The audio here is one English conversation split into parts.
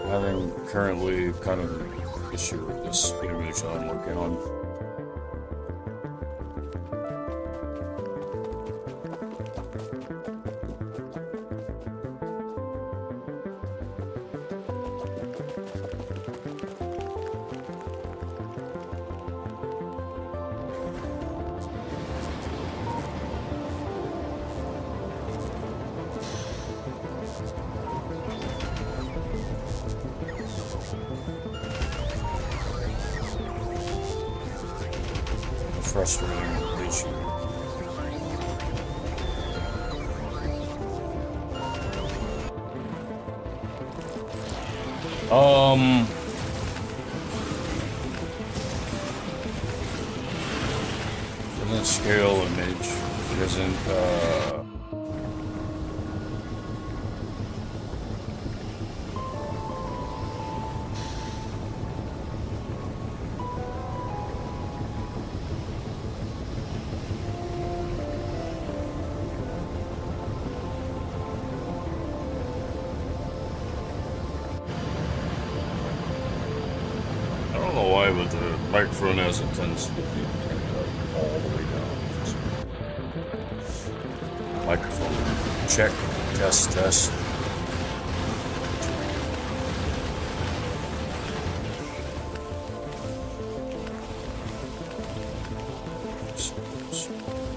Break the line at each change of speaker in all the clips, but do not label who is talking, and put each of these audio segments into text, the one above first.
Having currently kind of an issue with this image that I'm working on. Frustrating issue. Doesn't scale image. It doesn't but the microphone has a tendency to be turned up all the way down. Microphone check, test.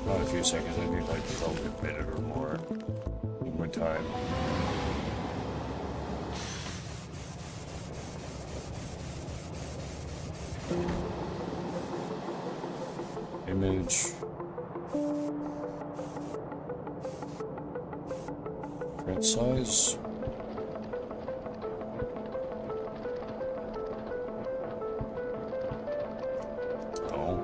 Not a few seconds, I need like probably a minute or more in my time. Image. Print size. Oh.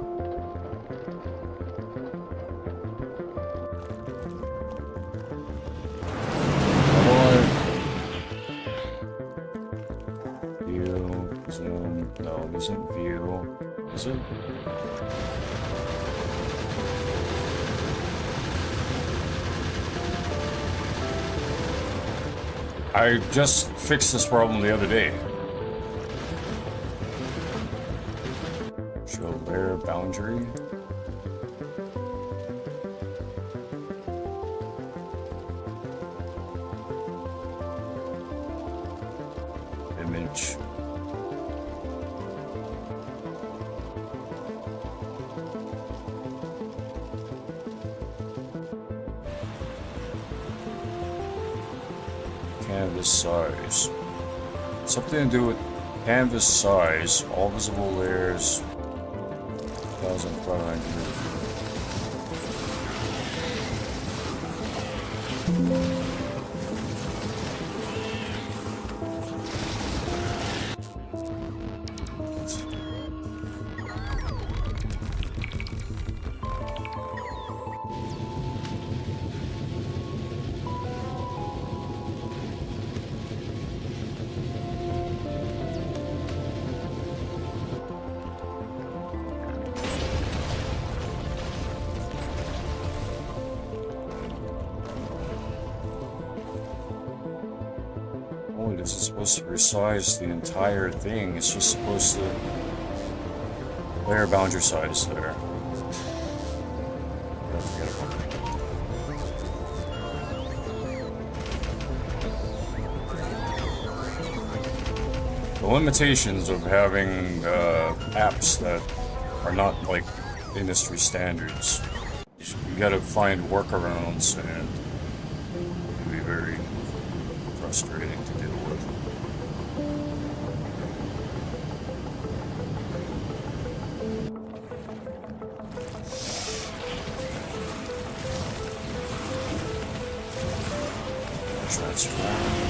View, zoom. No, it isn't view. Is it? I just fixed this problem the other day. Show layer boundary. Image. Canvas size. Something to do with canvas size. All visible layers. 1,500. This is supposed to resize the entire thing. It's just supposed to layer boundary size there. Don't forget about that. The limitations of having apps that are not like industry standards. You gotta find workarounds, and it can be very frustrating to deal with. Transform.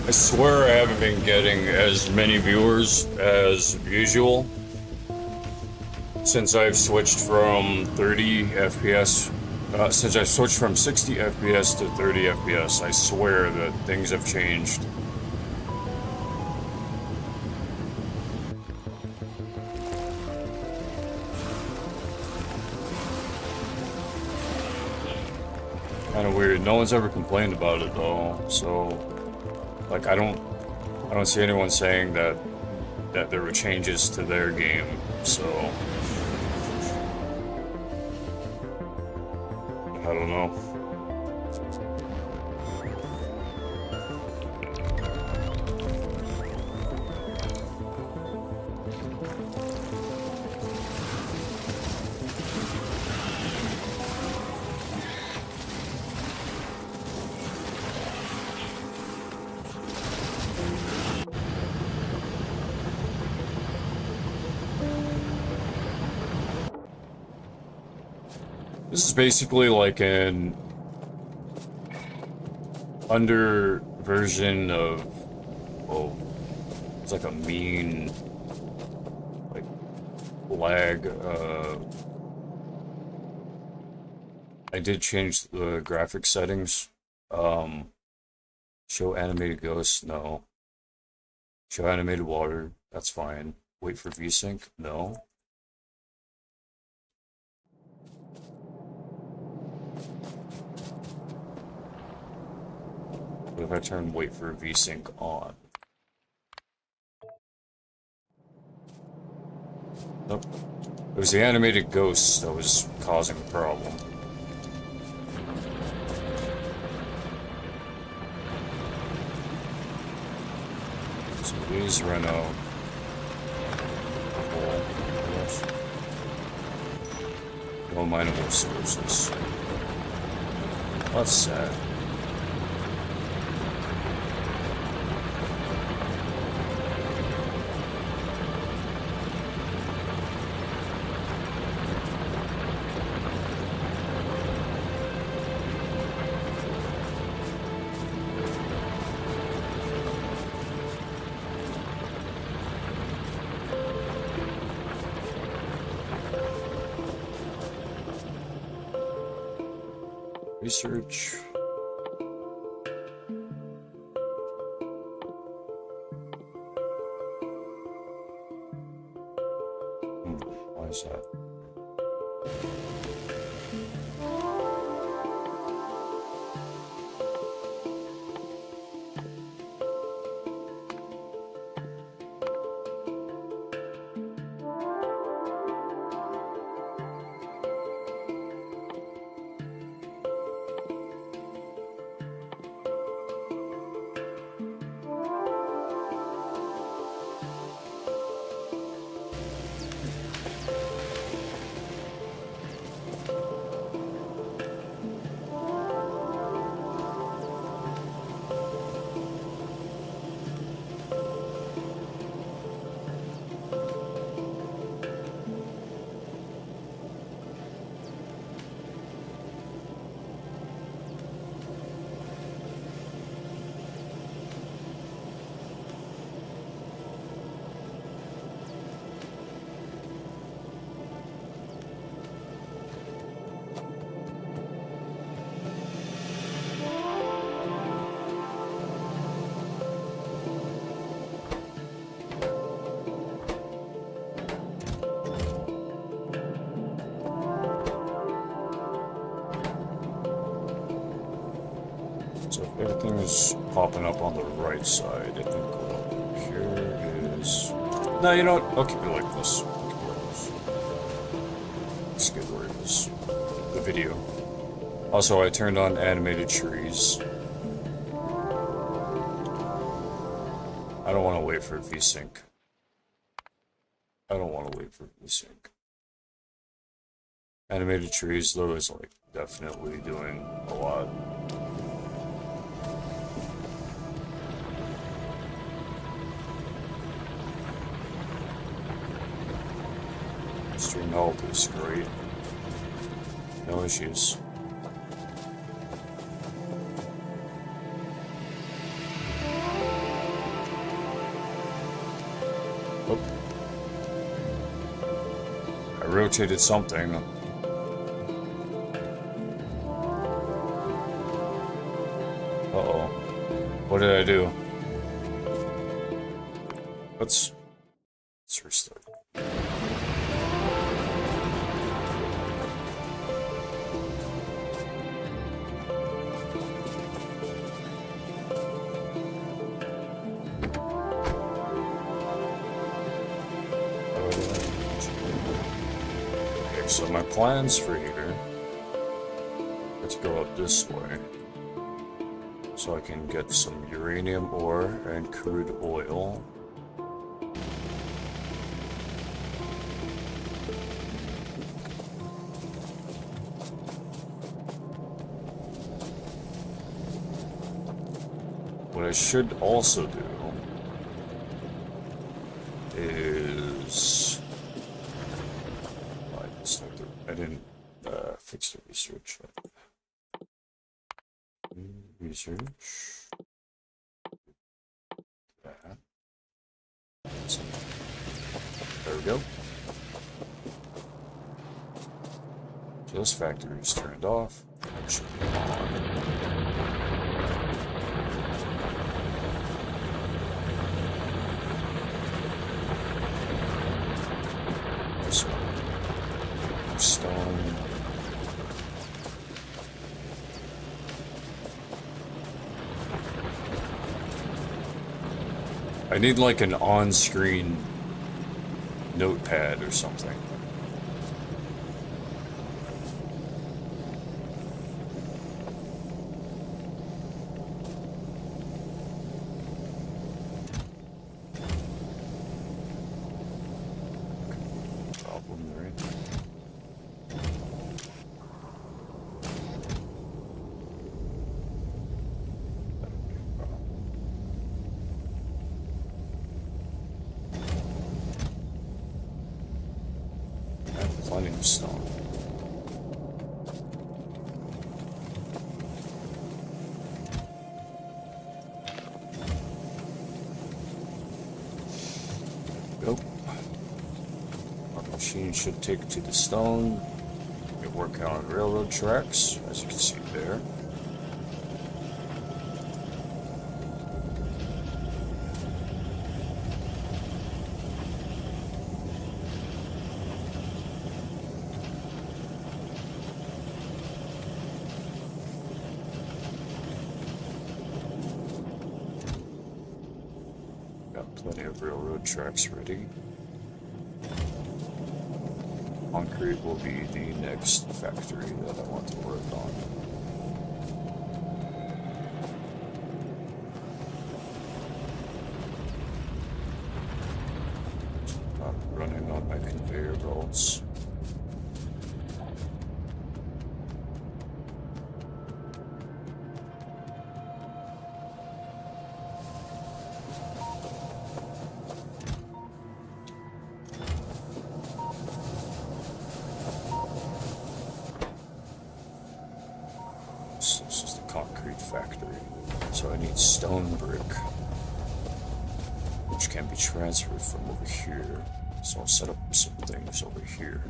I swear I haven't been getting as many viewers as usual since I've switched from 30 FPS, since I've switched from 60 FPS to 30 FPS. I swear that things have changed. Kind of weird. No one's ever complained about it though, so like I don't see anyone saying that there were changes to their game, so I don't know. This is basically like an under version of, oh, it's like a mean, like, lag. I did change the graphic settings. Show animated ghosts, no. Show animated water, that's fine. Wait for VSync, no. What if I turn wait for VSync on? Nope. It was the animated ghosts that was causing the problem. So these run out. No mineable sources. That's sad. Research. Why is that? So if everything is popping up on the right side, I think what I'll do here is... No, you know what? I'll keep it like this. Let's get where it is. The video. Also, I turned on animated trees. I don't want to wait for VSync. I don't want to wait for VSync. Animated trees, though, is like definitely doing a lot. Stream help is great. No issues. Oh. I rotated something. Uh-oh. What did I do? Let's restart. So my plans for here, let's go up this way, so I can get some uranium ore and crude oil. What I should also do is... I didn't fix the research yet. Research. That. There we go. So this factory is turned off. It should be on. Stone. I need like an on-screen notepad or something. stone. Go. Our machine should take to the stone. We work on railroad tracks, as you can see there. Plenty of railroad tracks ready. Concrete will be the next factory that I want to work on. Not running on my conveyor belts. This is the concrete factory. So I need stone brick, which can be transferred from over here. So I'll set up some things over here.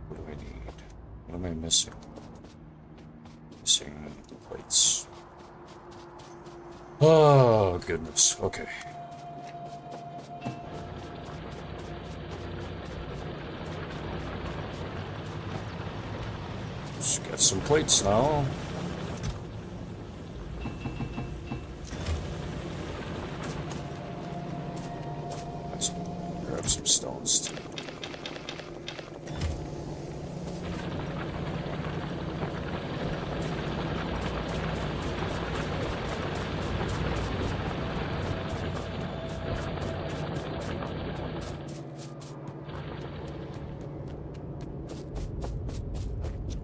What do I need? What am I missing? Missing plates. Oh, goodness. Okay. Just got some plates now. Let's grab some stones too.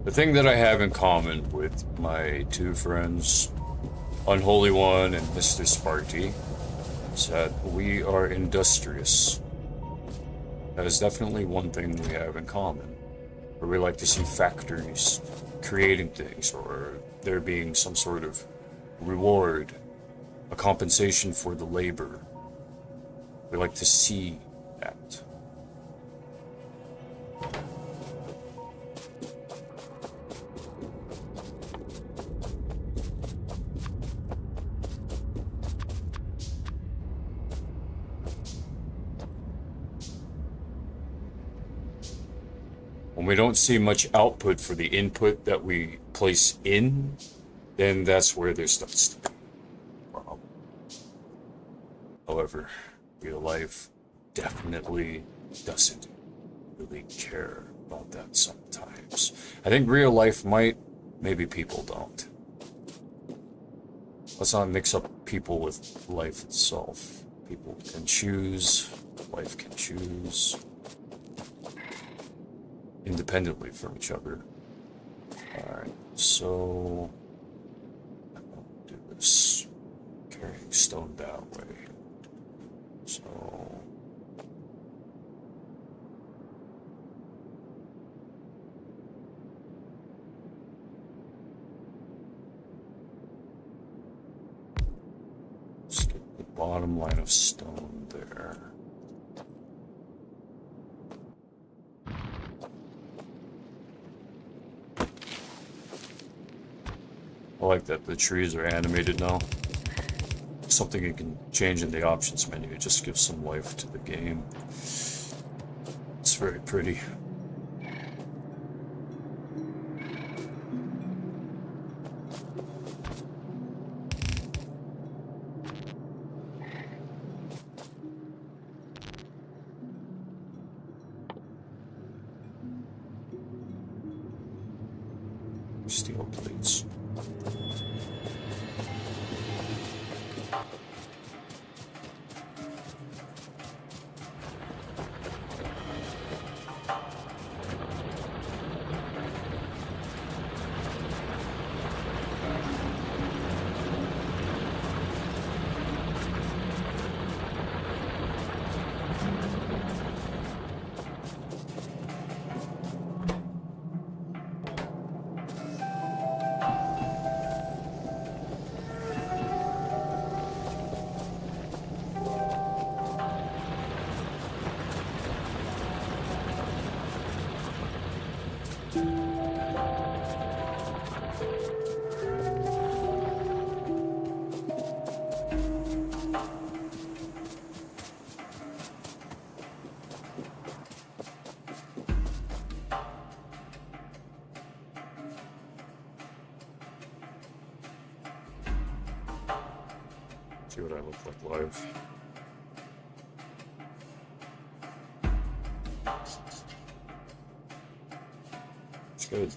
The thing that I have in common with my two friends, Unholy One and Mr. Sparty, is that we are industrious. That is definitely one thing we have in common. Where we like to see factories creating things, or there being some sort of reward, a compensation for the labor. We like to see that. When we don't see much output for the input that we place in, then that's where there starts to be a problem. However, real life definitely doesn't really care about that sometimes. I think real life might, maybe people don't. Let's not mix up people with life itself. People can choose, life can choose. Independently from each other. Alright, so I'll do this. Carrying stone that way. So let's get the bottom line of stone there. I like that the trees are animated now. Something you can change in the options menu. It just gives some life to the game. It's very pretty. Steel plates. See what I look like live. It's good.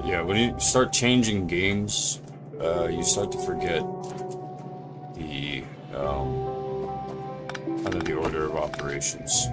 Yeah, when you start changing games, you start to forget the kind of the order of operations.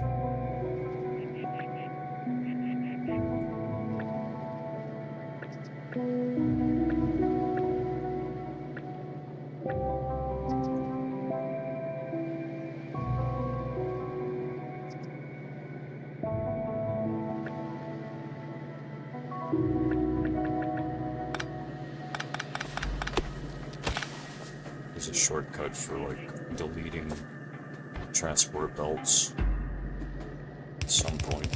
There's a shortcut for like deleting transport belts at some point.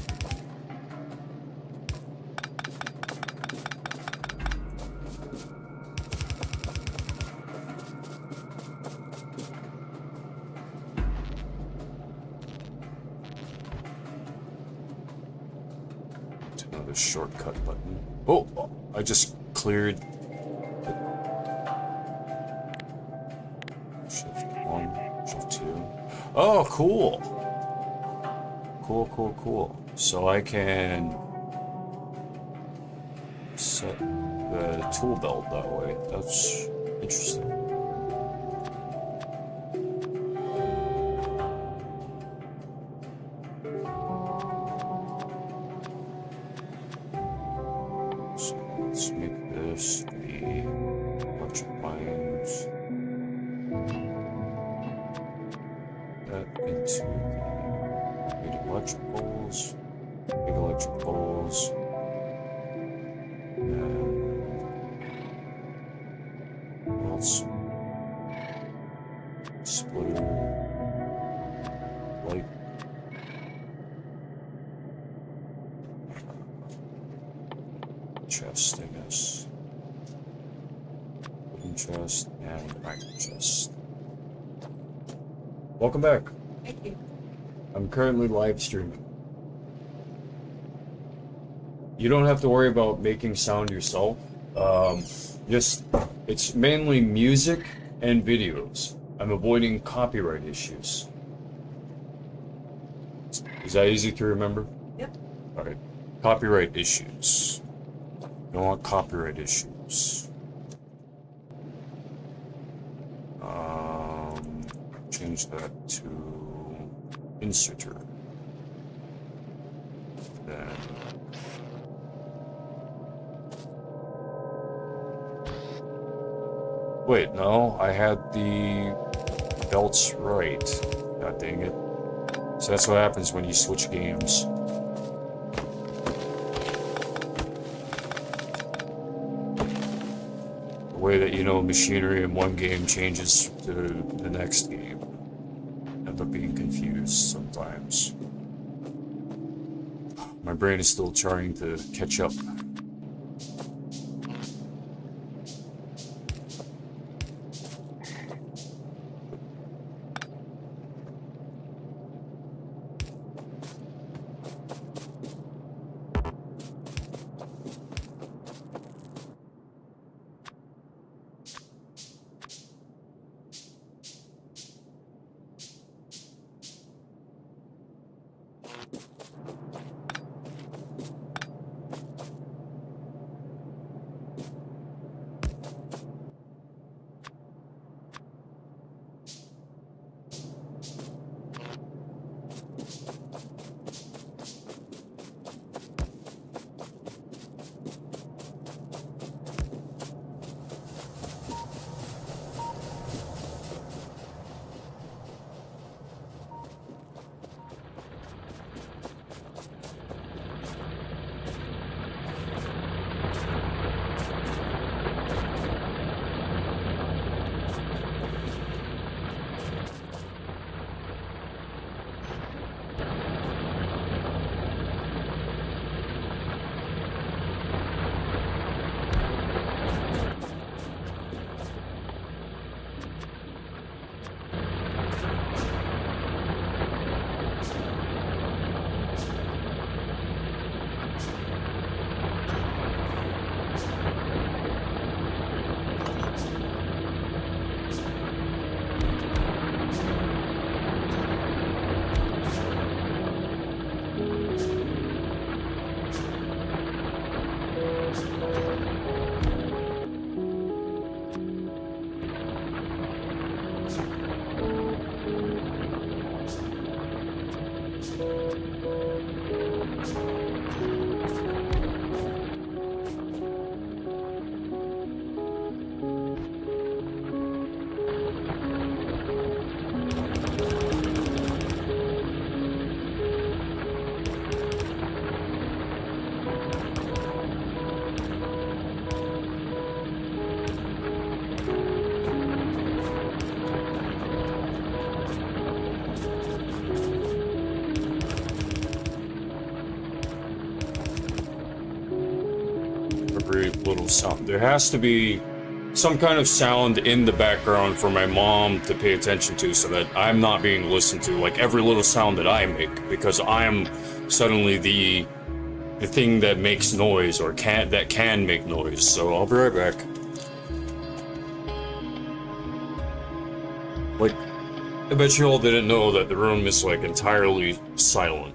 To another shortcut button. Oh, I just cleared. Shift 1, Shift 2. Oh, cool. Cool. So I can set the tool belt that way. That's interesting. So let's make this the electric lines. That into the big electric poles, and what else? Splitter, light, chest, I guess. Wooden chest and iron chest. Welcome back.
Thank you.
I'm currently live streaming. You don't have to worry about making sound yourself. It's mainly music and videos. I'm avoiding copyright issues. Is that easy to remember?
Yep.
All right. Copyright issues. Don't want copyright issues. Change that to inserter. Then wait, no, I had the belts right. God dang it. So that's what happens when you switch games. The way that you know machinery in one game changes to the next game. End up being confused sometimes. My brain is still trying to catch up. Every little sound. There has to be some kind of sound in the background for my mom to pay attention to so that I'm not being listened to, like every little sound that I make, because I'm suddenly the thing that makes noise or can make noise. So I'll be right back. Like, I bet you all didn't know that the room is like entirely silent.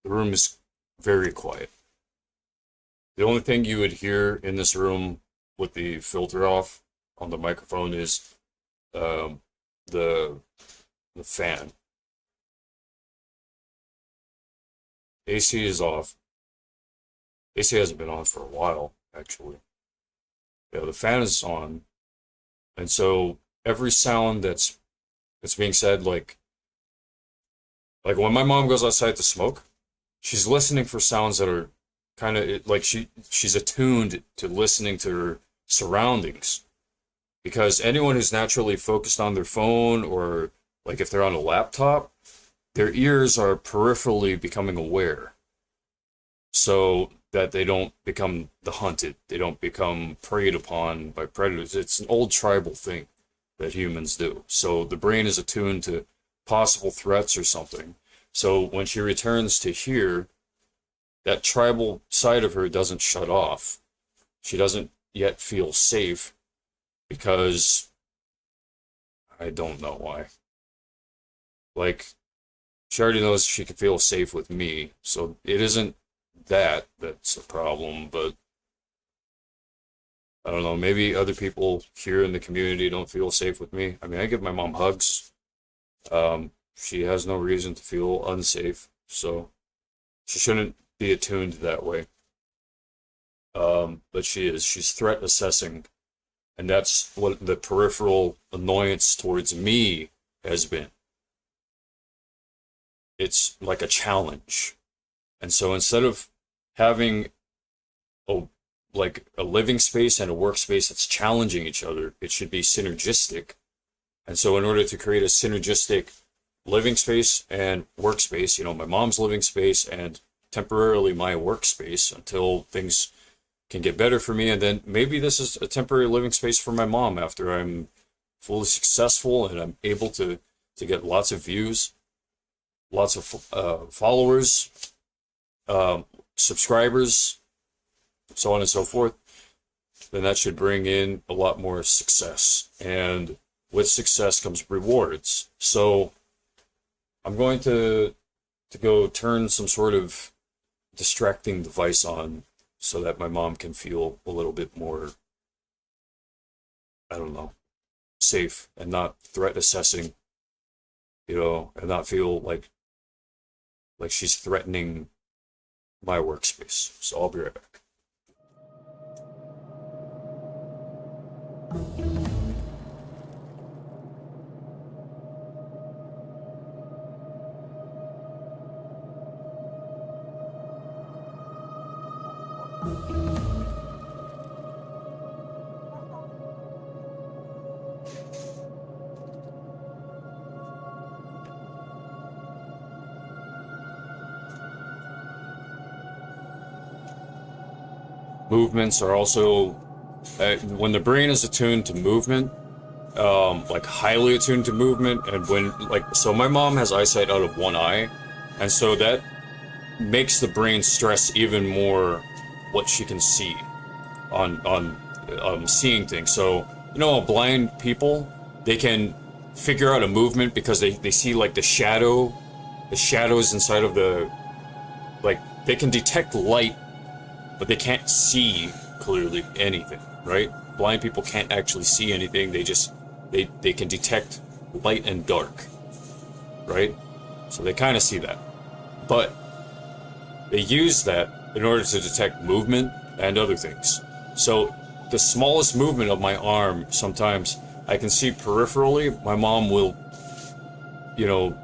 The room is very quiet. The only thing you would hear in this room with the filter off on the microphone is the fan. AC is off. AC hasn't been on for a while, actually. Yeah, the fan is on, and so every sound that's being said, like when my mom goes outside to smoke, she's listening for sounds that are kind of like she's attuned to listening to her surroundings, because anyone who's naturally focused on their phone, or like if they're on a laptop, their ears are peripherally becoming aware so that they don't become the hunted, they don't become preyed upon by predators. It's an old tribal thing that humans do. So the brain is attuned to possible threats or something. So when she returns to here, that tribal side of her doesn't shut off. She doesn't yet feel safe because I don't know why. Like, she already knows she can feel safe with me, so it isn't that's the problem, but I don't know, maybe other people here in the community don't feel safe with me. I mean, I give my mom hugs. She has no reason to feel unsafe, so she shouldn't be attuned that way. But she's threat assessing, and that's what the peripheral annoyance towards me has been. It's like a challenge. And so instead of having a living space and a workspace that's challenging each other, it should be synergistic. And so in order to create a synergistic living space and workspace, my mom's living space and temporarily my workspace until things can get better for me, and then maybe this is a temporary living space for my mom after I'm fully successful and I'm able to get lots of views, lots of followers, subscribers, so on and so forth. Then that should bring in a lot more success, and with success comes rewards. So I'm going to go turn some sort of distracting device on so that my mom can feel a little bit more, I don't know, safe and not threat assessing, and not feel like Like she's threatening my workspace. So I'll be right back. Movements are also, when the brain is attuned to movement, like highly attuned to movement, and when, like, so my mom has eyesight out of one eye, and so that makes the brain stress even more what she can see on seeing things. So, you know, blind people, they can figure out a movement because they see like the shadows inside of the, like, they can detect light, but they can't see clearly anything, right? Blind people can't actually see anything. They can detect light and dark, right? So they kind of see that. But they use that in order to detect movement and other things. So the smallest movement of my arm, sometimes I can see peripherally. My mom will, you know,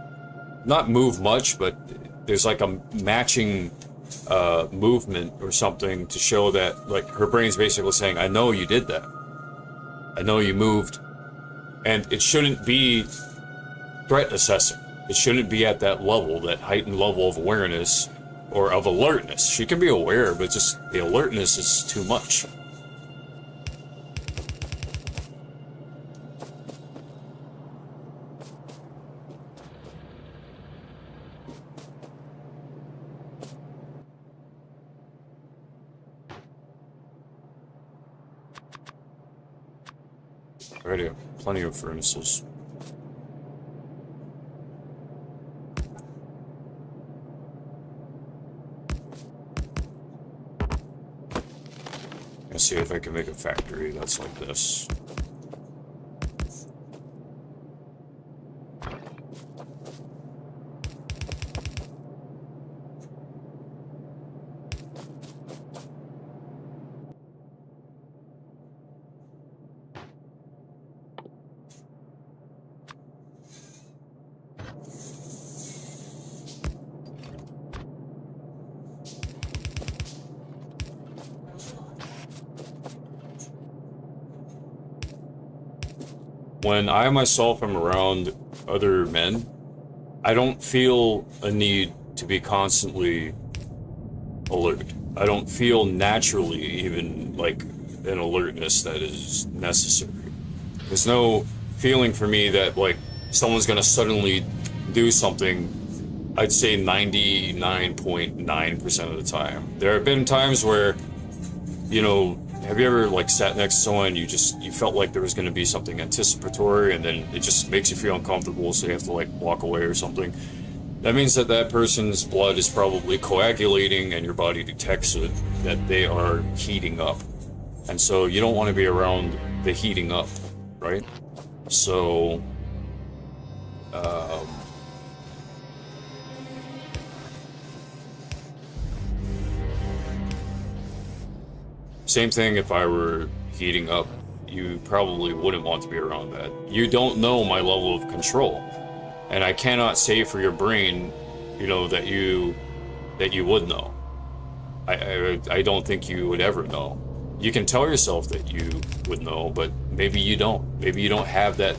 not move much, but there's like a matching movement or something to show that, like, her brain's basically saying, I know you did that. I know you moved. And it shouldn't be threat assessing. It shouldn't be at that level, that heightened level of awareness or of alertness. She can be aware, but just the alertness is too much. Already have plenty of furnaces. Let's see if I can make a factory that's like this. When I myself am around other men, I don't feel a need to be constantly alert. I don't feel naturally even like an alertness that is necessary. There's no feeling for me that, like, someone's gonna suddenly do something. I'd say 99.9% of the time. There have been times where, you know, have you ever, like, sat next to someone, you felt like there was going to be something anticipatory, and then it just makes you feel uncomfortable, so you have to, like, walk away or something? That means that that person's blood is probably coagulating, and your body detects it, that they are heating up. And so you don't want to be around the heating up, right? So, same thing if I were heating up, you probably wouldn't want to be around that. You don't know my level of control. And I cannot say for your brain, you know, that you would know. I don't think you would ever know. You can tell yourself that you would know, but maybe you don't. Maybe you don't have that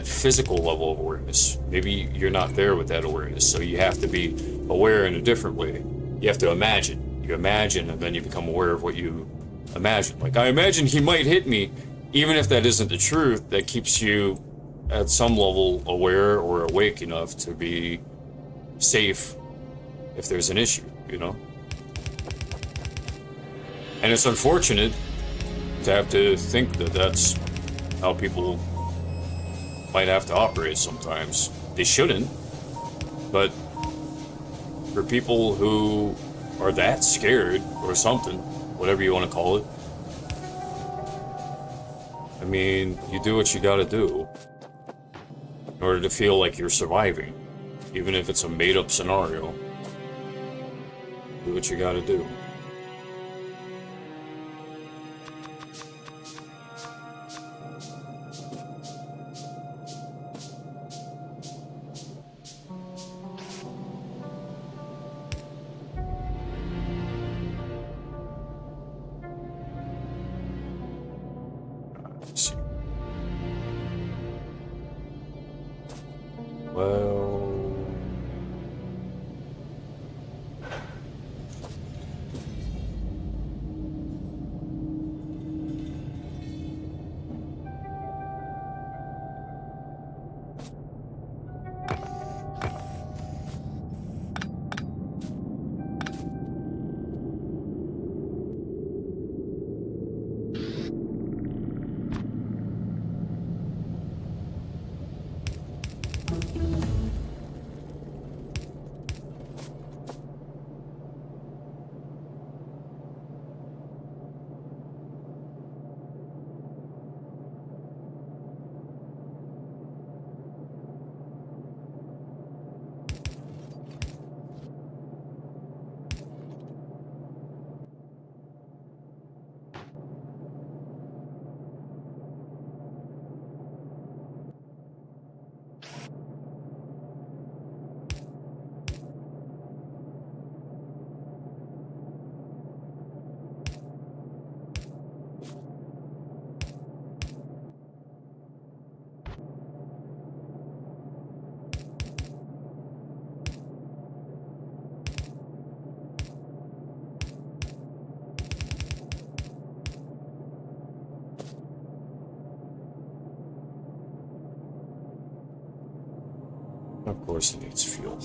physical level of awareness. Maybe you're not there with that awareness, so you have to be aware in a different way. You have to imagine. You imagine, and then you become aware of what you imagine. Like, I imagine he might hit me, even if that isn't the truth. That keeps you at some level aware or awake enough to be safe if there's an issue, you know? And it's unfortunate to have to think that that's how people might have to operate sometimes. They shouldn't, but for people who are that scared or something, whatever you want to call it, I mean, you do what you gotta do in order to feel like you're surviving, even if it's a made-up scenario. Do what you gotta do. Let's see. Well... Of course it needs fuel.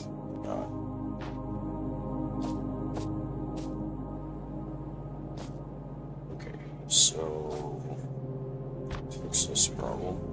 Okay, so... fix this problem.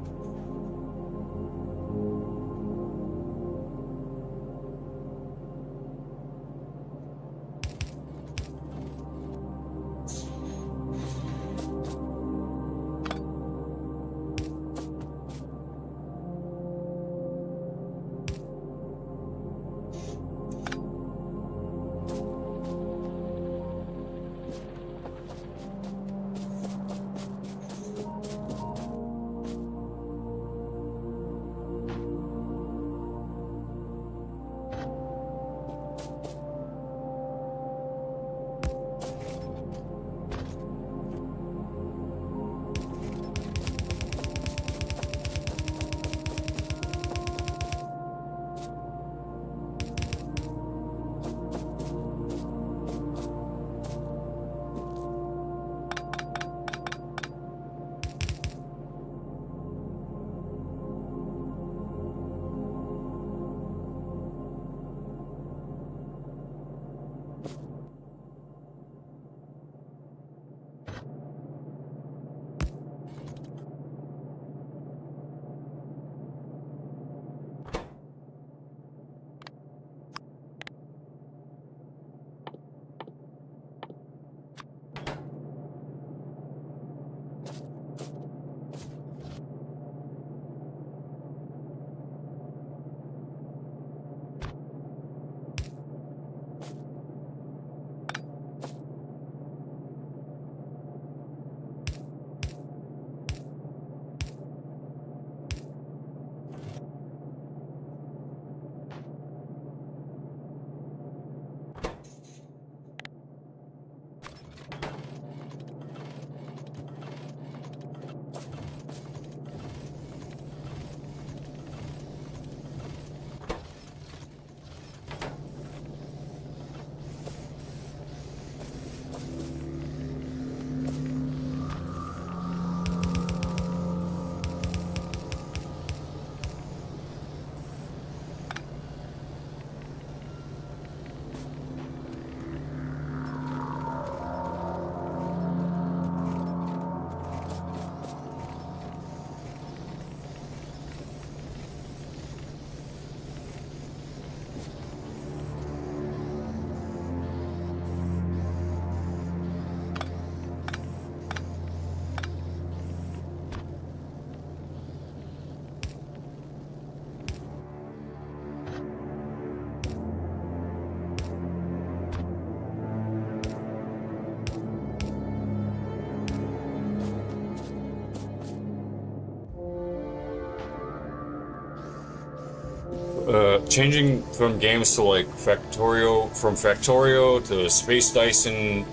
changing from games to like from Factorio to Space Dyson,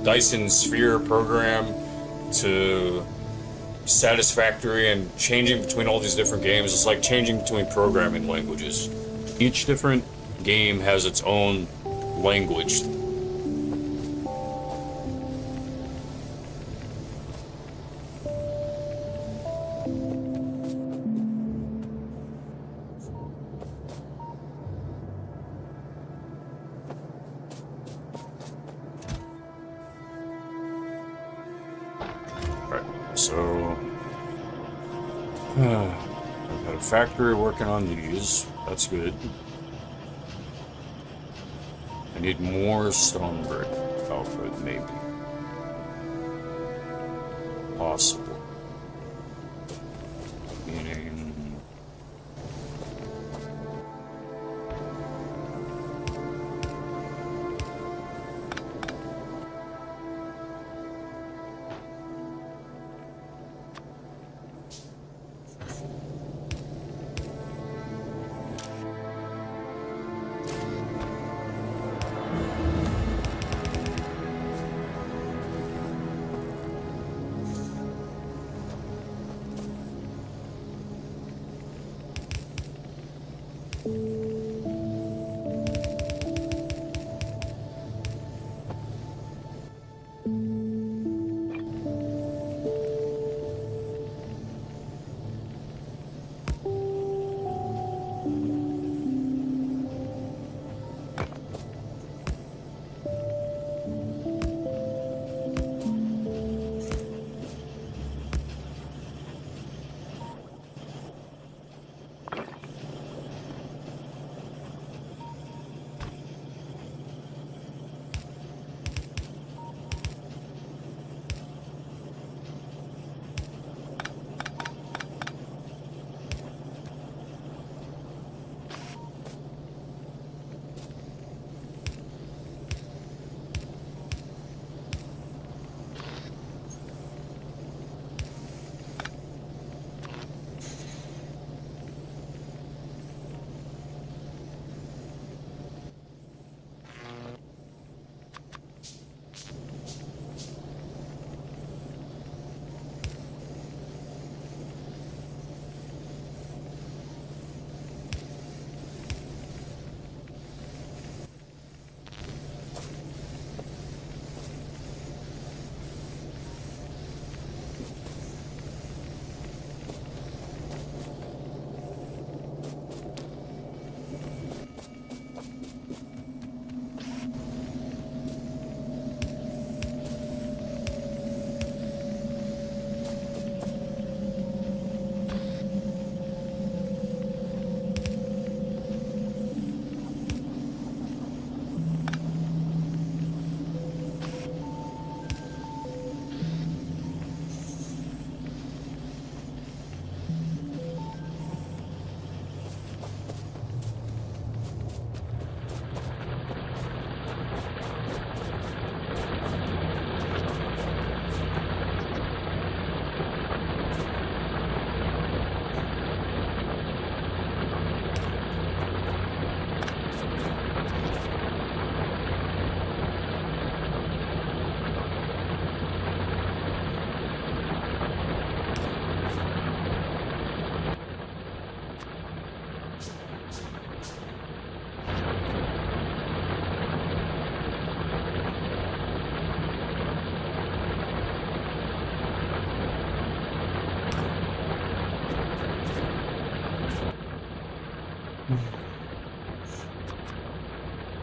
Dyson Sphere program to Satisfactory, and changing between all these different games. It's like changing between programming languages. Each different game has its own language. So, I've got a factory working on these. That's good. I need more stone brick output, maybe. Possible. Meaning...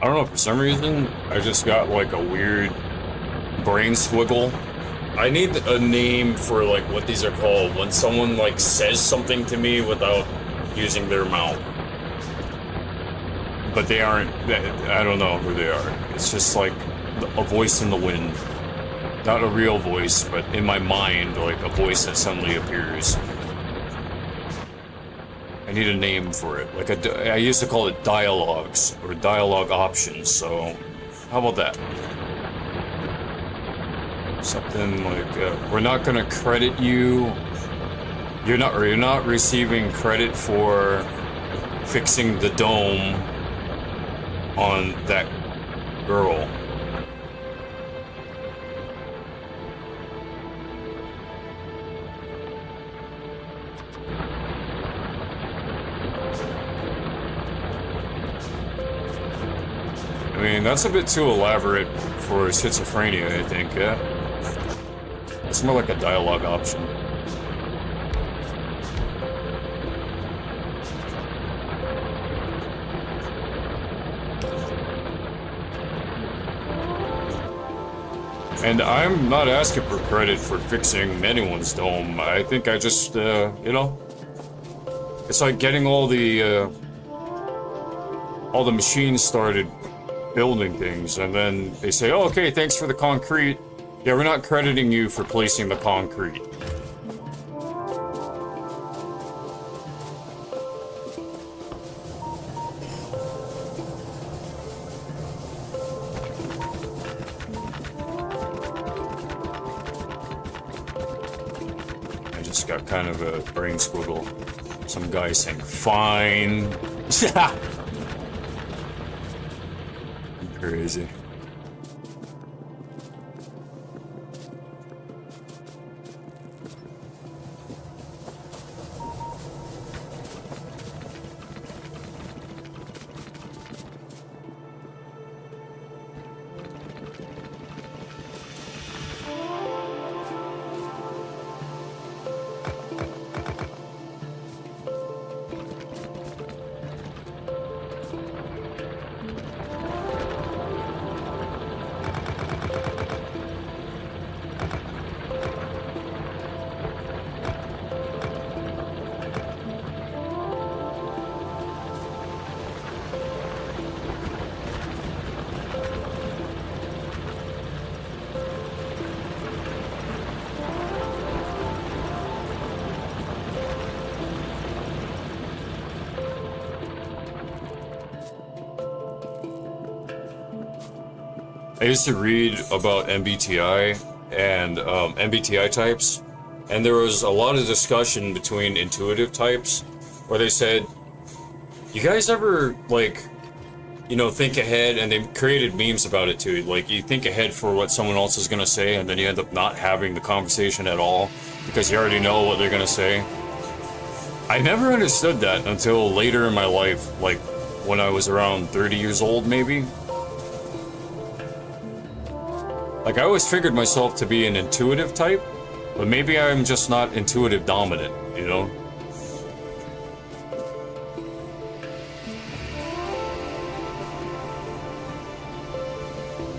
I don't know, for some reason, I just got like a weird brain squiggle. I need a name for like what these are called when someone like says something to me without using their mouth. But they aren't, I don't know who they are. It's just like a voice in the wind. Not a real voice, but in my mind, like a voice that suddenly appears. I need a name for it. Like I used to call it dialogues or dialogue options. So, how about that? Something like we're not going to credit you. You're not receiving credit for fixing the dome on that girl. I mean, that's a bit too elaborate for schizophrenia, I think, yeah? It's more like a dialogue option. And I'm not asking for credit for fixing anyone's dome. I think I just, you know, it's like getting all the machines started building things, and then they say, oh, okay, thanks for the concrete. Yeah, we're not crediting you for placing the concrete. I just got kind of a brain squiggle. Some guy saying, fine. Crazy. I used to read about MBTI and MBTI types, and there was a lot of discussion between intuitive types, where they said, you guys ever, like, you know, think ahead, and they created memes about it too, like, you think ahead for what someone else is gonna say, and then you end up not having the conversation at all, because you already know what they're gonna say. I never understood that until later in my life, like, when I was around 30 years old, maybe. Like, I always figured myself to be an intuitive type, but maybe I'm just not intuitive dominant, you know?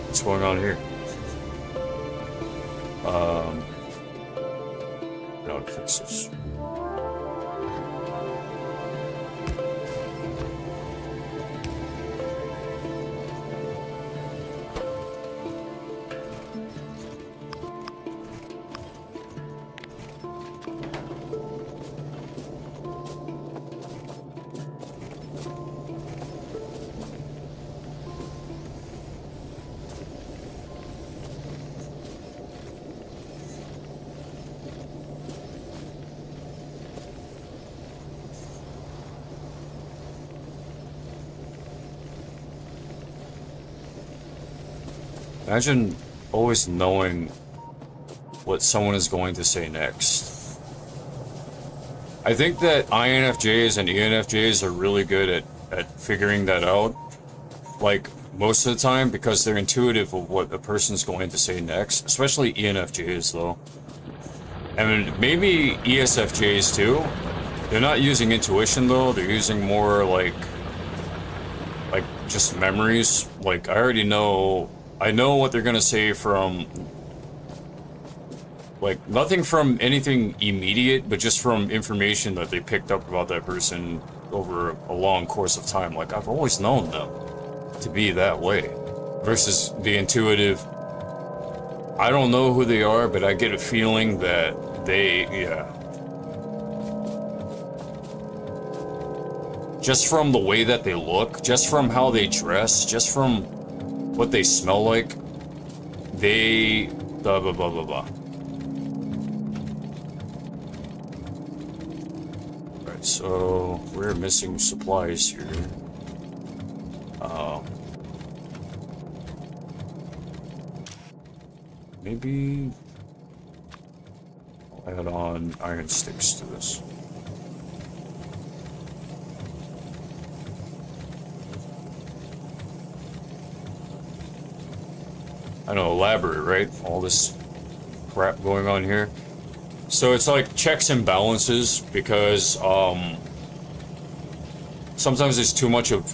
What's going on here? Now to fix this. Imagine always knowing what someone is going to say next. I think that INFJs and ENFJs are really good at figuring that out. Like, most of the time, because they're intuitive of what a person's going to say next. Especially ENFJs, though. And maybe ESFJs, too. They're not using intuition, though. They're using more, like just memories. Like, I already know... I know what they're gonna say from, like, nothing from anything immediate, but just from information that they picked up about that person over a long course of time. Like, I've always known them to be that way. Versus the intuitive, I don't know who they are, but I get a feeling that they, yeah. Just from the way that they look, just from how they dress, just from what they smell like, they blah blah blah blah blah. Alright, so So we're missing supplies here. Maybe I'll add on iron sticks to this. I know, elaborate, right? All this crap going on here. So it's like checks and balances, because sometimes there's too much of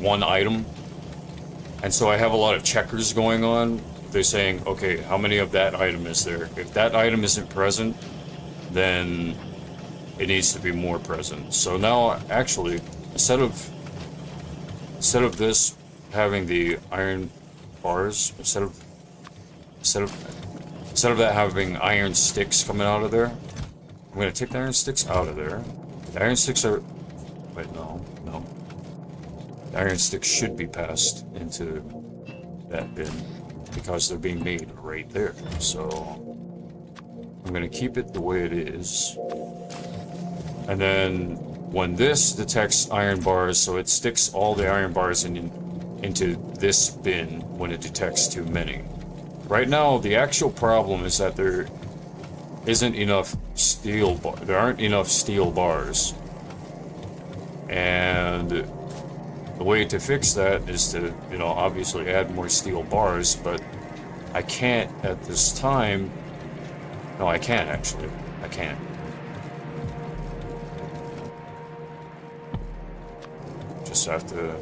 one item. And so I have a lot of checkers going on. They're saying, okay, how many of that item is there? If that item isn't present, then it needs to be more present. So now, actually, instead of this having the iron bars, instead of that having iron sticks coming out of there, I'm gonna take the iron sticks out of there. The iron sticks are, wait, no. The iron sticks should be passed into that bin because they're being made right there. So I'm gonna keep it the way it is. And then when this detects iron bars, so it sticks all the iron bars into this bin when it detects too many. Right now, the actual problem is that there isn't enough steel bar. There aren't enough steel bars, and the way to fix that is to, you know, obviously add more steel bars. But I can't at this time. No, I can't actually. I can't. Just have to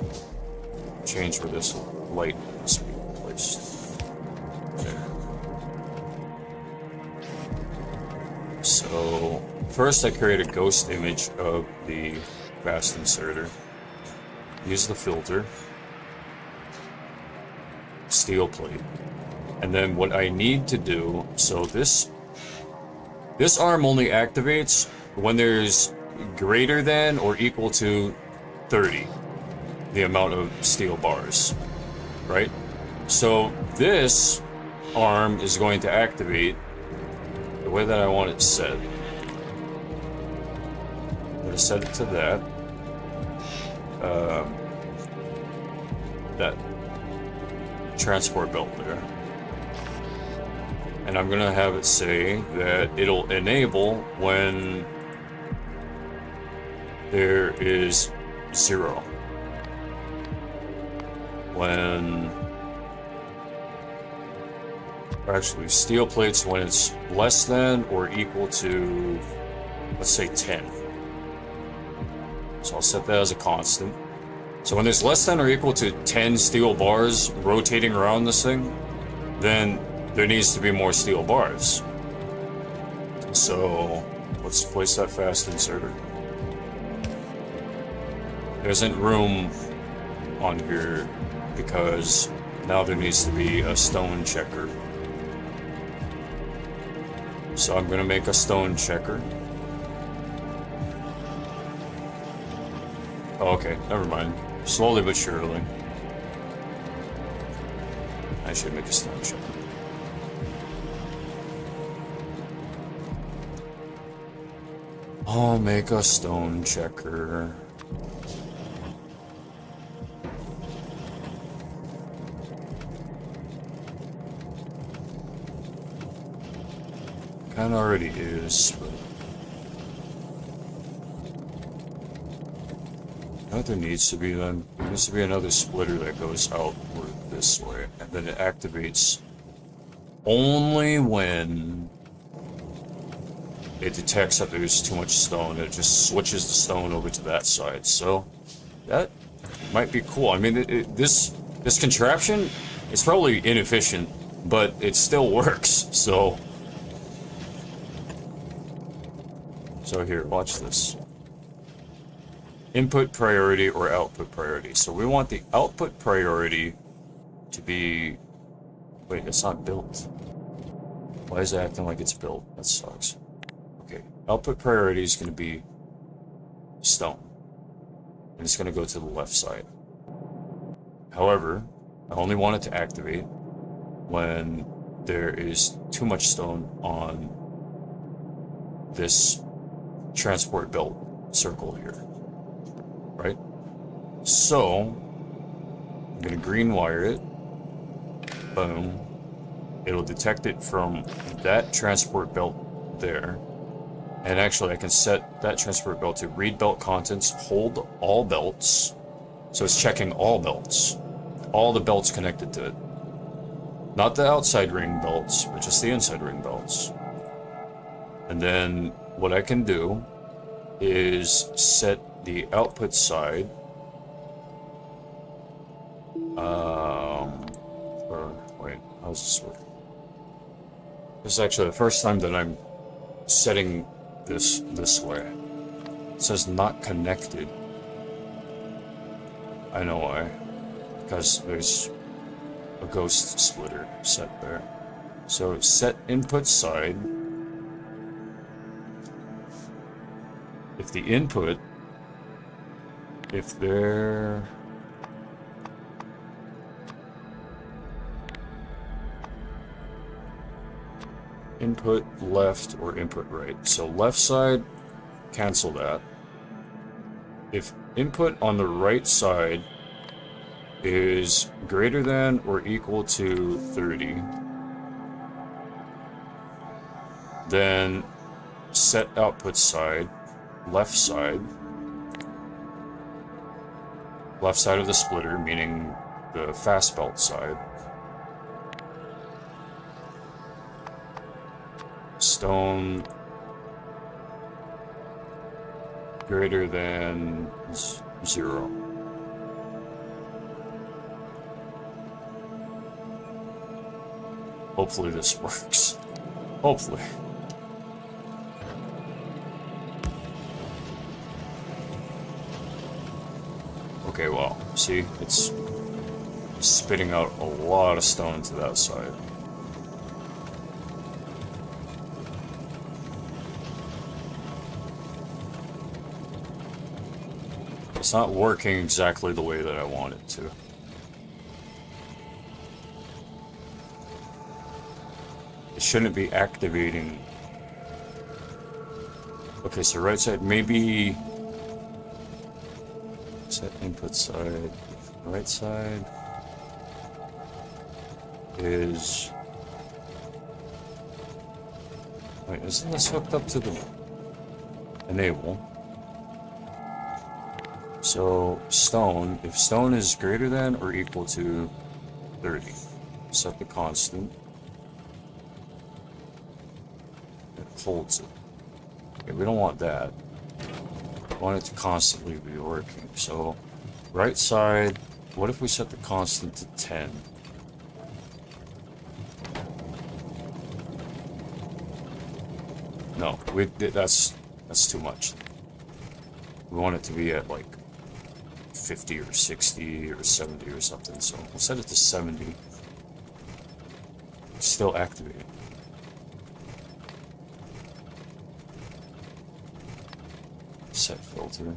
change where this light must be placed. There. So first I create a ghost image of the fast inserter. Use the filter. Steel plate. And then what I need to do, so this arm only activates when there's greater than or equal to 30. The amount of steel bars, right? So this arm is going to activate the way that I want it set. I'm going to set it to that. That transport belt there. And I'm going to have it say that it'll enable when there is 0. When actually steel plates when it's less than or equal to, let's say, 10. So I'll set that as a constant. So when there's less than or equal to 10 steel bars rotating around this thing, then there needs to be more steel bars. So let's place that fast inserter. There isn't room on here because now there needs to be a stone checker. So I'm gonna make a stone checker. Oh, okay, never mind. Slowly but surely. I should make a stone checker. I'll make a stone checker. Kinda already is, but you know what there needs to be then? There needs to be another splitter that goes outward this way, and then it activates only when it detects that there's too much stone. It just switches the stone over to that side. So that might be cool. I mean, this contraption is probably inefficient, but it still works. So here, watch this. Input priority or output priority. So we want the output priority to be... Wait, it's not built. Why is it acting like it's built? That sucks. Okay, output priority is going to be stone. And it's going to go to the left side. However, I only want it to activate when there is too much stone on this transport belt circle here, right? So I'm gonna green wire it. Boom. It'll detect it from that transport belt there. And actually I can set that transport belt to read belt contents, hold all belts. So it's checking all belts. All the belts connected to it. Not the outside ring belts, but just the inside ring belts. And then what I can do is set the output side. Wait, how's this work? This is actually the first time that I'm setting this way. It says not connected. I know why. Because there's a ghost splitter set there. So set input side. If the input, if they're input left or input right. So left side, cancel that. If input on the right side is greater than or equal to 30, then set output side, left side of the splitter, meaning the fast belt side. Stone greater than 0. Hopefully this works. Hopefully. Okay, well, see, it's spitting out a lot of stone to that side. It's not working exactly the way that I want it to. It shouldn't be activating. Okay, so right side, maybe set input side. Right side is. Wait, isn't this hooked up to the enable? So stone, if stone is greater than or equal to 30, set the constant. It holds it. Okay, we don't want that. We want it to constantly be working. So right side, what if we set the constant to 10? No, that's too much. We want it to be at like 50 or 60 or 70 or something, so we'll set it to 70. It's still activating. Set filter.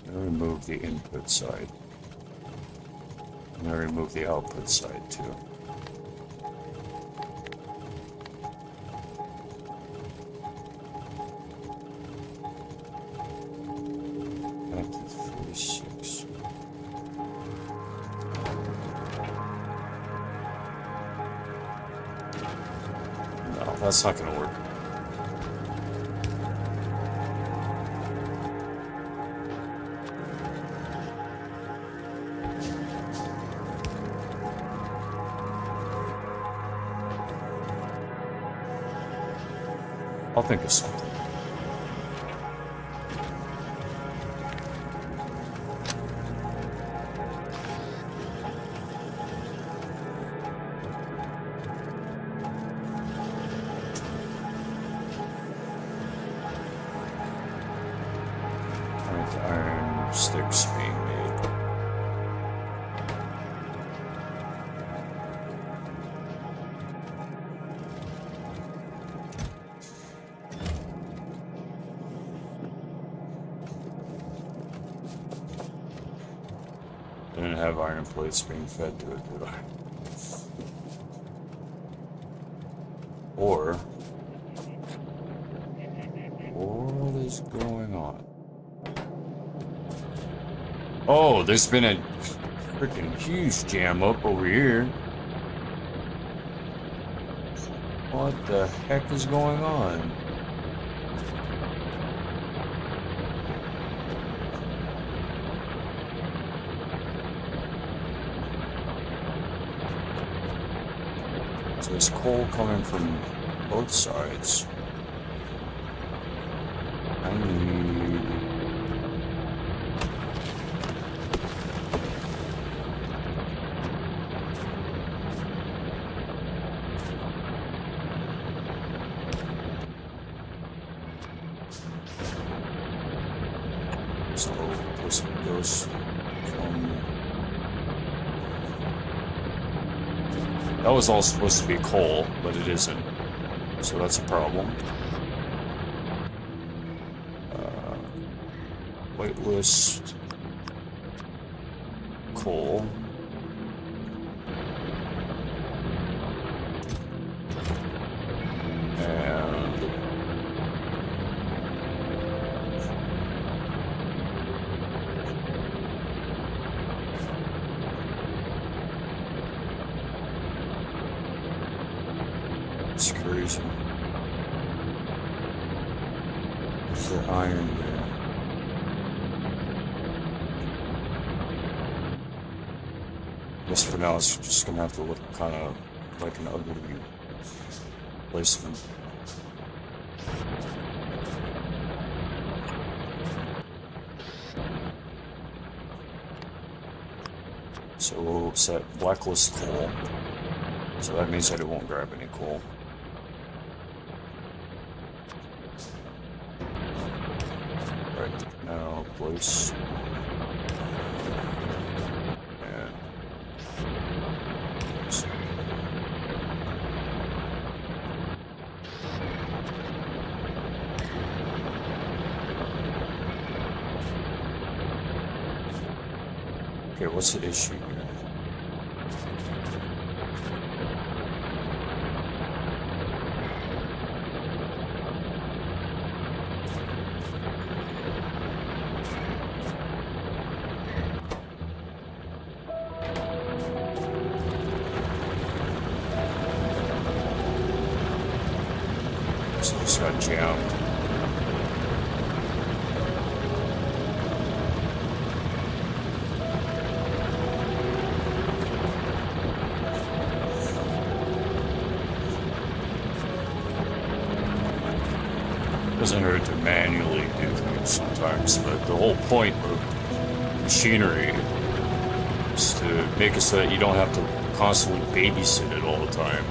Remove the input side. And I remove the output side too. Active 46. No, that's not going to work. I'll think of something. Iron sticks being made. Didn't have iron plates being fed to it, did I? Or what is going on? Oh, there's been a freaking huge jam up over here. What the heck is going on? So there's coal coming from both sides. I need... So this goes from... That was all supposed to be coal, but it isn't. So that's a problem. Whitelist coal. And it's crazy. Is there iron there? I guess for now it's just gonna have to look kind of like an ugly placement. So we'll set blacklist coal. So that means that it won't grab any coal. Right, now place. Okay, what's the issue here? So this got jammed. Doesn't hurt to manually do things sometimes, but the whole point of machinery is to make it so that you don't have to constantly babysit it all the time.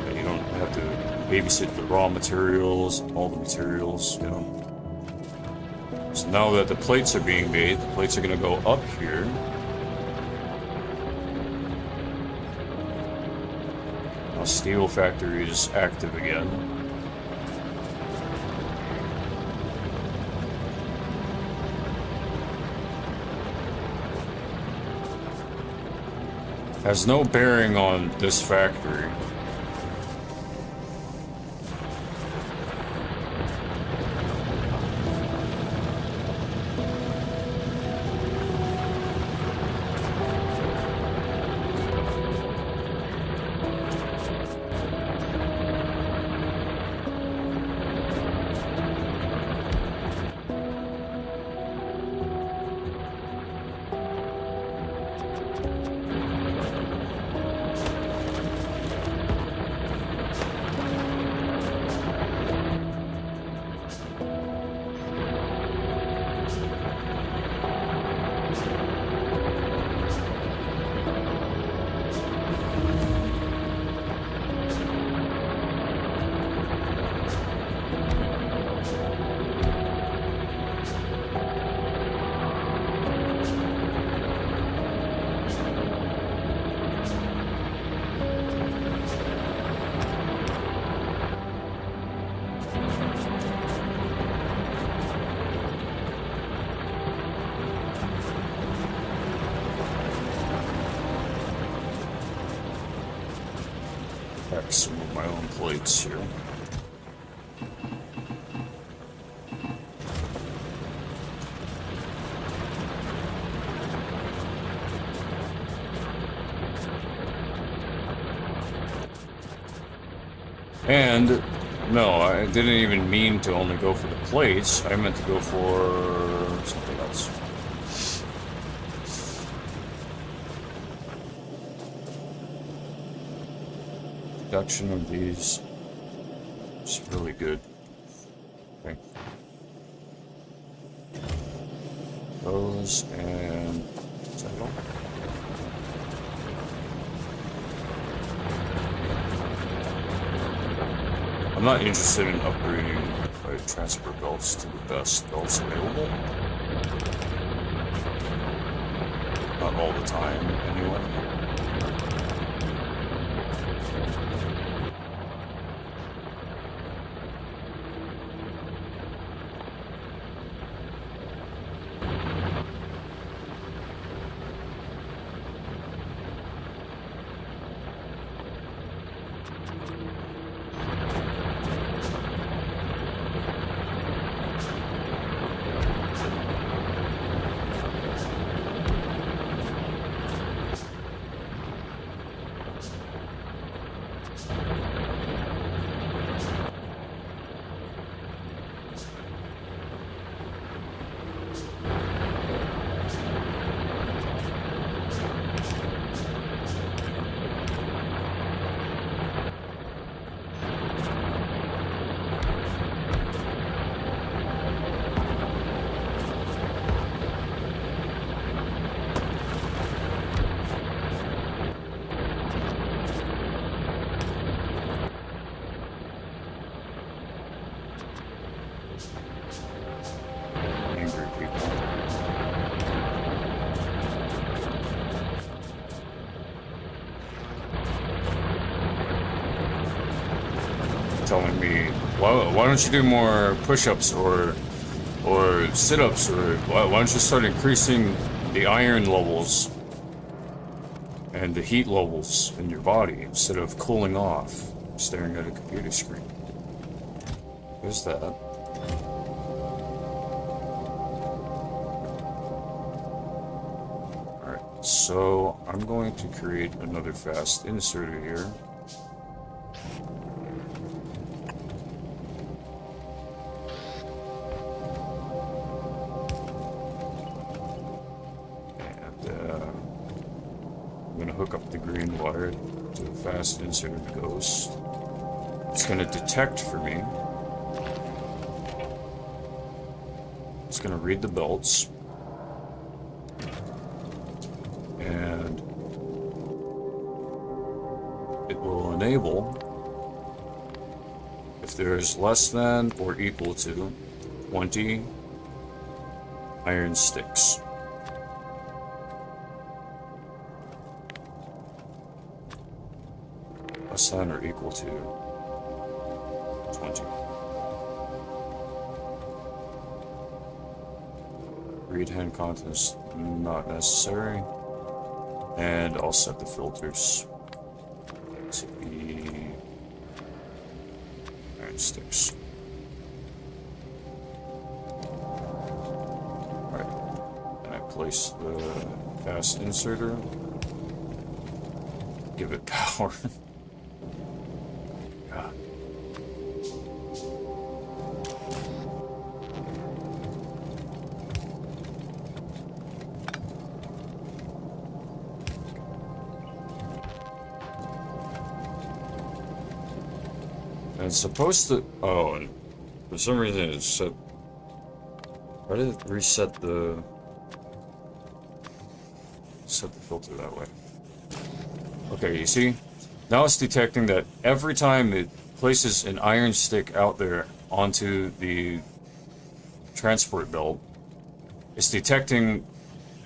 And you don't have to babysit the raw materials, all the materials, you know. So now that the plates are being made, the plates are going to go up here. Now steel factory is active again. Has no bearing on this factory. stack some of my own plates here. And no, I didn't even mean to only go for the plates. I meant to go for something else. Production of these is really good. Okay. Those and is that all? I'm not interested in upgrading my transport belts to the best belts available. Not all the time, anyway. Telling me, why don't you do more push-ups or sit-ups, or why don't you start increasing the iron levels and the heat levels in your body instead of cooling off staring at a computer screen. There's that. Alright, so I'm going to create another fast inserter here. Hook up the green wire to the fast inserted ghost. It's going to detect for me. It's going to read the belts. And it will enable if there is less than or equal to 20 iron sticks. Less than or equal to 20. Read hand contents not necessary. And I'll set the filters to be iron sticks. Alright. And I place the fast inserter. Give it power. It's supposed to. Oh, and for some reason it's set. Why did it reset the. Set the filter that way? Okay, you see? Now it's detecting that every time it places an iron stick out there onto the transport belt, it's detecting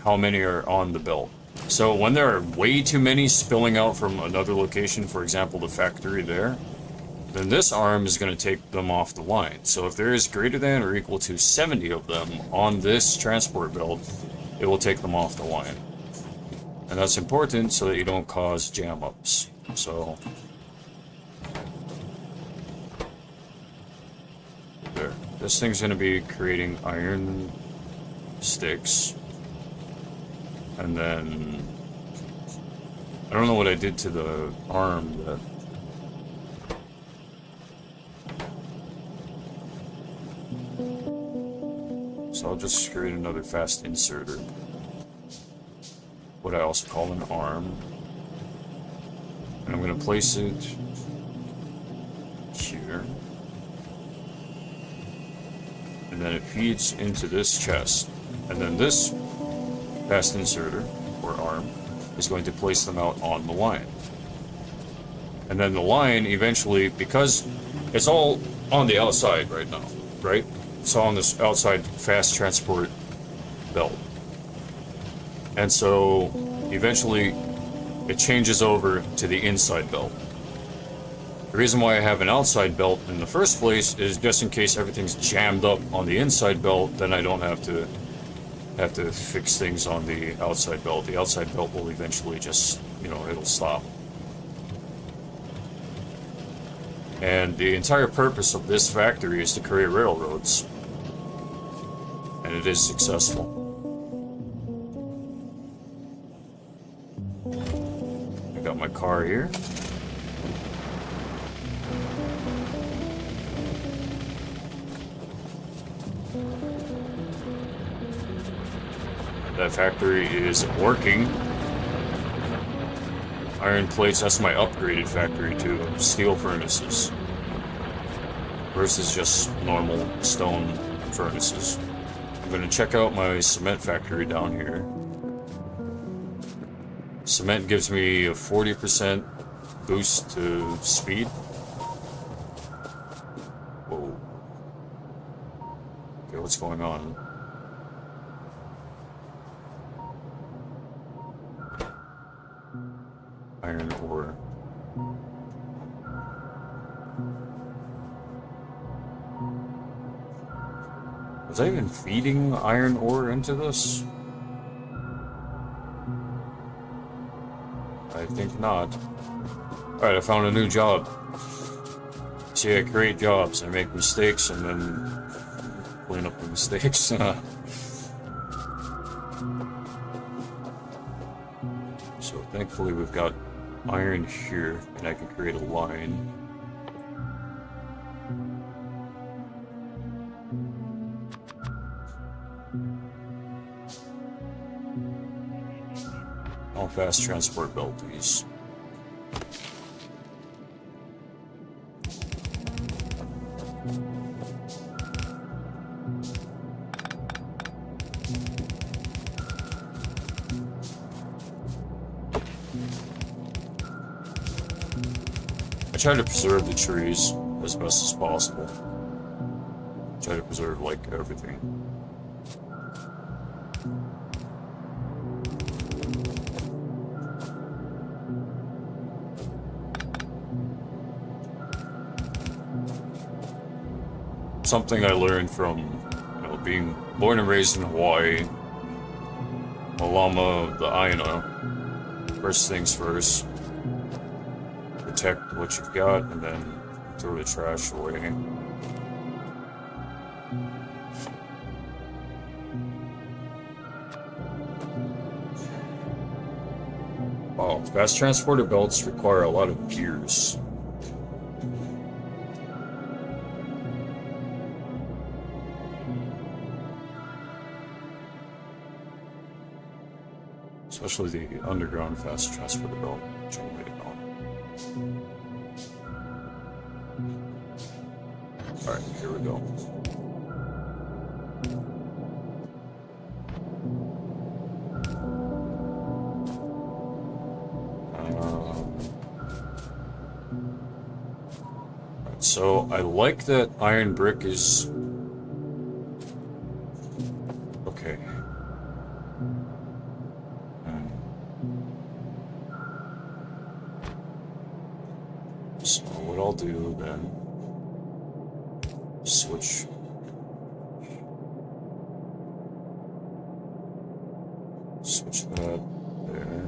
how many are on the belt. So when there are way too many spilling out from another location, for example, the factory there, then this arm is going to take them off the line. So if there is greater than or equal to 70 of them on this transport belt, it will take them off the line. And that's important so that you don't cause jam-ups. So this thing's gonna be creating iron sticks. And then I don't know what I did to the arm that so I'll just create another fast inserter. What I also call an arm. And I'm gonna place it here. And then it feeds into this chest. And then this fast inserter, or arm, is going to place them out on the line. And then the line eventually, because it's all on the outside right now, right? It's all on this outside fast transport belt. And so eventually it changes over to the inside belt. The reason why I have an outside belt in the first place is just in case everything's jammed up on the inside belt, then I don't have to fix things on the outside belt. The outside belt will eventually just, it'll stop. And the entire purpose of this factory is to create railroads. And it is successful. I got my car here. That factory is working. Iron plates, that's my upgraded factory to steel furnaces. Versus just normal stone furnaces. I'm going to check out my cement factory down here. Cement gives me a 40% boost to speed. Whoa. Okay, what's going on? Iron ore. Was I even feeding iron ore into this? I think not. Alright, I found a new job. See, I create jobs, I make mistakes, and then clean up the mistakes. So thankfully we've got iron here, and I can create a line. I'll fast transport belt these. I try to preserve the trees as best as possible. Try to preserve, like, everything. Something I learned from, being born and raised in Hawaii. Malama the Aina. First things first. Protect what you've got, and then throw the trash away. Wow, fast transporter belts require a lot of gears. Especially the underground fast transporter belt, which I'm waiting on. Alright, here we go. So I like that iron brick is okay. So what I'll do then, switch that there.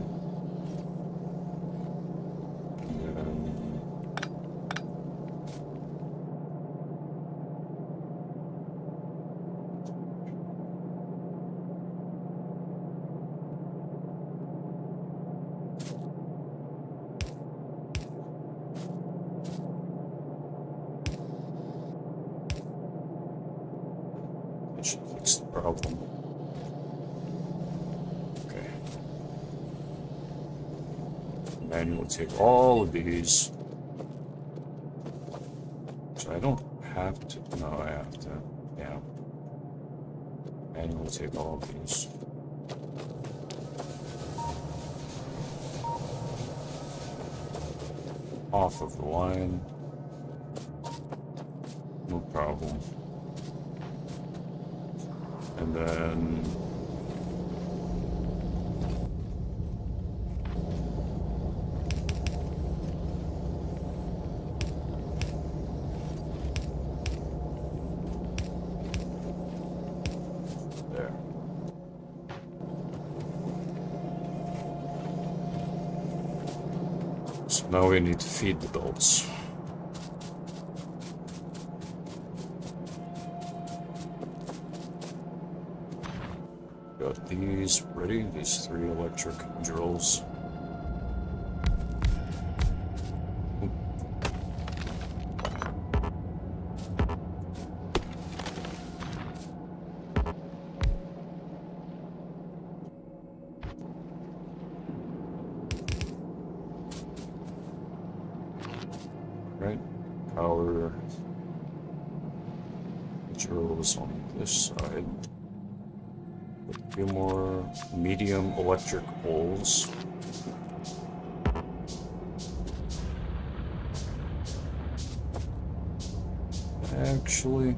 problem. Okay. Manually take all of these. So I don't have to. No, I have to. Yeah. Manually take all of these. Off of the line. No problem. And then there. So now we need to feed the belts. Got these ready, these 3 electric drills. Right, power drills on this side. A few more medium electric poles. Actually,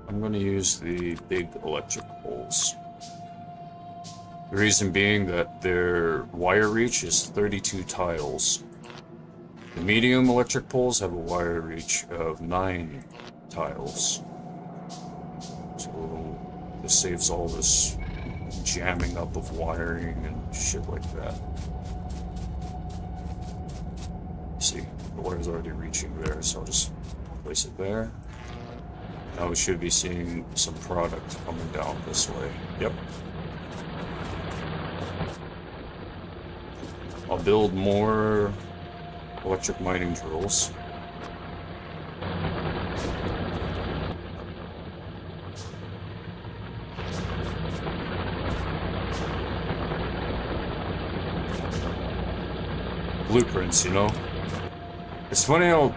I'm going to use the big electric poles. The reason being that their wire reach is 32 tiles. The medium electric poles have a wire reach of 9 tiles. So this saves all this jamming up of wiring and shit like that. See, the wire's already reaching there, so I'll just place it there. Now we should be seeing some product coming down this way. Yep. I'll build more electric mining drills. Blueprints, you know? It's funny how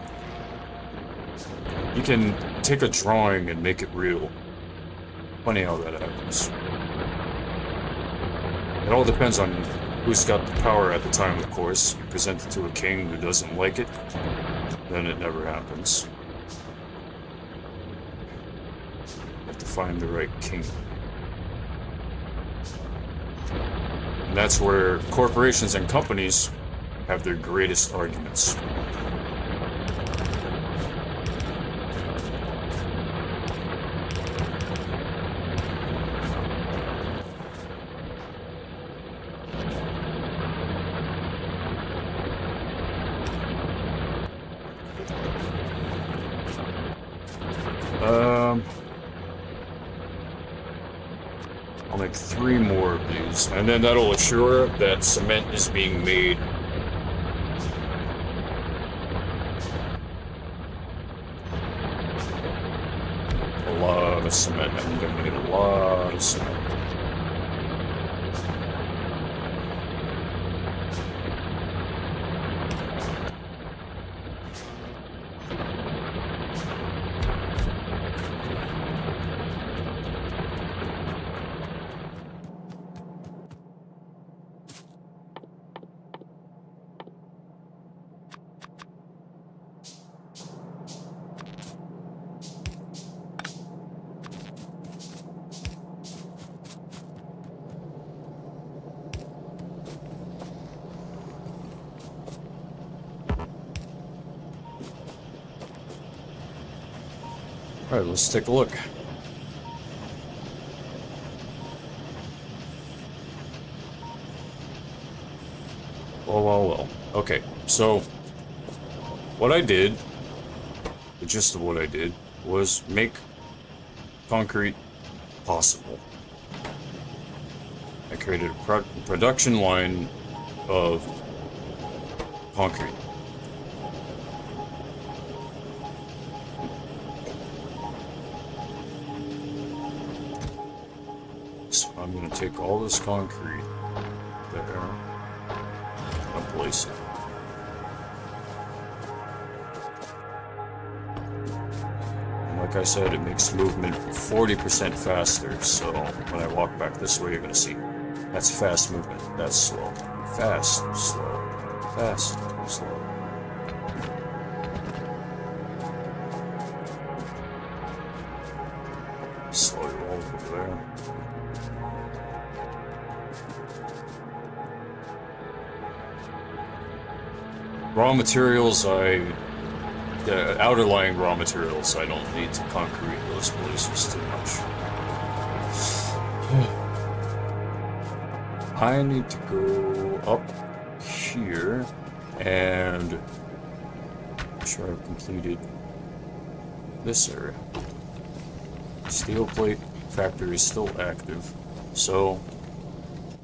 you can take a drawing and make it real. Funny how that happens. It all depends on who's got the power at the time, of course. You present it to a king who doesn't like it, then it never happens. You have to find the right king. And that's where corporations and companies have their greatest arguments. I'll make 3 more of these, and then that'll assure that cement is being made. A lot of cement. I'm gonna need a lot of cement. Alright, let's take a look. Well. Okay, so what I did, the gist of what I did, was make concrete possible. I created a production line of concrete. So I'm going to take all this concrete there and place it. And like I said, it makes movement 40% faster. So when I walk back this way, you're going to see that's fast movement. That's slow. Fast, slow. Fast, slow. Slow roll over there. Raw materials, the outerlying raw materials, I don't need to concrete those places too much. I need to go up here and make sure I've completed this area. Steel plate factory is still active, so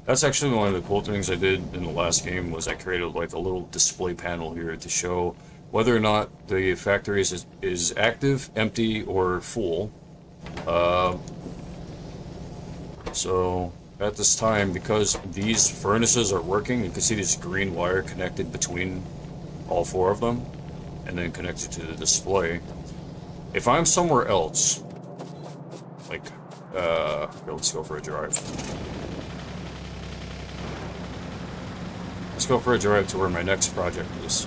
that's actually one of the cool things I did in the last game. Was I created like a little display panel here to show whether or not the factory is active, empty, or full. So at this time, because these furnaces are working, you can see this green wire connected between all 4 of them and then connected to the display. If I'm somewhere else, like, let's go for a drive. Let's go for a drive to where my next project is.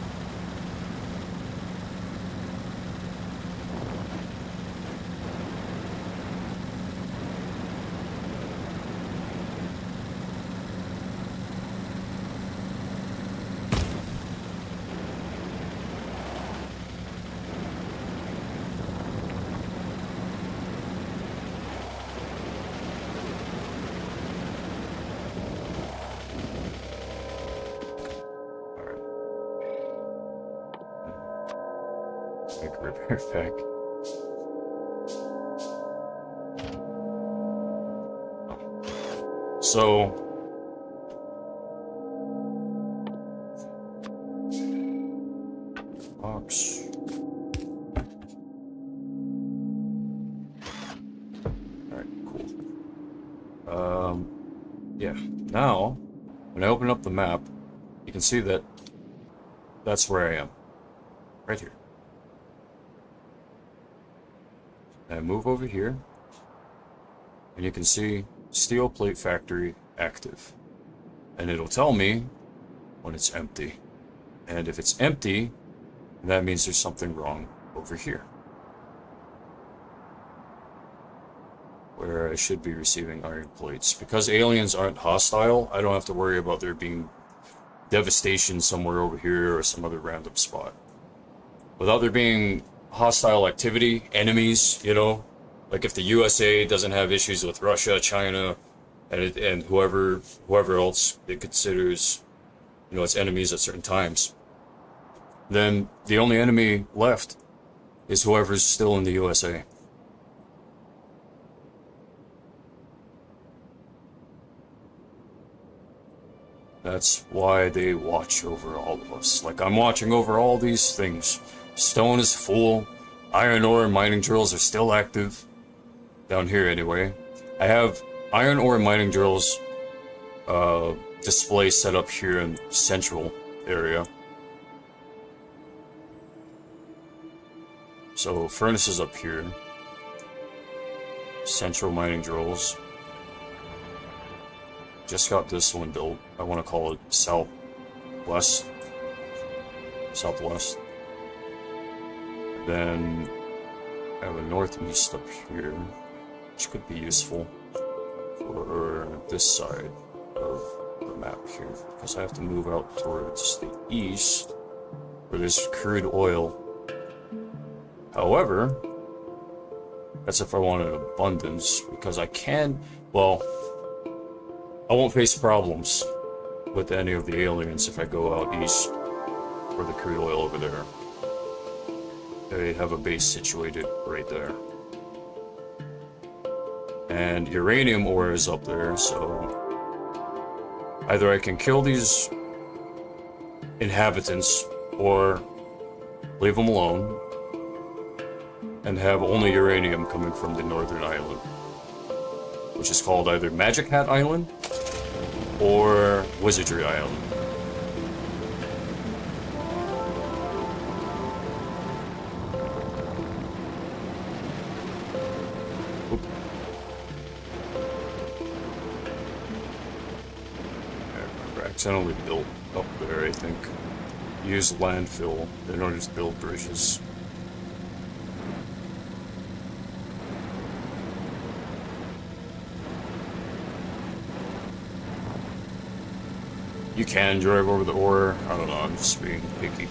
Make a repair pack. So box. Alright, cool. Yeah. Now, when I open up the map, you can see that that's where I am. Right here. And I move over here, and you can see steel plate factory active. And it'll tell me when it's empty. And if it's empty, that means there's something wrong over here, where I should be receiving iron plates. Because aliens aren't hostile, I don't have to worry about there being devastation somewhere over here or some other random spot. Without there being hostile activity, enemies, you know, like if the USA doesn't have issues with Russia, China, and whoever else it considers, you know, its enemies at certain times, then the only enemy left is whoever's still in the USA. That's why they watch over all of us. Like, I'm watching over all these things. Stone is full. Iron ore and mining drills are still active. Down here, anyway. I have iron ore mining drills display set up here in the central area. So, furnaces up here. Central mining drills. Just got this one built. I want to call it Southwest. Then I have a northeast up here, which could be useful for this side of the map here, because I have to move out towards the east where there's crude oil. However, that's if I want an abundance, because I can, well, I won't face problems with any of the aliens if I go out east for the crude oil over there. They have a base situated right there. And uranium ore is up there, so either I can kill these inhabitants or leave them alone and have only uranium coming from the northern island. which is called either Magic Hat Island or Wizardry Island. Oop. I accidentally built up there, I think. Use landfill in order to build bridges. You can drive over the ore. I don't know, I'm just being picky.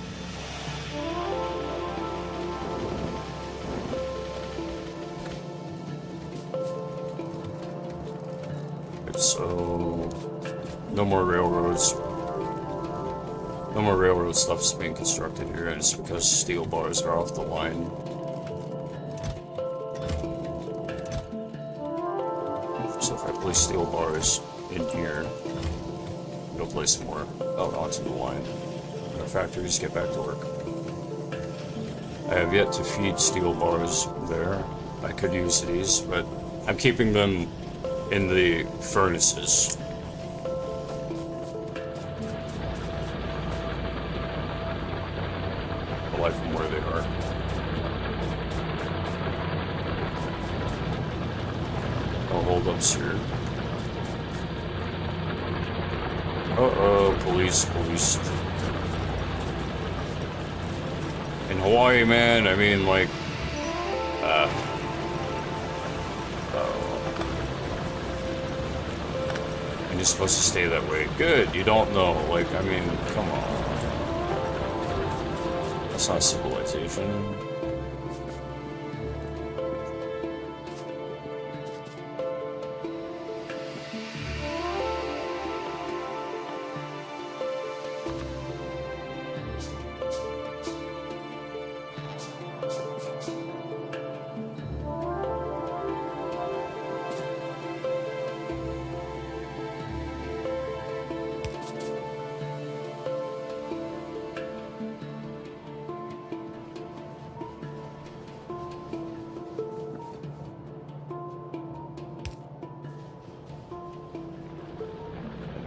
So, no more railroads. No more railroad stuff's being constructed here, and it's because steel bars are off the line. So if I place steel bars in here, it'll place more out onto the line. And our factories get back to work. I have yet to feed steel bars there. I could use these, but I'm keeping them in the furnaces. Away from where they are. I'll hold up here. Uh-oh, police. In Hawaii, man, I mean, like, and you're supposed to stay that way. Good, you don't know, like, I mean, come on. That's not civilization.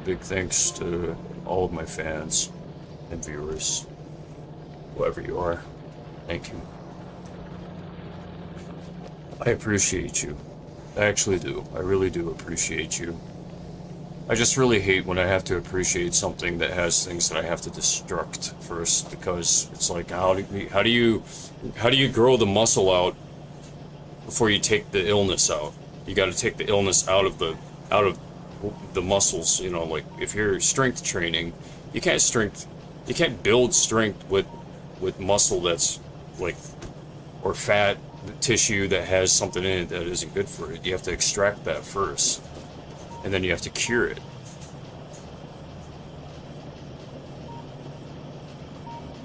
Big thanks to all of my fans and viewers, whoever you are. Thank you. I appreciate you. I actually do. I really do appreciate you. I just really hate when I have to appreciate something that has things that I have to destruct first, because it's like, how do you grow the muscle out before you take the illness out? You got to take the illness out of the muscles, you know. Like if you're strength training, you can't build strength with muscle that's like, or fat tissue that has something in it that isn't good for it. You have to extract that first, and then you have to cure it.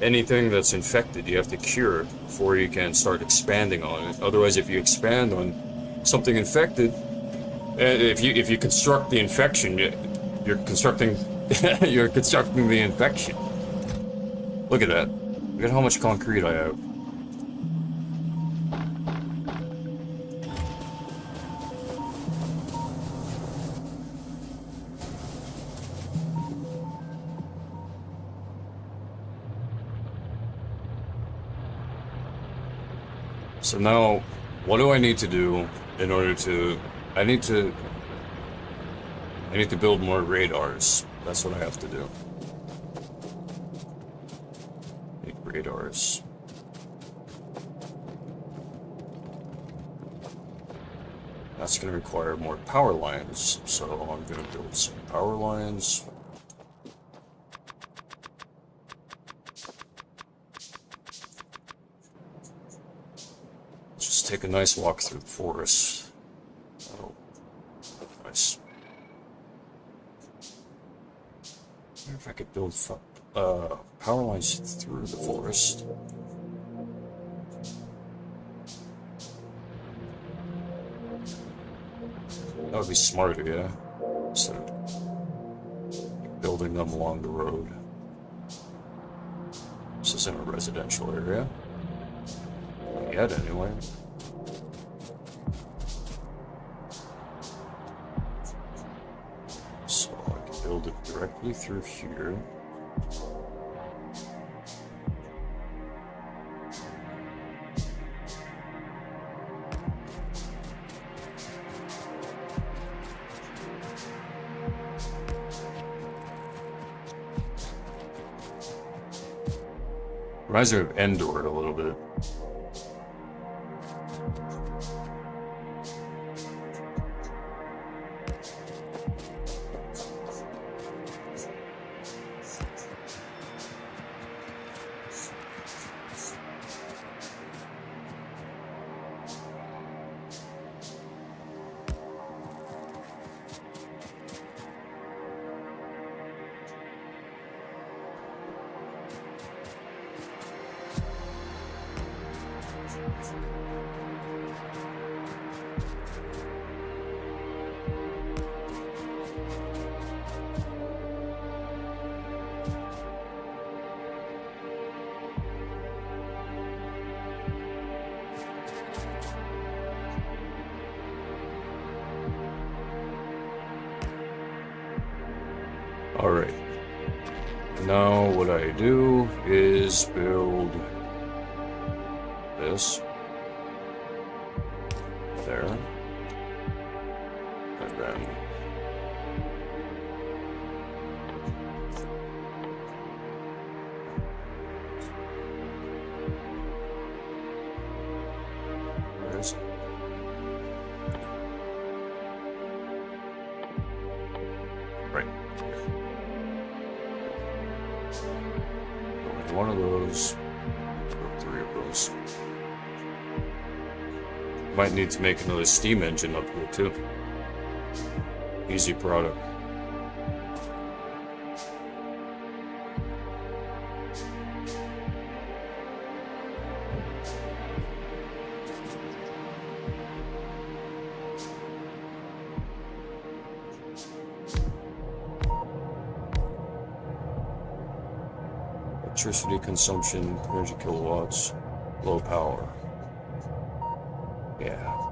Anything that's infected, you have to cure before you can start expanding on it. Otherwise, if you expand on something infected, if you construct the infection, you're constructing you're constructing the infection. Look at that. Look at how much concrete I have. So now, what do I need to do in order to... I need to build more radars. That's what I have to do. Need radars. That's going to require more power lines, so I'm going to build some power lines. Let's just take a nice walk through the forest. Oh, nice. I wonder if I could build power lines through the forest. That would be smarter, yeah. Instead of building them along the road. This isn't a residential area. Not yet, anyway. build it directly through here. Reminds me of Endor a little bit. Alright, now what I do is build this there, and then there's right. One of those, or 3 of those. Might need to make another steam engine up here too. Easy product. Electricity consumption, 30 kilowatts, low power. Yeah.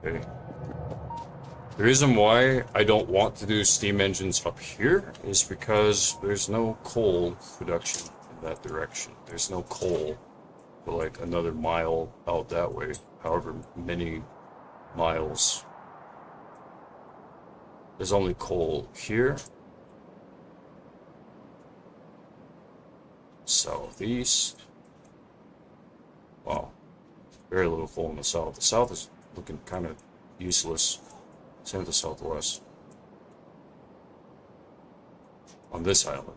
Okay. The reason why I don't want to do steam engines up here is because there's no coal production in that direction. There's no coal for like another mile out that way, however many miles. There's only coal here, southeast. Wow, very little coal in the south. The south is looking kind of useless. Same with the southwest. On this island.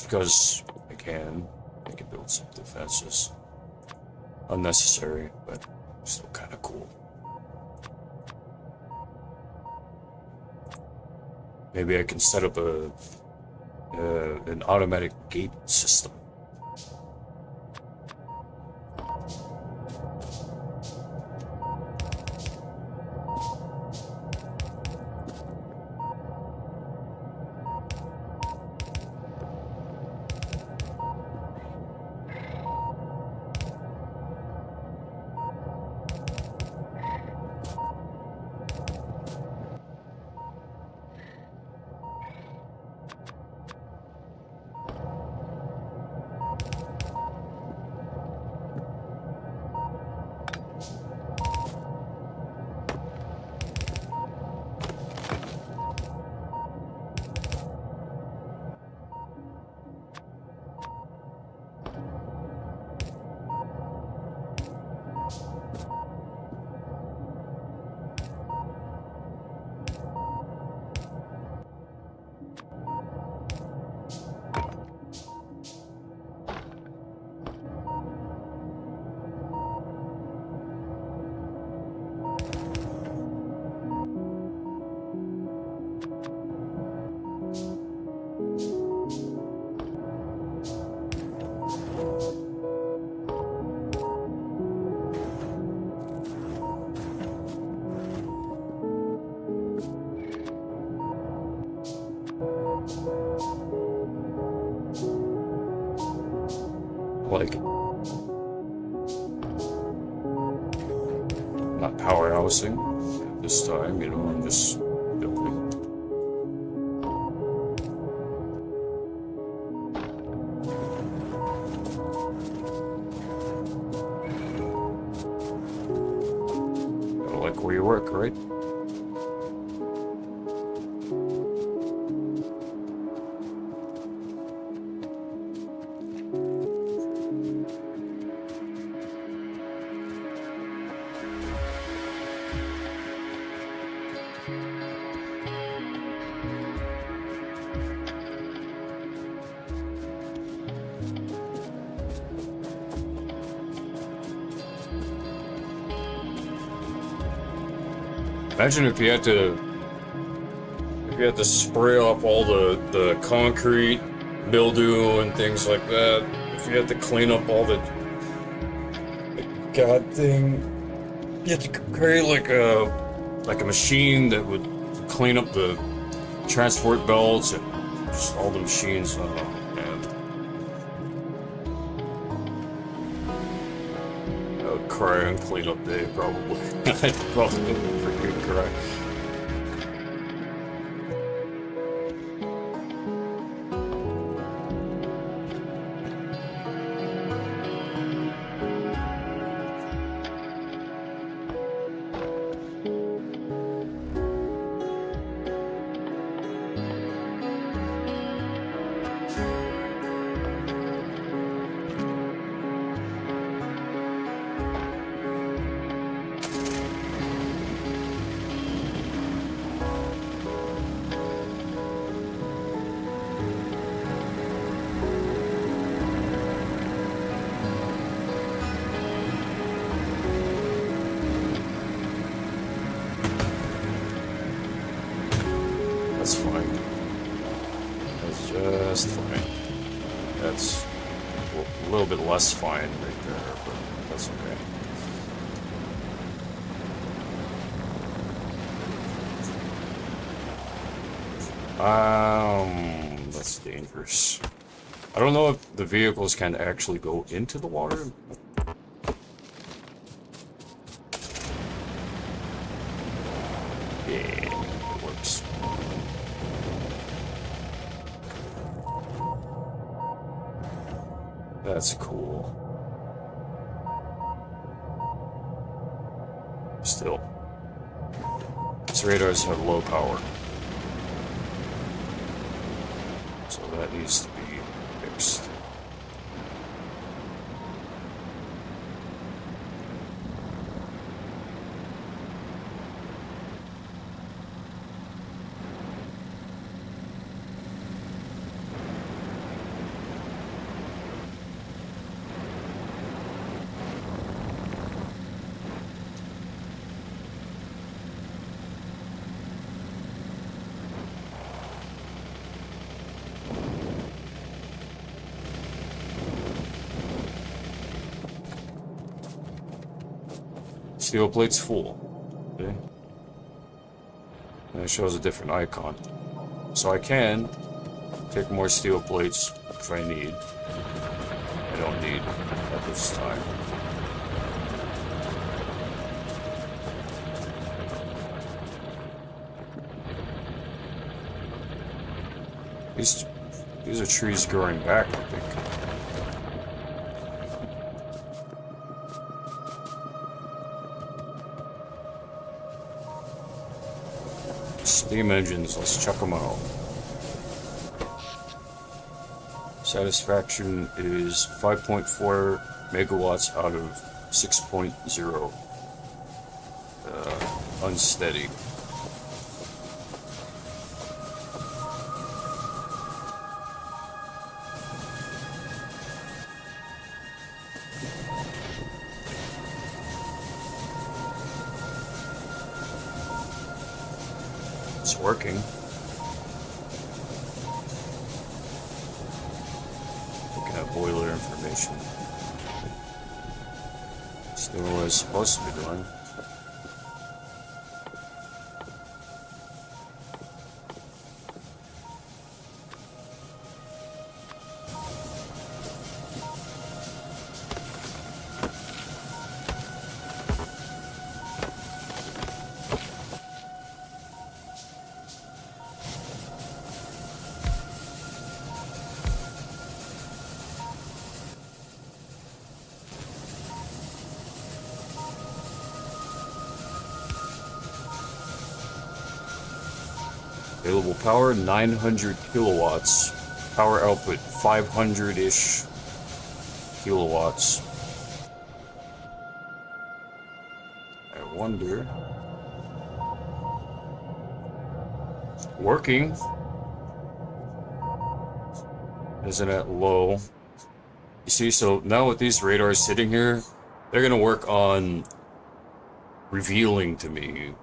just because I can build some defenses. Unnecessary, but still kind of cool. Maybe I can set up an automatic gate system. Like, not power housing this time, you know, I'm just building. Gotta like where you work, right? Imagine if you had to spray off all the concrete, mildew and things like that. If you had to clean up all the god thing, you had to create like a machine that would clean up the transport belts and just all the machines. Oh man, I would cry on cleanup day probably. I'd probably freaking cry. That's fine. That's just fine. That's a little bit less fine right there, but that's okay. That's dangerous. I don't know if the vehicles can actually go into the water. Yeah, it works. That's cool. Still, these radars have low power, so that needs to be fixed. Steel plate's full. Okay. And it shows a different icon. So I can take more steel plates if I need. I don't need at this time. These are trees growing back, I think. Steam engines, let's check them out. Satisfaction is 5.4 megawatts out of 6.0. Unsteady. It's working. Looking at boiler information. It's doing what it's supposed to be doing. Available power 900 kilowatts. Power output 500-ish kilowatts. I wonder. Working. Isn't it low? You see, so now with these radars sitting here, they're gonna work on revealing to me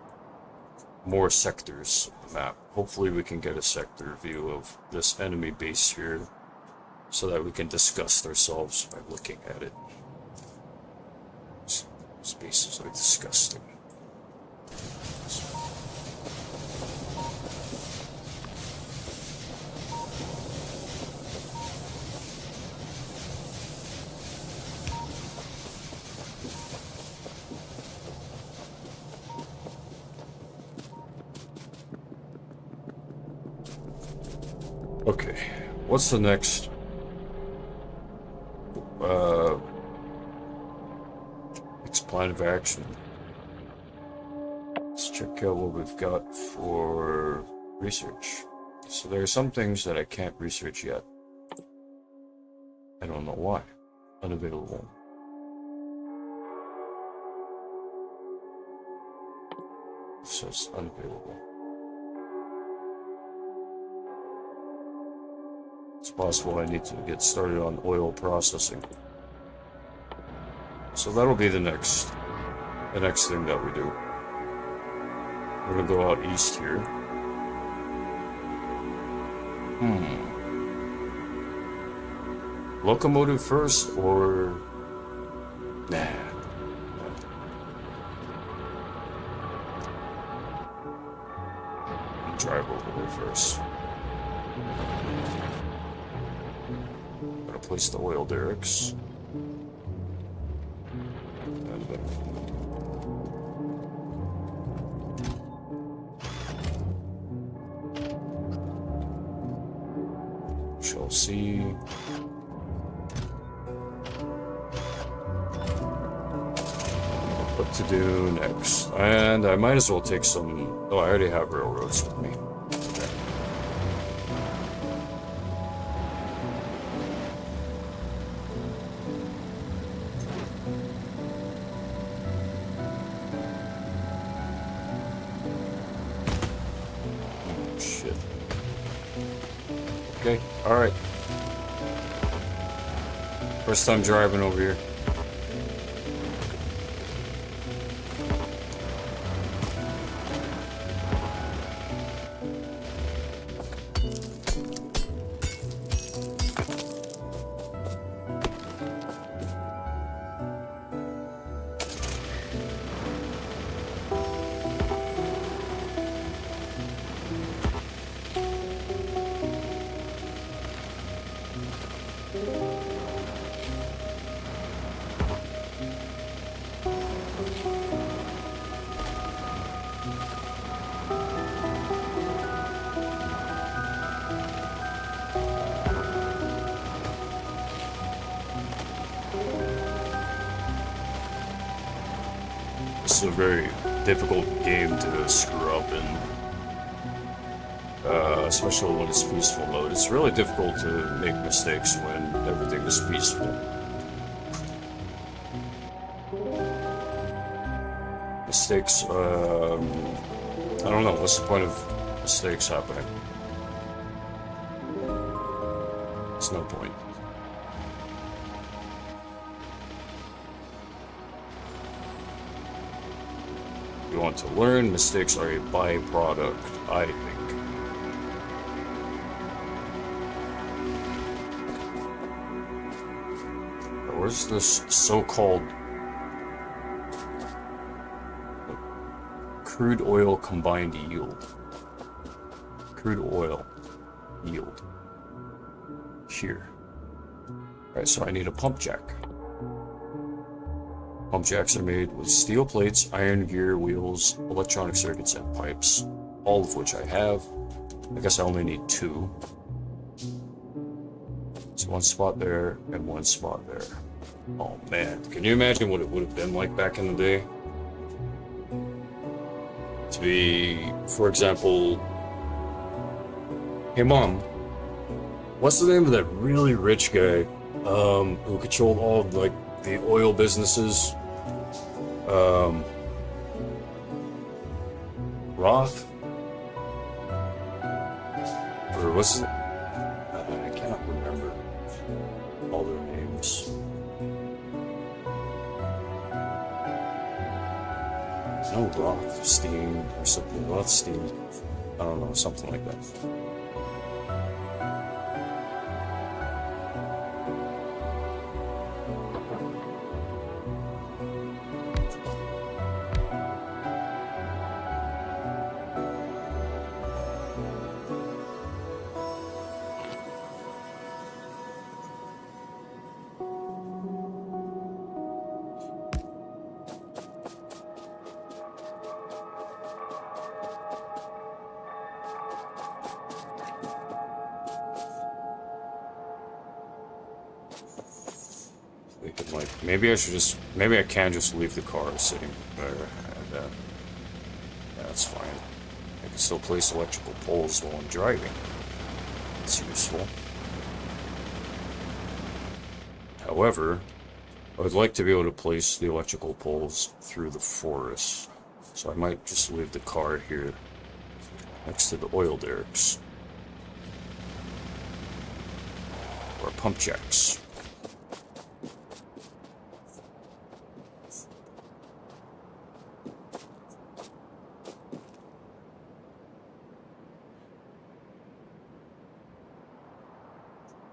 more sectors of the map. Hopefully we can get a sector view of this enemy base here so that we can disgust ourselves by looking at it. These bases are disgusting. Okay, what's the next? Next plan of action. Let's check out what we've got for research. So there are some things that I can't research yet. I don't know why. Unavailable. It says unavailable. It's possible I need to get started on oil processing. So that'll be the next thing that we do. We're gonna go out east here. Locomotive first or nah. Drive over there first. Gotta place the oil derricks. And shall see. What to do next. And I might as well take some. Oh, I already have railroads with me. Shit. Okay, alright. First time driving over here. This is a very difficult game to screw up in. Especially when it's peaceful mode. It's really difficult to make mistakes when everything is peaceful. Mistakes, I don't know, what's the point of mistakes happening? There's no point. You want to learn, mistakes are a byproduct, I think. Where's this so-called crude oil combined yield? Crude oil yield. Here. Alright, so I need a pump jack. Pump jacks are made with steel plates, iron gear, wheels, electronic circuits, and pipes. All of which I have. I guess I only need 2. So 1 spot there, and 1 spot there. Oh man, can you imagine what it would have been like back in the day? To be, for example... Hey mom, what's the name of that really rich guy, who controlled all of, like, the oil businesses? Roth? Or what's his... I cannot remember all their names. No, Rothstein or something. Rothstein. I don't know, something like that. Maybe I should just... Maybe I can just leave the car sitting there, and yeah, that's fine. I can still place electrical poles while I'm driving. That's useful. However, I would like to be able to place the electrical poles through the forest. So I might just leave the car here, next to the oil derricks. Or pump jacks.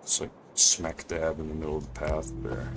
It's like smack dab in the middle of the path there.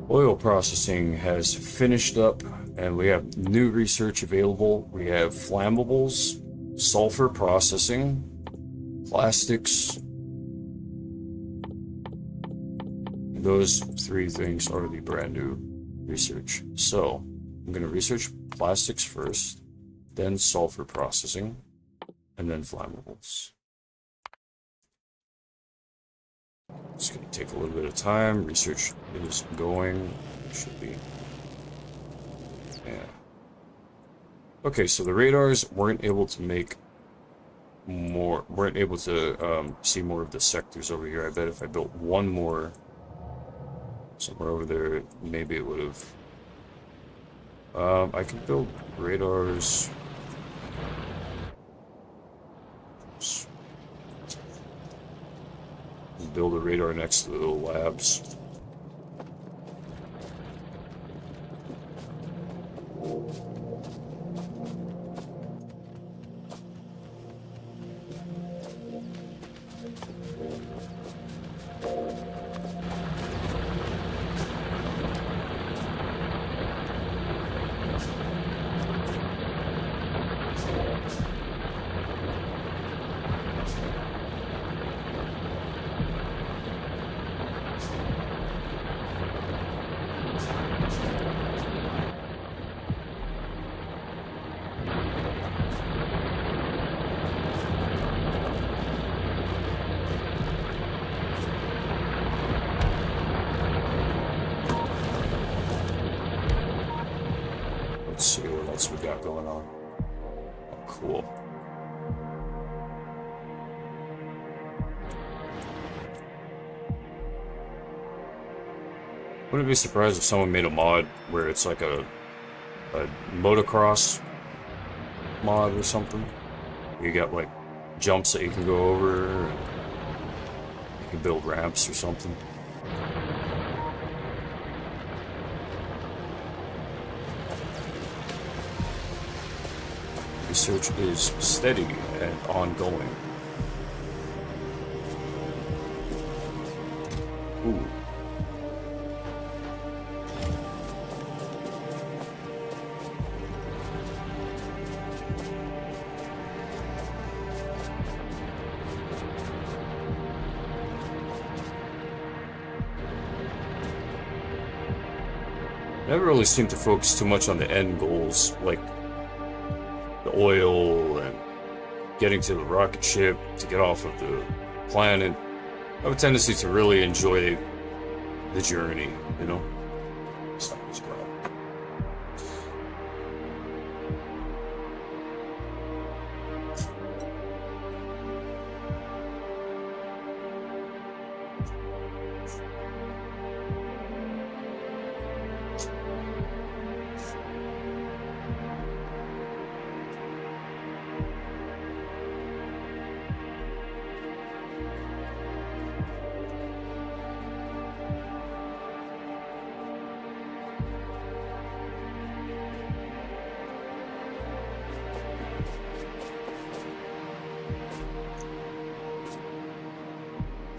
Oil processing has finished up, and we have new research available. We have flammables, sulfur processing, plastics. Those 3 things are the brand new research. So, I'm going to research plastics first, then sulfur processing, and then flammables. It's going to take a little bit of time. Research is going. It should be. Yeah. Okay, so the radars weren't able to make more. Weren't able to see more of the sectors over here. I bet if I built 1 more somewhere over there, maybe it would have. I can build radars. Build a radar next to the little labs. got going on. Oh, cool. Wouldn't be surprised if someone made a mod where it's like a motocross mod or something. You got like jumps that you can go over, and you can build ramps or something. Research is steady and ongoing. Ooh. Never really seem to focus too much on the end goals, like the oil and getting to the rocket ship to get off of the planet. I have a tendency to really enjoy the journey, you know? Stop this crap.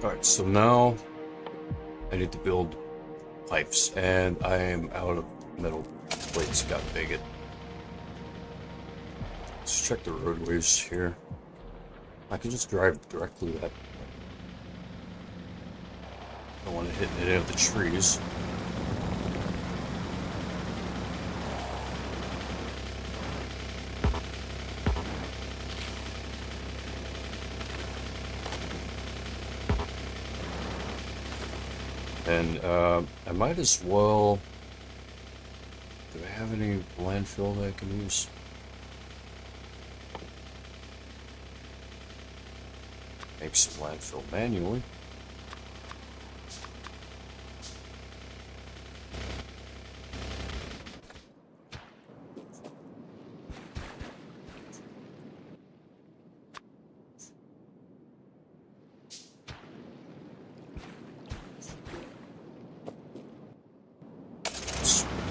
Alright, so now I need to build pipes, and I am out of metal plates. Got bigot. Let's check the roadways here. I can just drive directly that. Don't want to hit any of the trees. And I might as well. Do I have any landfill that I can use? Make some landfill manually.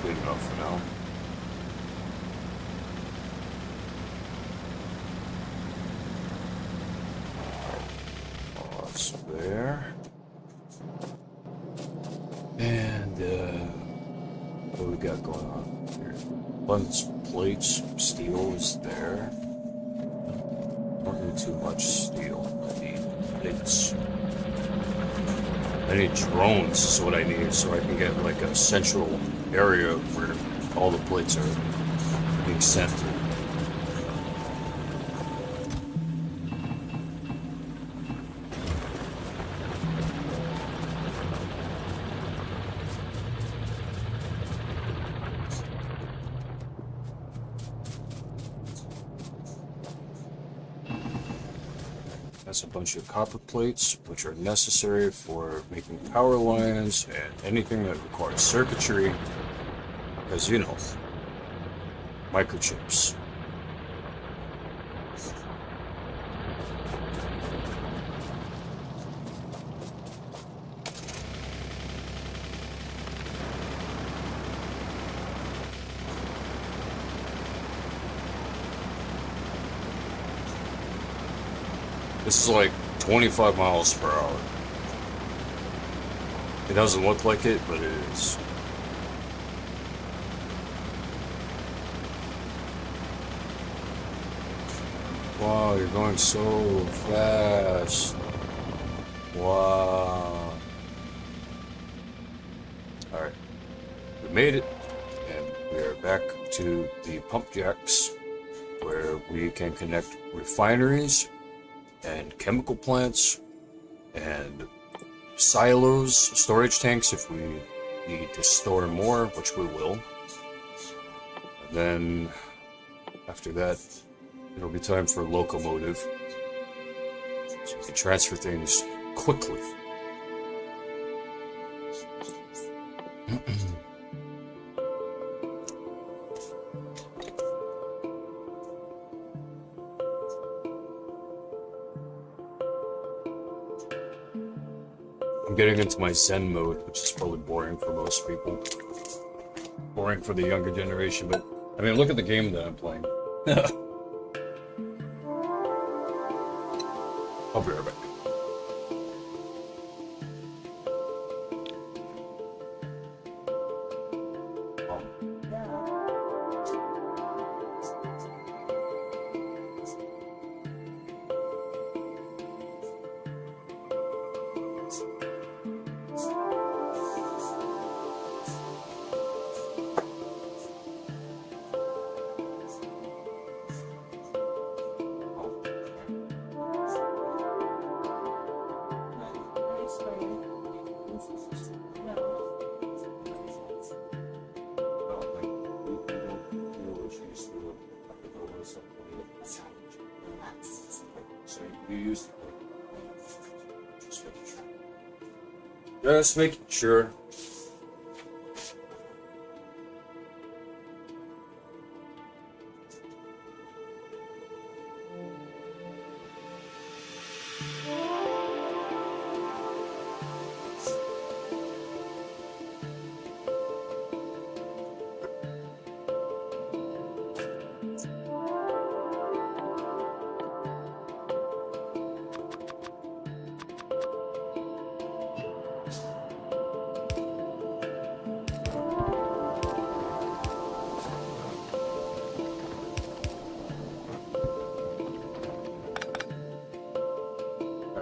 Good enough for now. Pause there. And what we got going on here? Abundance plates, steel is there. Don't need too much steel. I need plates. I need drones is what I need, so I can get like a central area where all the plates are being sent to. That's a bunch of copper plates, which are necessary for making power lines and anything that requires circuitry. Because, you know, microchips. This is like 25 miles per hour. It doesn't look like it, but it is. Wow, you're going so fast. Wow. Alright. We made it. And we are back to the pump jacks, where we can connect refineries and chemical plants and silos, storage tanks if we need to store more, which we will. And then After that, it'll be time for locomotive. So you can transfer things quickly. I'm getting into my Zen mode, which is probably boring for most people. Boring for the younger generation, but I mean, look at the game that I'm playing. I'll be right back. Just making sure.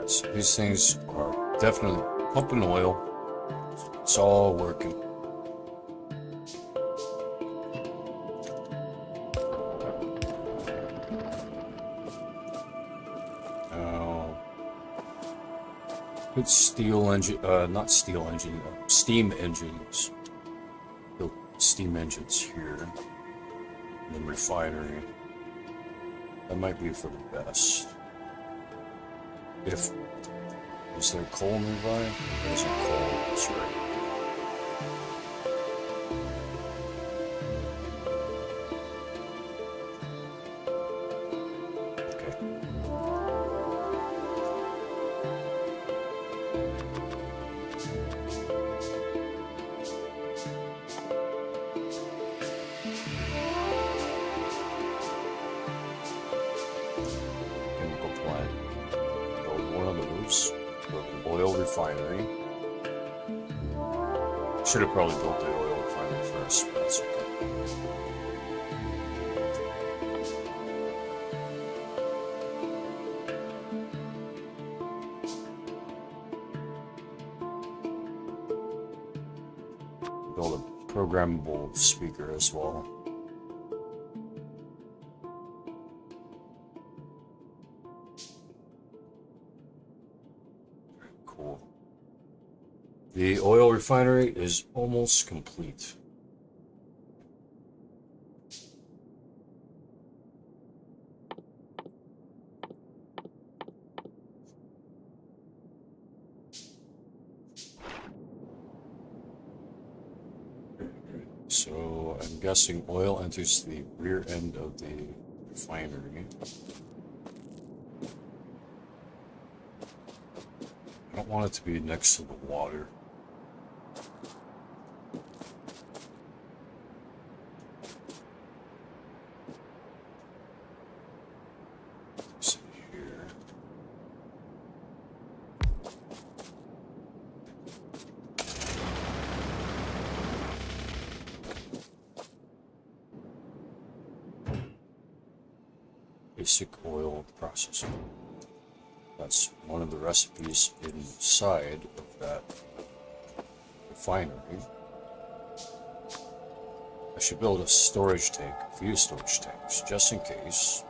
So these things are definitely pumping oil. It's all working. Now, good steel engine, not steel engine, steam engines. Built steam engines here. And then refinery. That might be for the best. If is there coal nearby? There's some coal, that's right. Okay. Chemical plant. One of those, oil refinery. Should have probably built the oil refinery first, but that's okay. Build a programmable speaker as well. Cool. The oil refinery is almost complete. So I'm guessing oil enters the rear end of the refinery. I don't want it to be next to the water. Let's see here. Basic oil processing. That's one of the recipes inside of that refinery. I should build a storage tank, a few storage tanks, just in case.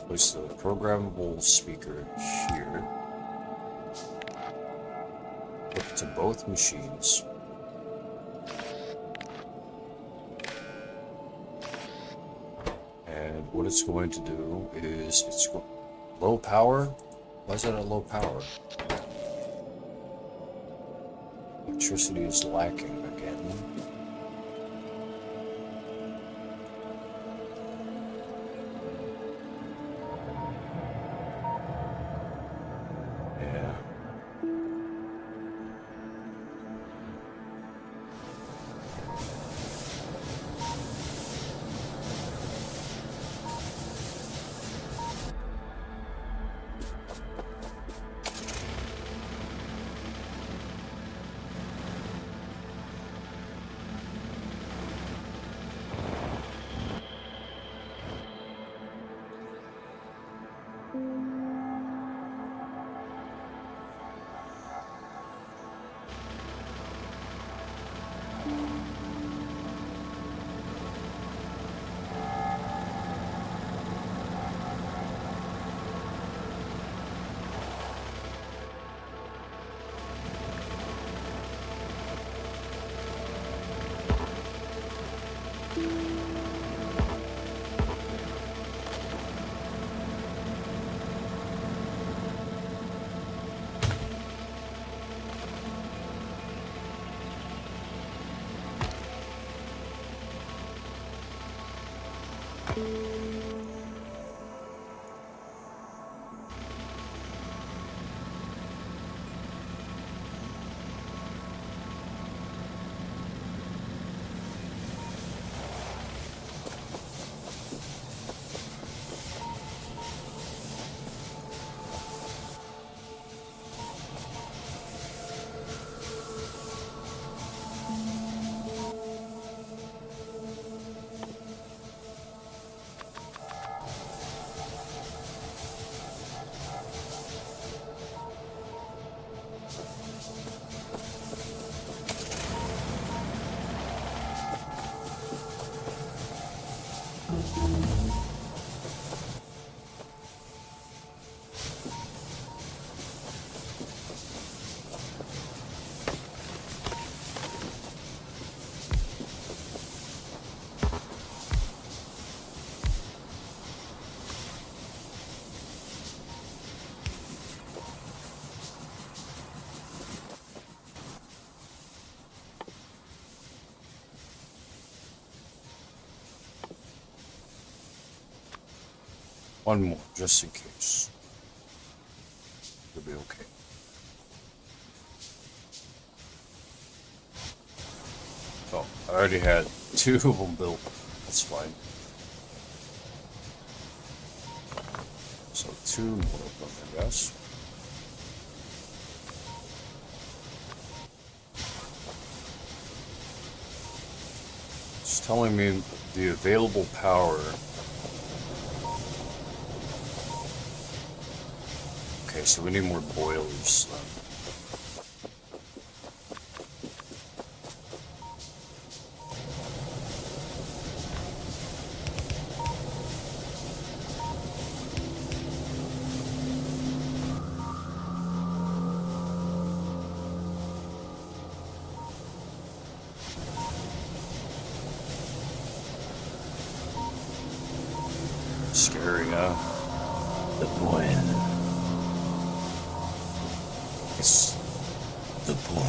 Place the programmable speaker here. Hook it to both machines. And what it's going to do is low power. Why is that at low power? Electricity is lacking again. Yeah. One more, just in case. It'll be okay. Oh, I already had 2 of them built. That's fine. So 2 more of them, I guess. It's telling me the available power. Okay, so we need more boilers then. Scary, huh?
The boiler.
It's
The boiler.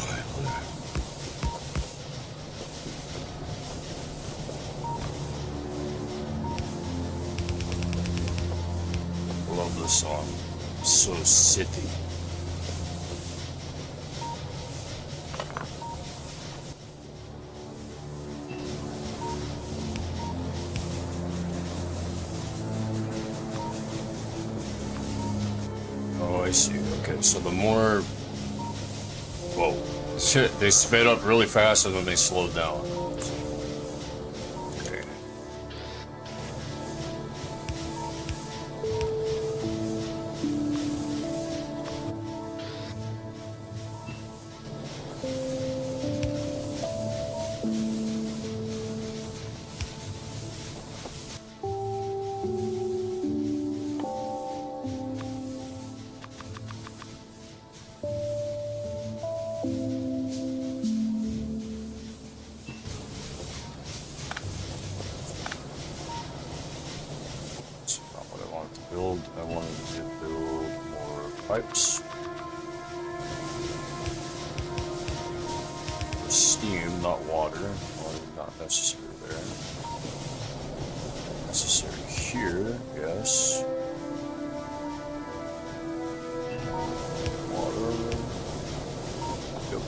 I love this song. So city. Oh, I see. Okay, so the more... Whoa. Shit, they sped up really fast and then they slowed down. Okay. pipes. Steam, not water. Water not necessary there. Necessary here, yes. Water. Yep.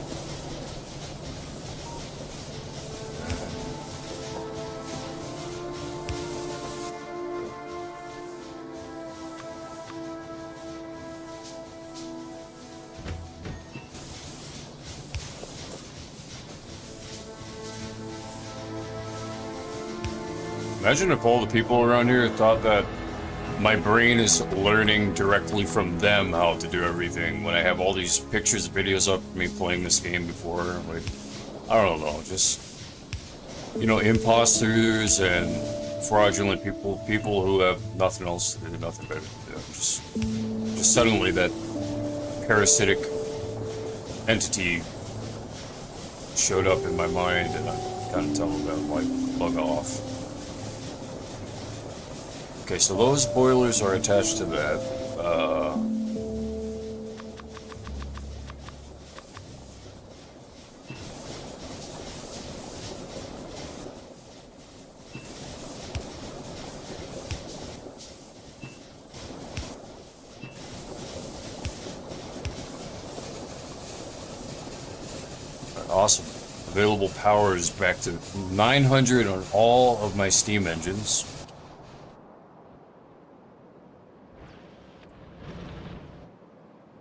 Imagine if all the people around here thought that my brain is learning directly from them how to do everything when I have all these pictures and videos of me playing this game before. Like, I don't know, just, you know, imposters and fraudulent people, people who have nothing else to do, nothing better to do. Just suddenly that parasitic entity showed up in my mind and I kind of tell them, like, bug off. Okay, so those boilers are attached to that. Awesome. Available power is back to 900 on all of my steam engines.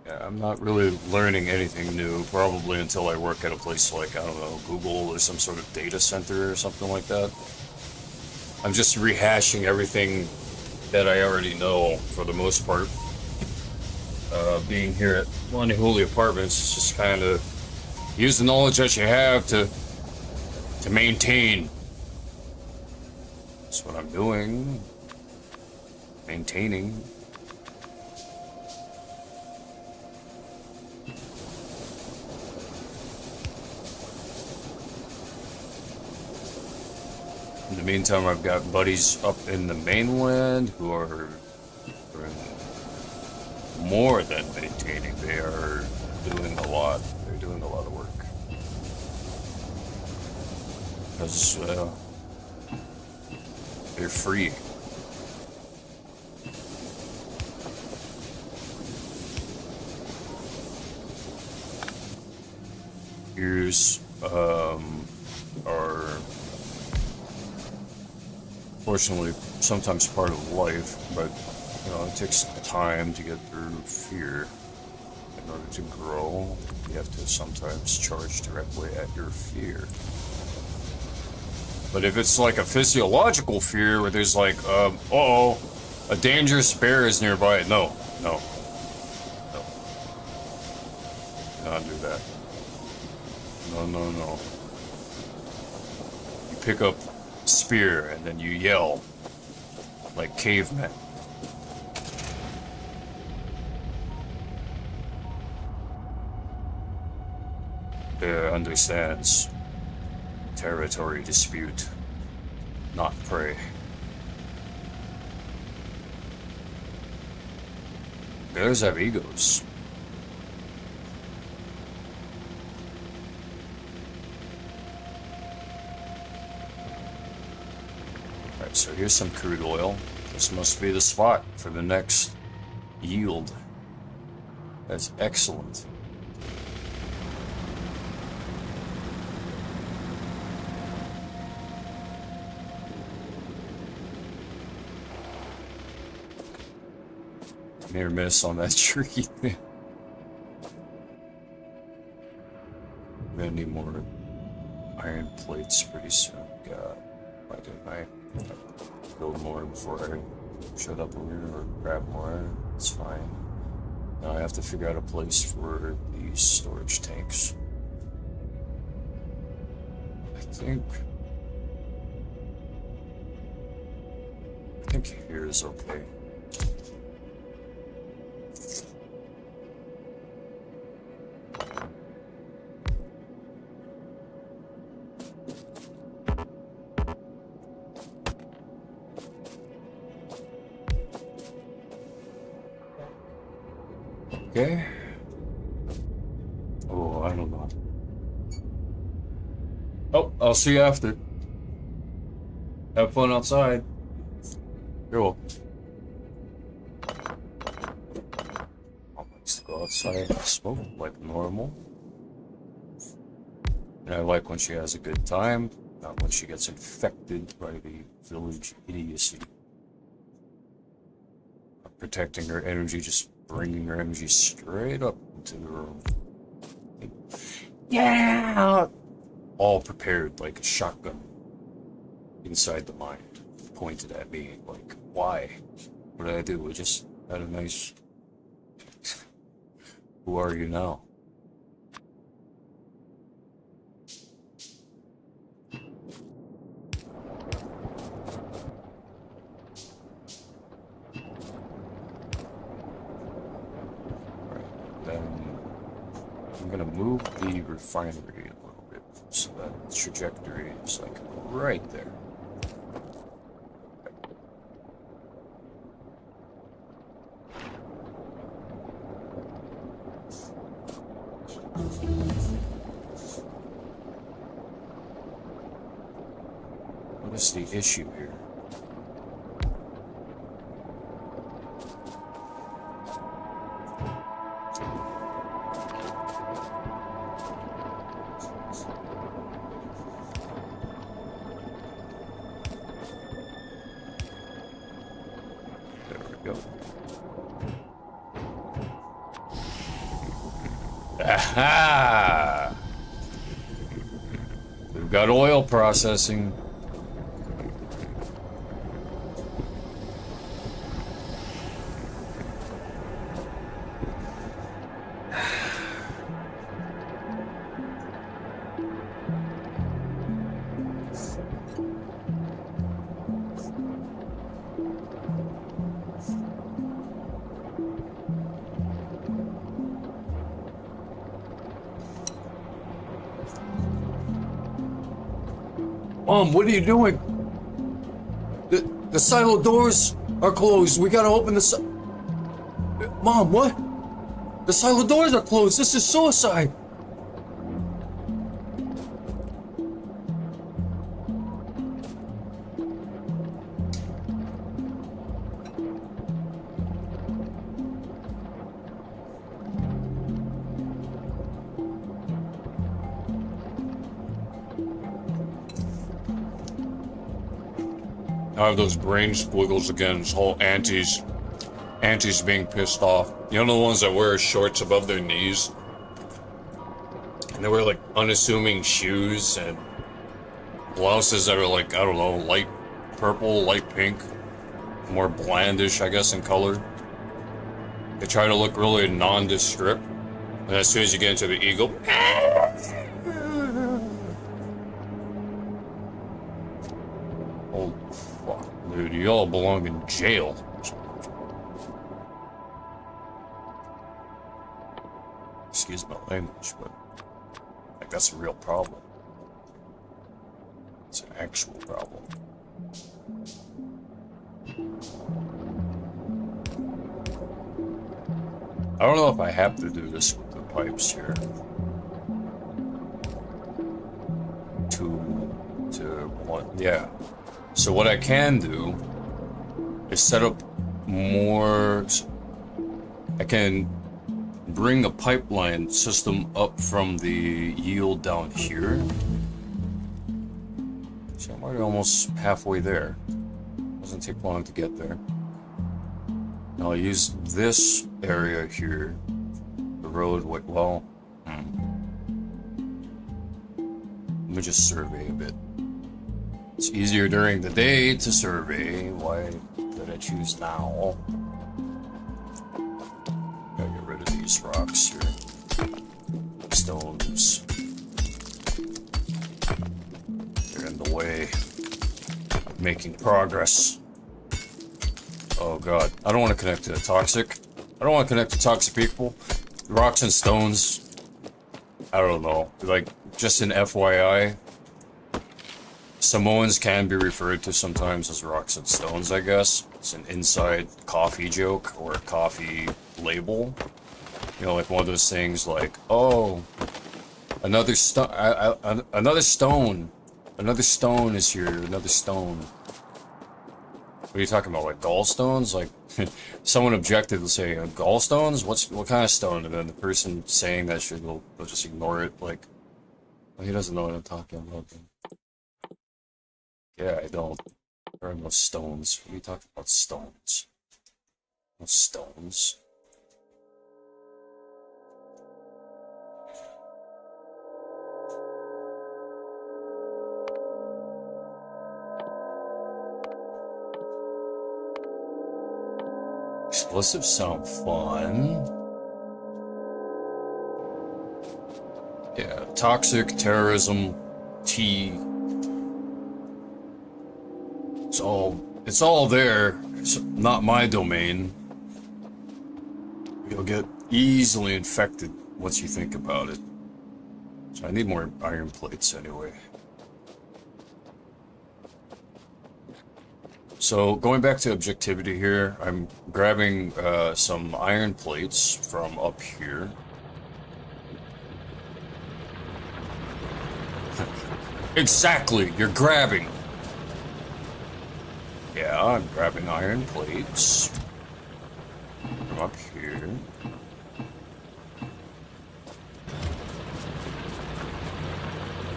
I'm not really learning anything new, probably until I work at a place like, I don't know, Google or some sort of data center or something like that. I'm just rehashing everything that I already know for the most part. Being here at Monte Holy Apartments, it's just kind of use the knowledge that you have to maintain. That's what I'm doing. Maintaining. In the meantime, I've got buddies up in the mainland who are more than maintaining. They are doing a lot. They're doing a lot of work. Because they're free. Here's our, fortunately, sometimes part of life, but you know, it takes time to get through fear. In order to grow, you have to sometimes charge directly at your fear. But if it's like a physiological fear where there's like, uh-oh, a dangerous bear is nearby, no. Do not do that. No. You pick up spear and then you yell like cavemen. Bear understands territory dispute, not prey. Bears have egos. Alright, so here's some crude oil. This must be the spot for the next yield. That's excellent. Near miss on that tree. I'm gonna need more iron plates pretty soon. God, why didn't I build more before I showed up over here or grab more? It's fine. Now I have to figure out a place for these storage tanks. I think here is okay. Okay. Oh, I don't know. Oh, I'll see you after. Have fun outside. You're welcome. Mom likes to go outside and smoke like normal. And I like when she has a good time, not when she gets infected by the village idiocy. Protecting her energy, just bringing her energy straight up into the room. Yeah! All prepared like a shotgun inside the mind, pointed at me like, why? What did I do? We just had a nice... Who are you now? I'm gonna move the refinery a little bit so that the trajectory is like right there. What is the issue here? Aha! We've got oil processing. Mom, what are you doing? The silo doors are closed. We gotta open the Mom, what? The silo doors are closed. This is suicide. I have those brain squiggles again. This whole aunties being pissed off. You know the ones that wear shorts above their knees? And they wear like unassuming shoes and blouses that are like, I don't know, light purple, light pink. More blandish, I guess, in color. They try to look really nondescript. And as soon as you get into the ego... Dude, you all belong in jail. Excuse my language, but like that's a real problem. It's an actual problem. I don't know if I have to do this with the pipes here. Yeah. So what I can do is set up more... I can bring a pipeline system up from the yield down here. So I'm already almost halfway there. Doesn't take long to get there. Now I'll use this area here. The road, well... Let me just survey a bit. It's easier during the day to survey. Why did I choose now? Gotta get rid of these rocks here. Stones. They're in the way of making progress. Oh god. I don't want to connect to the toxic. I don't want to connect to toxic people. Rocks and stones. I don't know. Like, just an FYI. Samoans can be referred to sometimes as rocks and stones, I guess. It's an inside coffee joke or a coffee label. You know, like one of those things like, oh, another stone, another stone. Another stone is here, another stone. What are you talking about, like gallstones? Like, someone objected to say, gallstones? What kind of stone? And then the person saying that shit will just ignore it, like, well, he doesn't know what I'm talking about. Then. Yeah, I don't. There are no stones. What are you talking about, stones? No stones. Explosives sound fun. Yeah, toxic, terrorism, tea. It's all there. It's not my domain. You'll get easily infected once you think about it. So I need more iron plates anyway. So going back to objectivity here, I'm grabbing some iron plates from up here. Exactly, you're grabbing. Yeah, I'm grabbing iron plates from up here.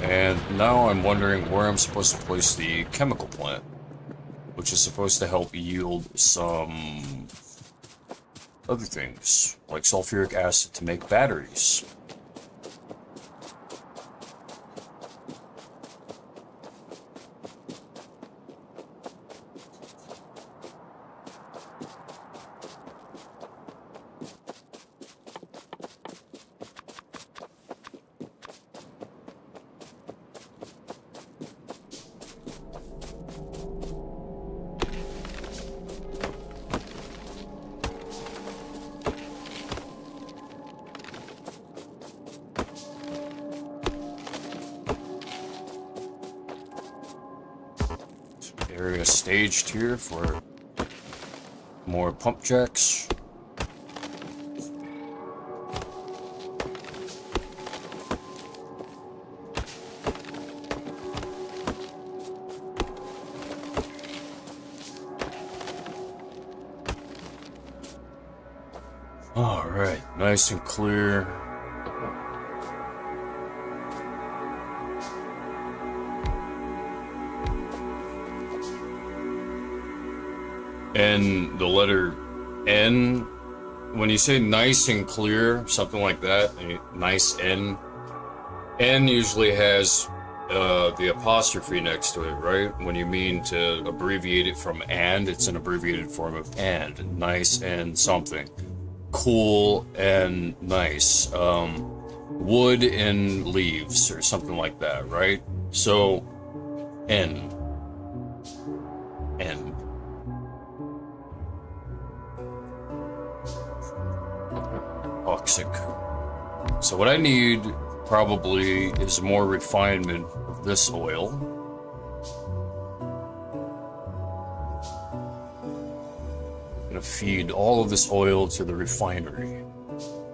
And now I'm wondering where I'm supposed to place the chemical plant, which is supposed to help yield some other things, like sulfuric acid to make batteries. Area staged here for more pump jacks. All right, nice and clear. And the letter N, when you say nice and clear, something like that, nice N, N usually has the apostrophe next to it, right? When you mean to abbreviate it from and, it's an abbreviated form of and. Nice and something. Cool and nice. Wood and leaves, or something like that, right? So, N. N. Toxic. So what I need probably is more refinement of this oil. I'm gonna feed all of this oil to the refinery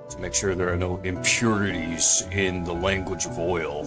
to make sure there are no impurities in the language of oil.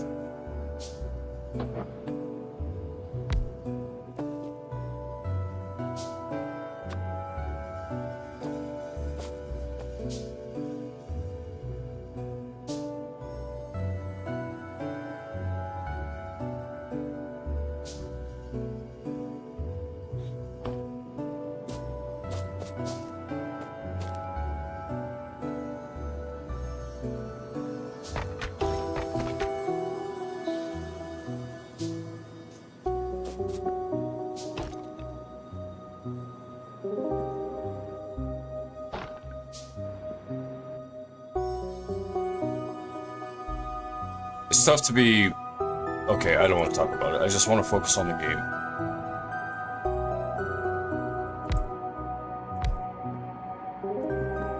It's tough to be... Okay, I don't want to talk about it. I just want to focus on the game.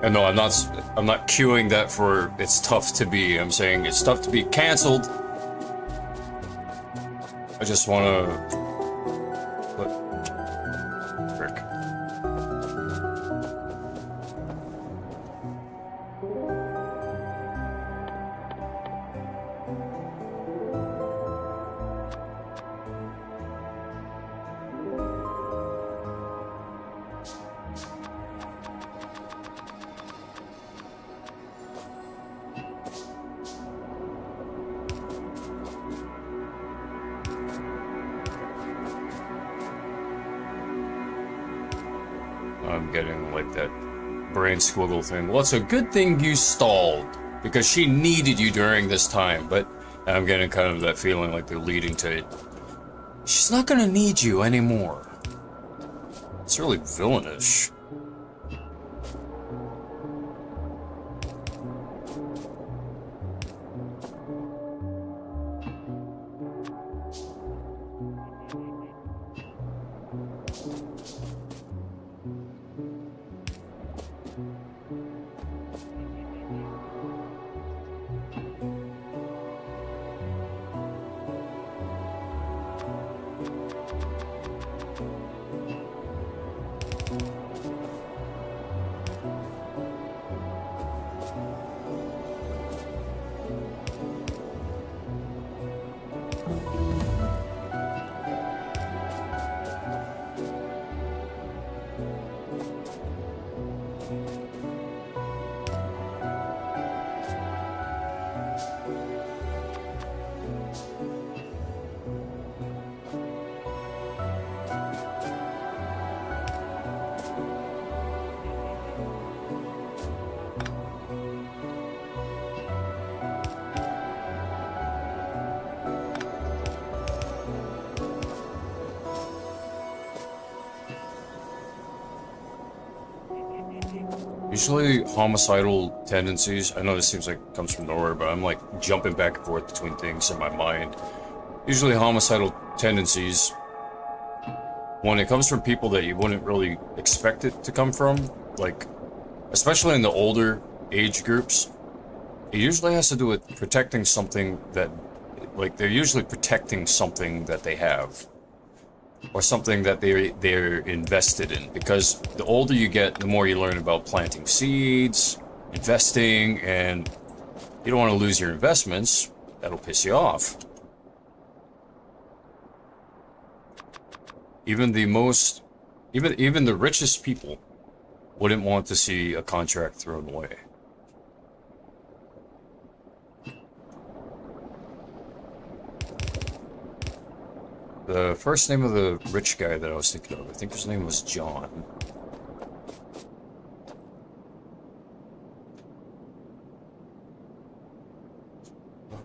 And no, I'm not queuing that for it's tough to be. I'm saying it's tough to be canceled. I just want to... Frick. I'm getting like that brain squiggle thing. Well, it's a good thing you stalled, because she needed you during this time, but I'm getting kind of that feeling like they're leading to it. She's not gonna need you anymore. It's really villainish. Usually homicidal tendencies, I know this seems like it comes from nowhere, but I'm like jumping back and forth between things in my mind. Usually homicidal tendencies, when it comes from people that you wouldn't really expect it to come from, like, especially in the older age groups, it usually has to do with protecting something that, like, they're usually protecting something that they have. Or something that they're invested in, because the older you get, the more you learn about planting seeds, investing, and you don't want to lose your investments. That'll piss you off. Even the most, even the richest people wouldn't want to see a contract thrown away. The first name of the rich guy that I was thinking of, I think his name was John.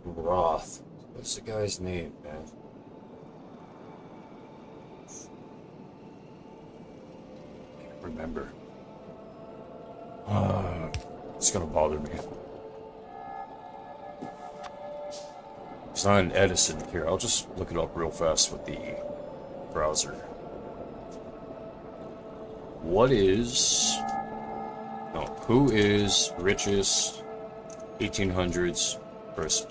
Roth. What's the guy's name, man? Can't remember. It's gonna bother me. It's not an Edison here. I'll just look it up real fast with the browser. Who is richest 1800s person?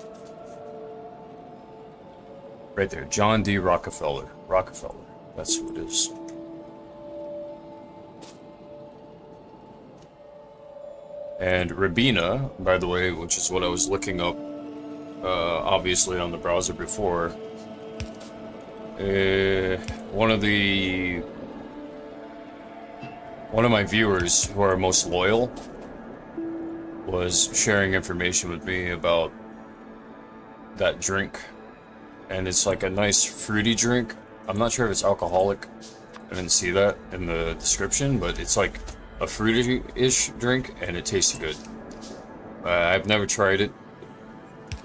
Right there, John D. Rockefeller. Rockefeller, that's who it is. And Rabina, by the way, which is what I was looking up, obviously on the browser before. One of my viewers who are most loyal was sharing information with me about that drink, and it's like a nice fruity drink. I'm not sure if it's alcoholic. I didn't see that in the description, but it's like a fruity-ish drink, and it tastes good. I've never tried it.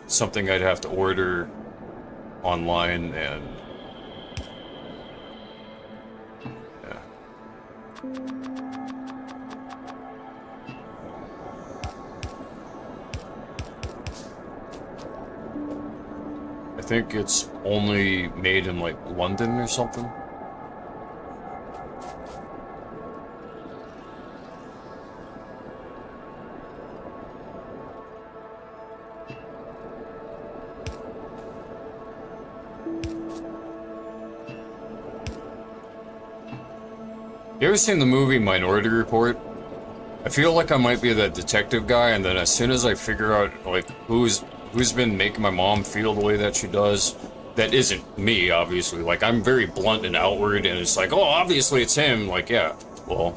Something I'd have to order online, and yeah. I think it's only made in like London or something. You ever seen the movie Minority Report? I feel like I might be that detective guy, and then as soon as I figure out like who's been making my mom feel the way that she does, that isn't me, obviously. Like, I'm very blunt and outward, and it's like, oh, obviously it's him. Like, yeah, well,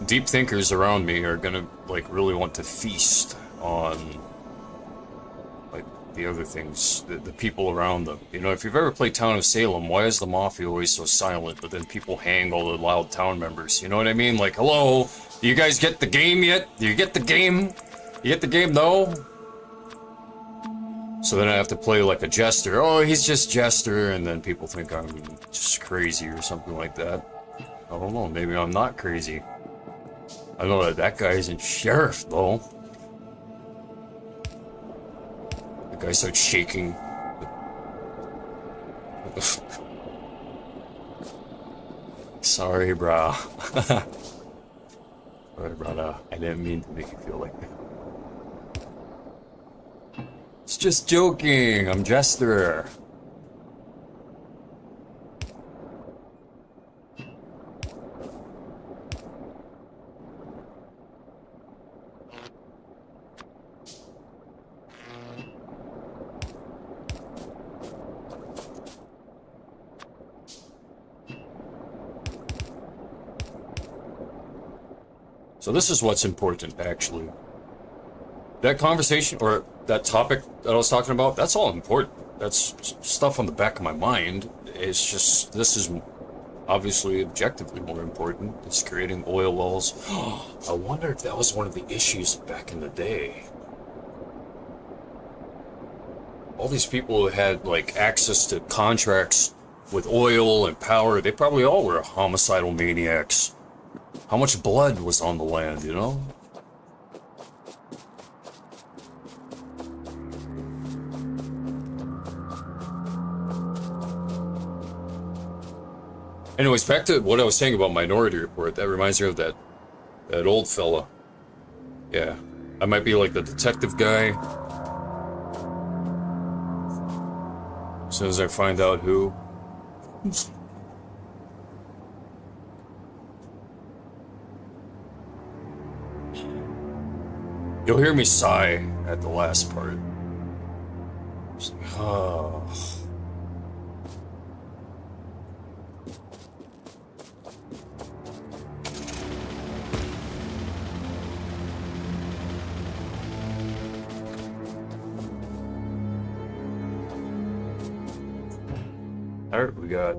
deep thinkers around me are gonna like really want to feast on like the other things, the people around them. You know, if you've ever played Town of Salem, why is the Mafia always so silent, but then people hang all the loud town members? You know what I mean? Like, hello, do you guys get the game yet? Do you get the game? You get the game? No? So then I have to play like a jester. Oh, he's just jester, and then people think I'm just crazy or something like that. I don't know, maybe I'm not crazy. I know that guy isn't sheriff, though. The guy starts shaking. Sorry, brah. Sorry, brother. I didn't mean to make you feel like that. It's just joking. I'm Jester. So this is what's important, actually. That conversation, or that topic that I was talking about, that's all important. That's stuff on the back of my mind. It's just, this is obviously objectively more important. It's creating oil wells. I wonder if that was one of the issues back in the day. All these people who had, like, access to contracts with oil and power, they probably all were homicidal maniacs. How much blood was on the land, you know? Anyways, back to what I was saying about Minority Report. That reminds me of that old fella. Yeah, I might be like the detective guy. As soon as I find out who. You'll hear me sigh at the last part. Just like, oh. Alright, we got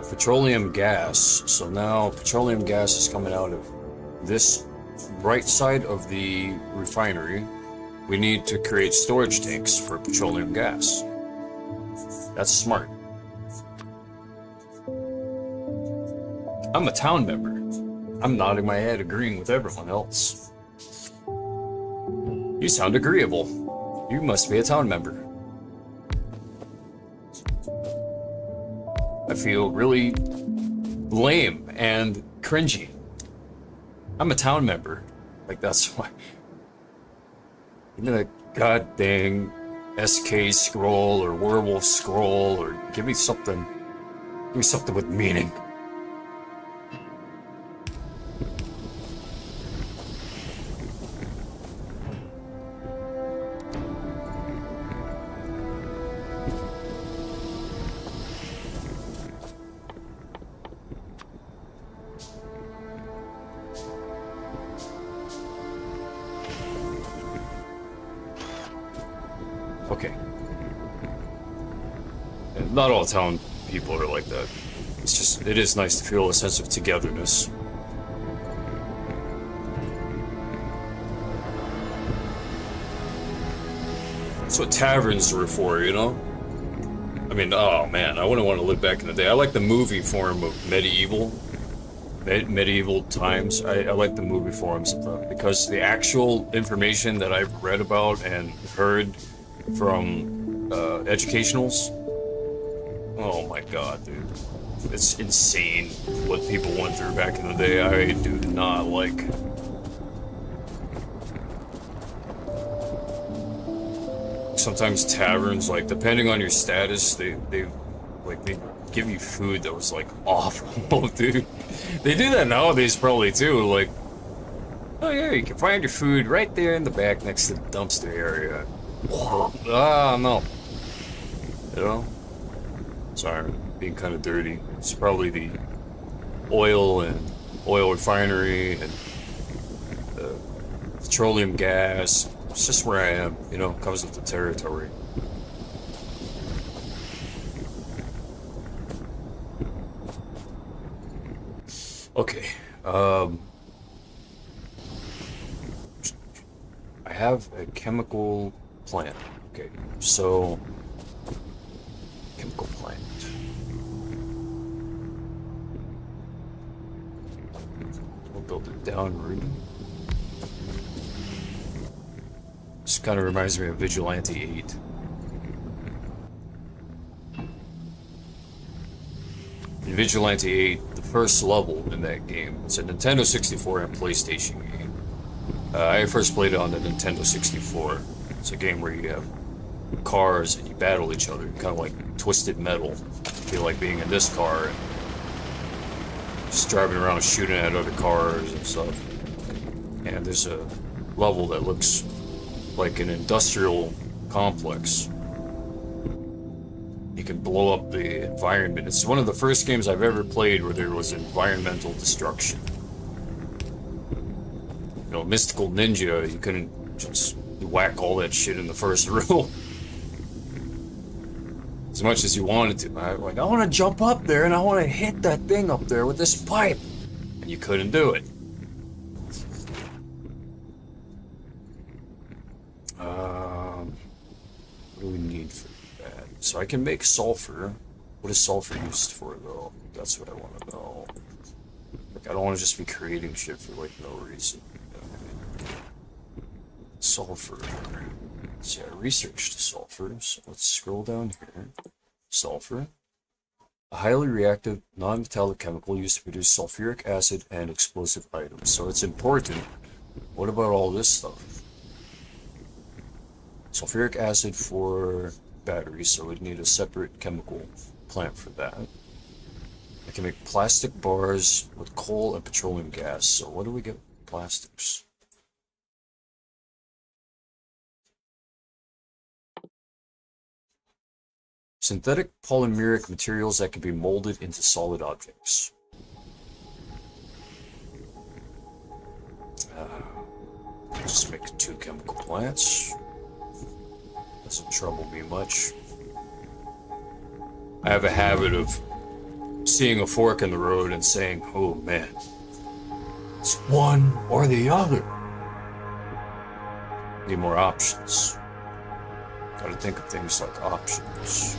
petroleum gas. So now petroleum gas is coming out of this right side of the refinery. We need to create storage tanks for petroleum gas. That's smart. I'm a town member. I'm nodding my head agreeing with everyone else. You sound agreeable. You must be a town member. I feel really lame and cringy. I'm a town member. Like, that's why. Give me that god dang SK scroll or werewolf scroll, or give me something with meaning. Okay. And not all town people are like that. It's just, it is nice to feel a sense of togetherness. That's what taverns were for, you know? I mean, oh man, I wouldn't want to live back in the day. I like the movie form of medieval times. I like the movie forms of them because the actual information that I've read about and heard from educationals, oh my god, dude, it's insane what people went through back in the day. I do not like. Sometimes taverns, like, depending on your status, they give you food that was like awful. Dude, they do that nowadays probably too. Like, oh yeah, you can find your food right there in the back next to the dumpster area. Ah, no. You know? Sorry, I'm being kind of dirty. It's probably the oil refinery and petroleum gas. It's just where I am, you know, comes with the territory. Okay, I have a chemical plant. Okay, so chemical plant. We'll build it downward. This kind of reminds me of Vigilante 8. In Vigilante 8, the first level in that game, it's a Nintendo 64 and PlayStation game. I first played it on the Nintendo 64. It's a game where you have cars and you battle each other, kind of like Twisted Metal. I feel like being in this car and just driving around shooting at other cars and stuff. And there's a level that looks like an industrial complex. You can blow up the environment. It's one of the first games I've ever played where there was environmental destruction. You know, Mystical Ninja, you couldn't just whack all that shit in the first room. As much as you wanted to. I want to jump up there and I want to hit that thing up there with this pipe. And you couldn't do it. What do we need for that? So I can make sulfur. What is sulfur used for, though? That's what I want to know. Like, I don't want to just be creating shit for, like, no reason. Sulfur. See, I researched sulfur, so let's scroll down here. Sulfur. A highly reactive, non-metallic chemical used to produce sulfuric acid and explosive items. So it's important. What about all this stuff? Sulfuric acid for batteries, so we'd need a separate chemical plant for that. I can make plastic bars with coal and petroleum gas. So what do we get with plastics? Synthetic polymeric materials that can be molded into solid objects. Just make 2 chemical plants. Doesn't trouble me much. I have a habit of seeing a fork in the road and saying, oh man, it's one or the other. Need more options. Gotta think of things like options.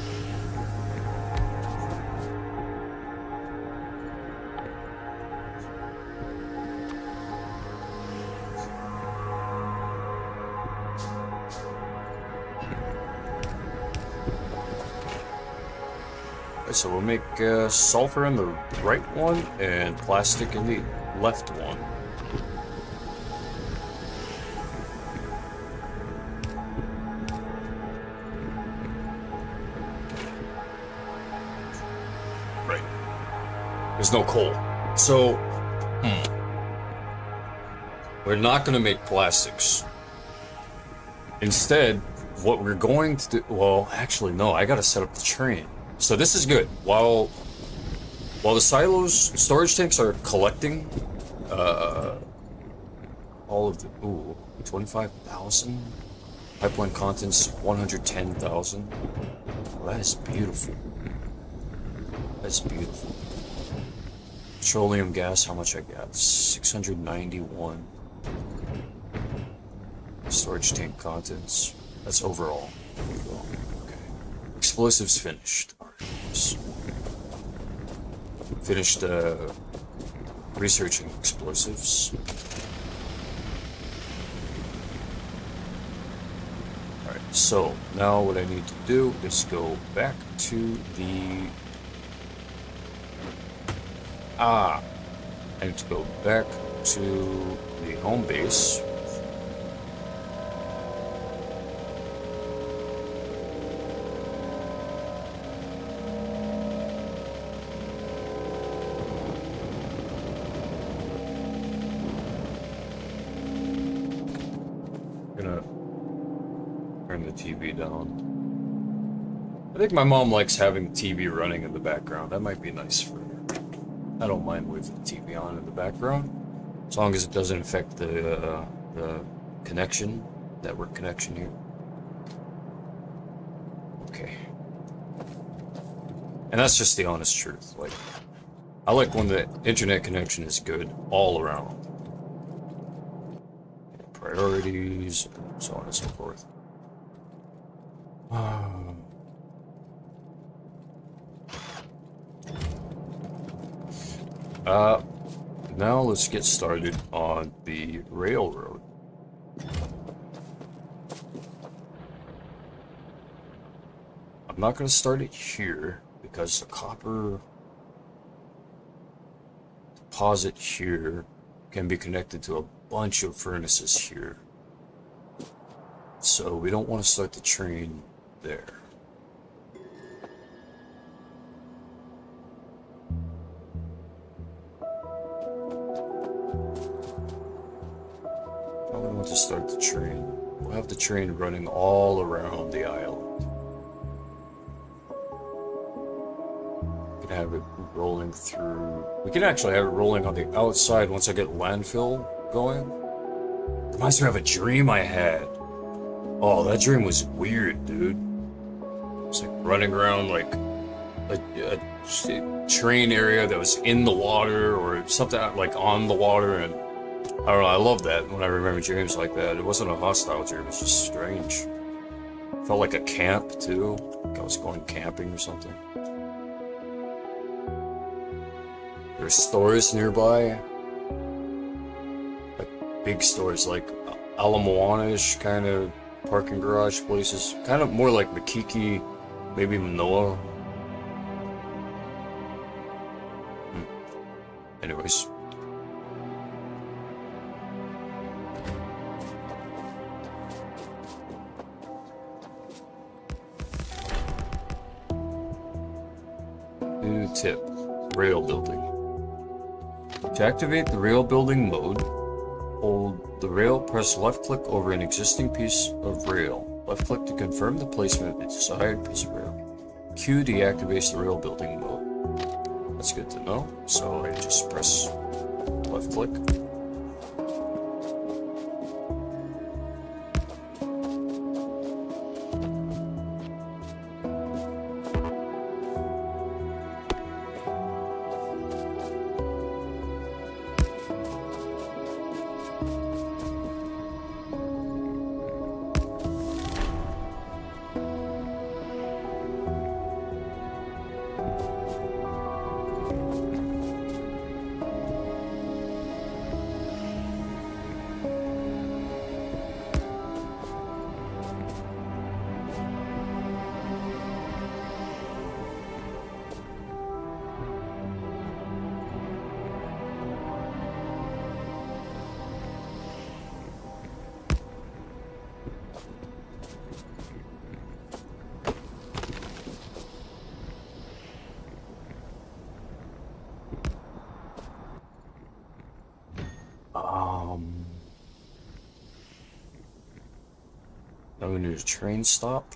So we'll make sulfur in the right one and plastic in the left one. Right. There's no coal. So, we're not going to make plastics. Instead, what we're going to do... Well, actually, no. I got to set up the train. So this is good. While the silos, storage tanks are collecting all of the 25,000 pipeline contents, 110,000. Well, that is beautiful. That's beautiful. Petroleum gas, how much I got? 691. Storage tank contents. That's overall. Okay. Explosives finished. Finished researching explosives. Alright, so now what I need to do is go back to the... I need to go back to the home base. TV down. I think my mom likes having the TV running in the background. That might be nice for her. I don't mind leaving the TV on in the background, as long as it doesn't affect the connection network connection here. Okay. And that's just the honest truth. Like, I like when the internet connection is good all around. And priorities, and so on and so forth. Now let's get started on the railroad. I'm not going to start it here because the copper deposit here can be connected to a bunch of furnaces here. So we don't want to start the train there. Probably want to start the train. We'll have the train running all around the island. We can have it rolling through. We can actually have it rolling on the outside once I get landfill going. Reminds me of a dream I had. Oh, that dream was weird, dude. It's like running around like a train area that was in the water or something like on the water, and I don't know, I love that when I remember dreams like that. It wasn't a hostile dream, it was just strange. Felt like a camp too, like I was going camping or something. There's stores nearby, like big stores, like Ala Moana-ish kind of parking garage places, kind of more like Makiki, maybe Manoa. Anyways. New tip, rail building. To activate the rail building mode, hold the rail, press left click over an existing piece of rail. Left click to confirm the placement of the desired piece of rail. Q deactivates the rail building mode. That's good to know. So I just press left click. Now we need a train stop.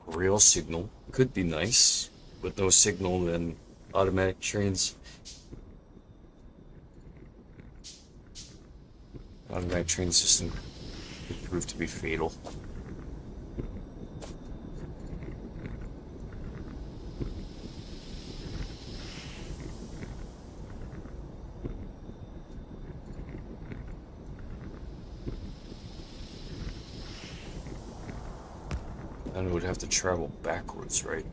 Rail signal. Could be nice. With no signal, then automatic trains. Automatic train system could prove to be fatal. Then it would have to travel backwards, right?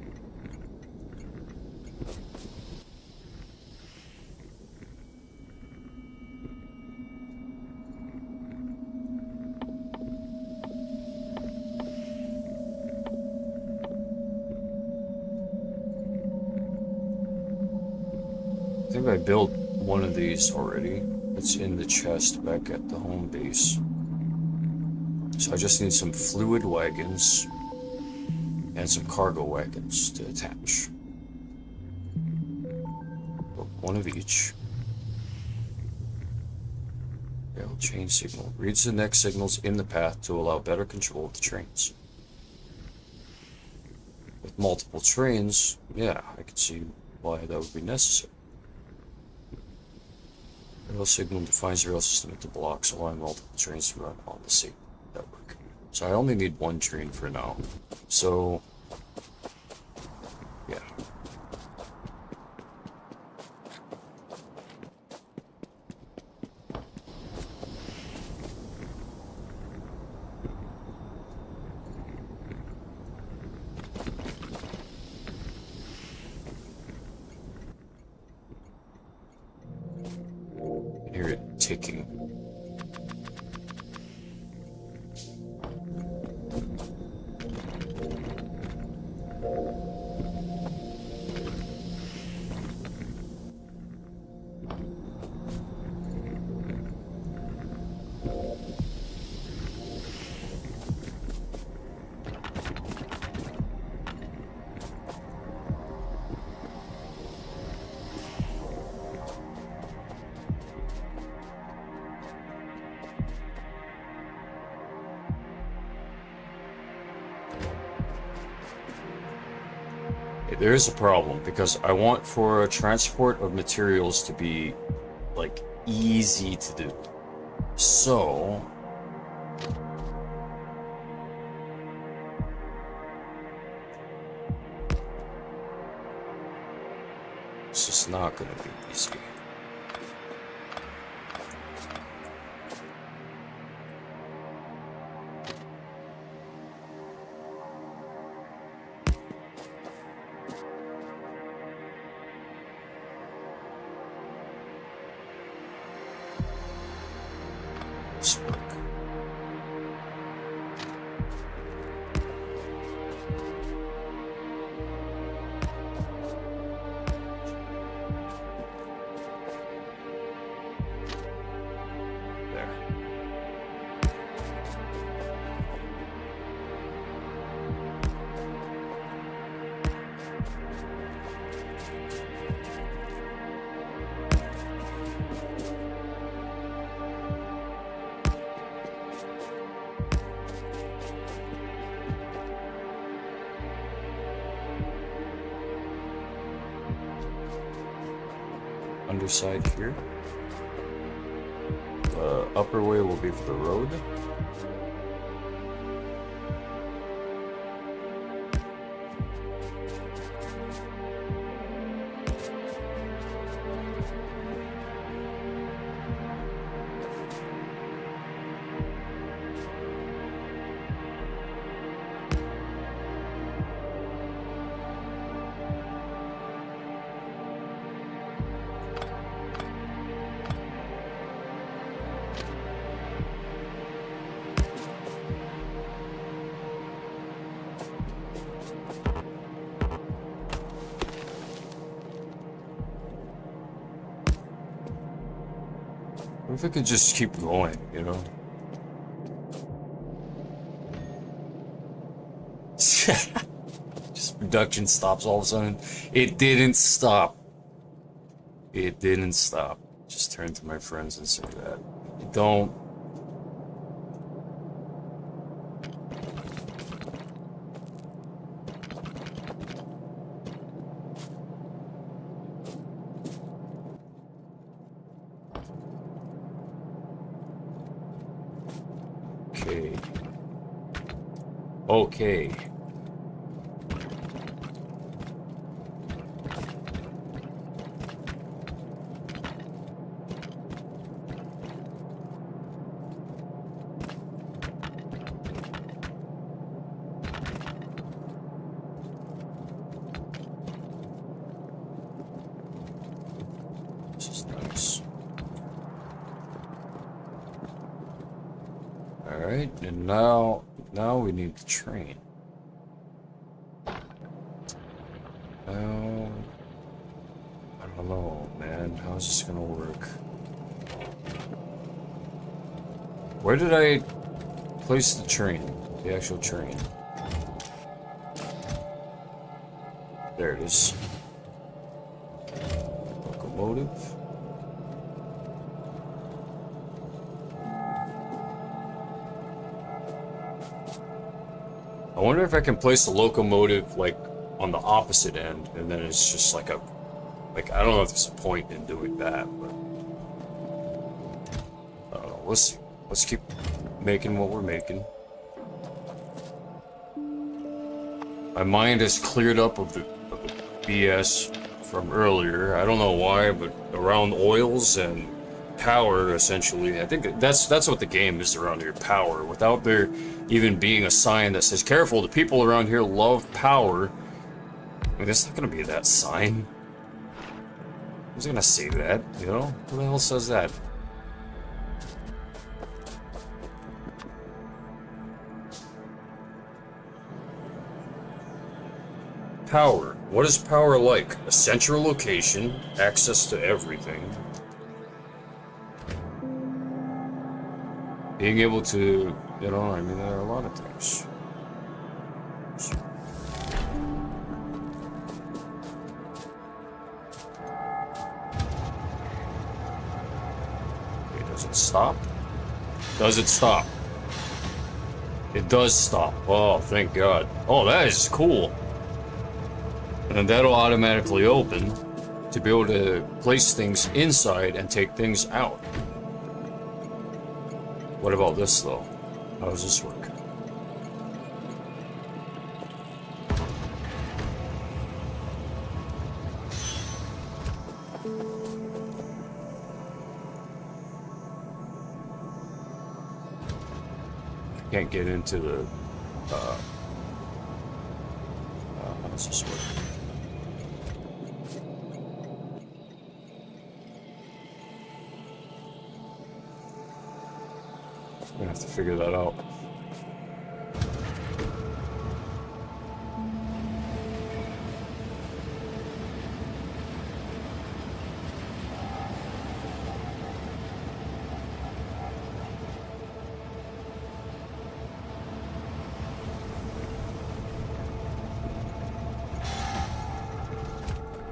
I think I built one of these already. It's in the chest back at the home base. So I just need some fluid wagons and some cargo wagons to attach. One of each. Rail chain signal. Reads the next signals in the path to allow better control of the trains. With multiple trains, yeah, I could see why that would be necessary. Rail signal defines the rail system into blocks, allowing multiple trains to run on the same So I only need one train for now. So, yeah. I hear it ticking. There is a problem because I want for transport of materials to be like easy to do. So it's just not gonna be easy. Work. There. Underside here. The upper way will be for the road. What if I could just keep going, you know? Just production stops all of a sudden. It didn't stop. It didn't stop. Just turn to my friends and say that. You don't. Okay. Okay. This is nice. Alright, and now we need the train. Now, I don't know, man. How's this gonna work? Where did I place the train? The actual train. There it is. Locomotive. I wonder if I can place the locomotive like on the opposite end, and then it's just like a, like, I don't know if there's a point in doing that, but I don't know. Let's see. Let's keep making what we're making. My mind is cleared up of the BS from earlier. I don't know why, but around oils and power, essentially. I think that's what the game is around here, power. Without there even being a sign that says, careful, the people around here love power. I mean, there's not gonna be that sign. Who's gonna say that, you know? Who the hell says that? Power. What is power like? A central location, access to everything. Being able to, you know, I mean, there are a lot of things. Okay, does it stop? Does it stop? It does stop. Oh, thank God. Oh, that is cool. And then that'll automatically open to be able to place things inside and take things out. What about this, though? How does this work? I can't get into the... how does this work? I'm gonna have to figure that out.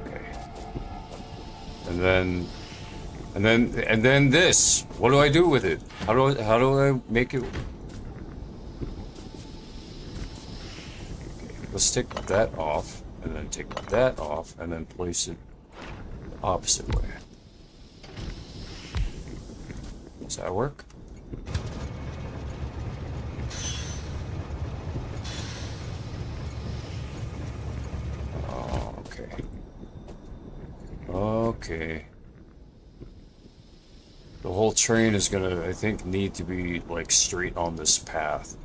Okay. And then this. What do I do with it? How do I make it? Okay, let's take that off, and then take that off, and then place it the opposite way. Does that work? Oh, okay. Okay. The whole train is gonna, I think, need to be, like, straight on this path.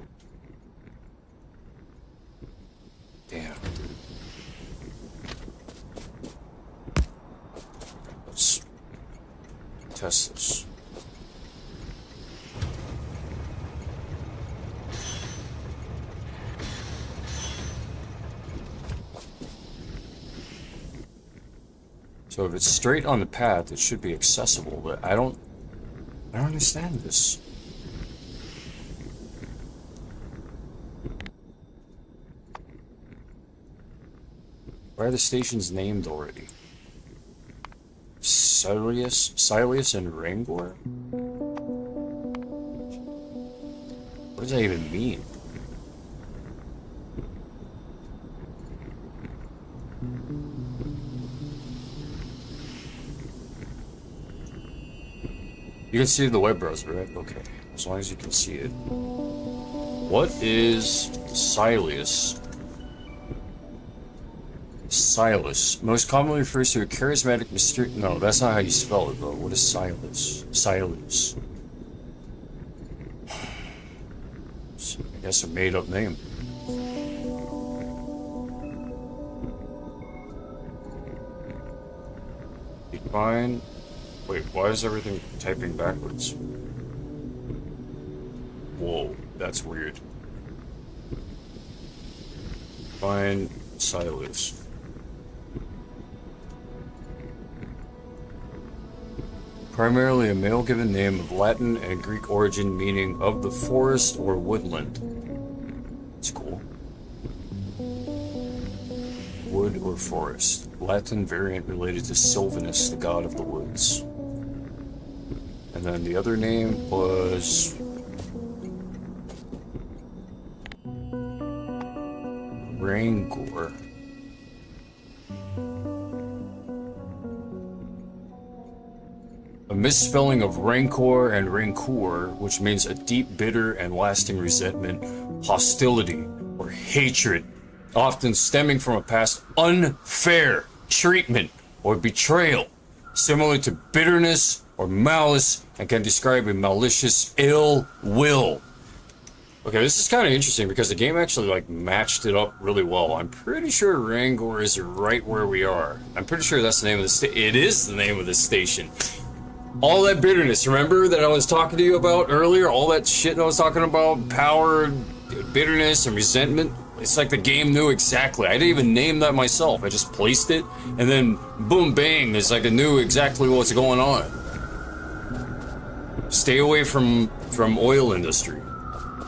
Damn, dude. Let's test this. So if it's straight on the path, it should be accessible, but I don't understand this. Why are the stations named already? Sileus and Rangor? What does that even mean? You can see the web browser, right? Okay, as long as you can see it. What is Sileus? Silas. Most commonly refers to a charismatic mysterious... No, that's not how you spell it, though. What is Silas? Silas. I guess a made-up name. Define... Wait, why is everything typing backwards? Whoa, that's weird. Define Silas. Primarily a male given name of Latin and Greek origin meaning of the forest or woodland. It's cool. Wood or forest. Latin variant related to Sylvanus, the god of the woods. And then the other name was... Rangor. A misspelling of rancor and rancor, which means a deep, bitter, and lasting resentment, hostility, or hatred often stemming from a past unfair treatment or betrayal, similar to bitterness or malice, and can describe a malicious ill will. Okay, this is kind of interesting because the game actually like matched it up really well. I'm pretty sure Rangor is right where we are. I'm pretty sure that's the name of the station. It is the name of the station. All that bitterness, remember that I was talking to you about earlier? All that shit I was talking about, power, bitterness, and resentment. It's like the game knew exactly. I didn't even name that myself. I just placed it, and then boom, bang, it's like it knew exactly what's going on. Stay away from oil industry.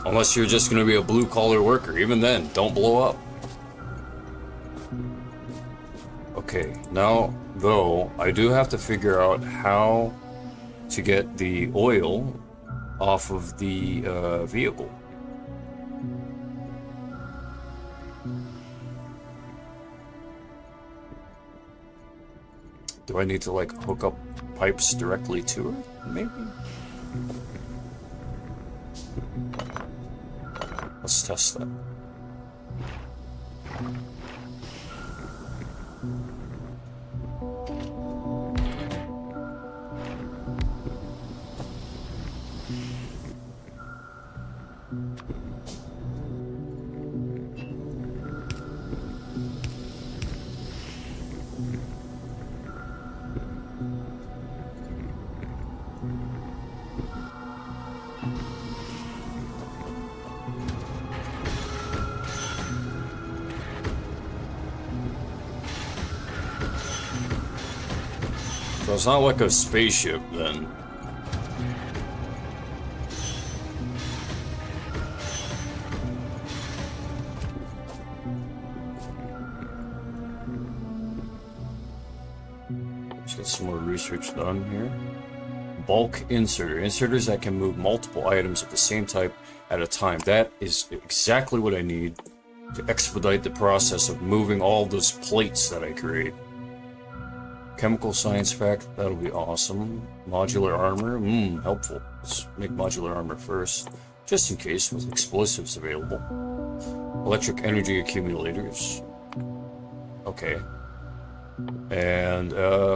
Unless you're just going to be a blue-collar worker. Even then, don't blow up. Okay, now, though, I do have to figure out how to get the oil off of the vehicle. Do I need to, like, hook up pipes directly to it? Maybe? Let's test that. So it's not like a spaceship, then. Let's get some more research done here. Bulk inserter. Inserters that can move multiple items of the same type at a time. That is exactly what I need to expedite the process of moving all those plates that I create. Chemical science fact, that'll be awesome. Modular armor, helpful. Let's make modular armor first, just in case, with explosives available. Electric energy accumulators. Okay. And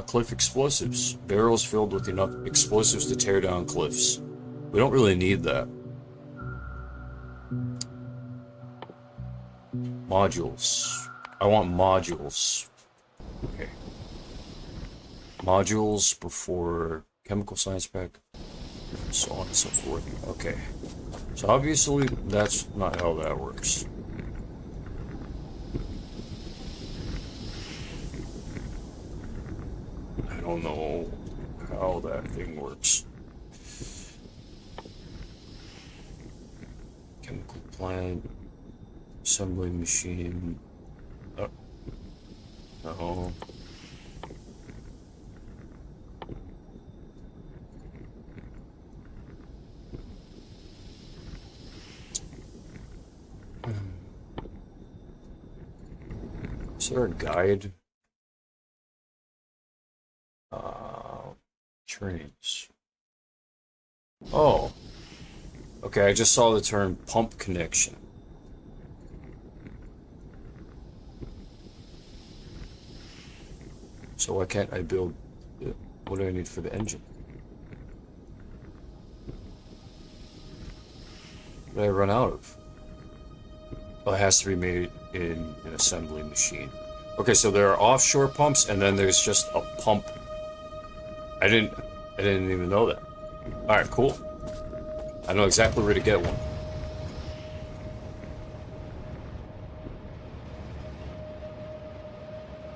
cliff explosives. Barrels filled with enough explosives to tear down cliffs. We don't really need that. Modules. I want modules. Okay. Modules before chemical science pack, so on and so forth. Okay, so obviously that's not how that works. I don't know how that thing works. Chemical plant, assembly machine. Oh, no. Is there a guide? Trains. Oh. Okay, I just saw the term pump connection. So why can't I build it? What do I need for the engine? What did I run out of? Oh, it has to be made in an assembly machine. Okay, so there are offshore pumps, and then there's just a pump. I didn't even know that. All right, cool. I know exactly where to get one.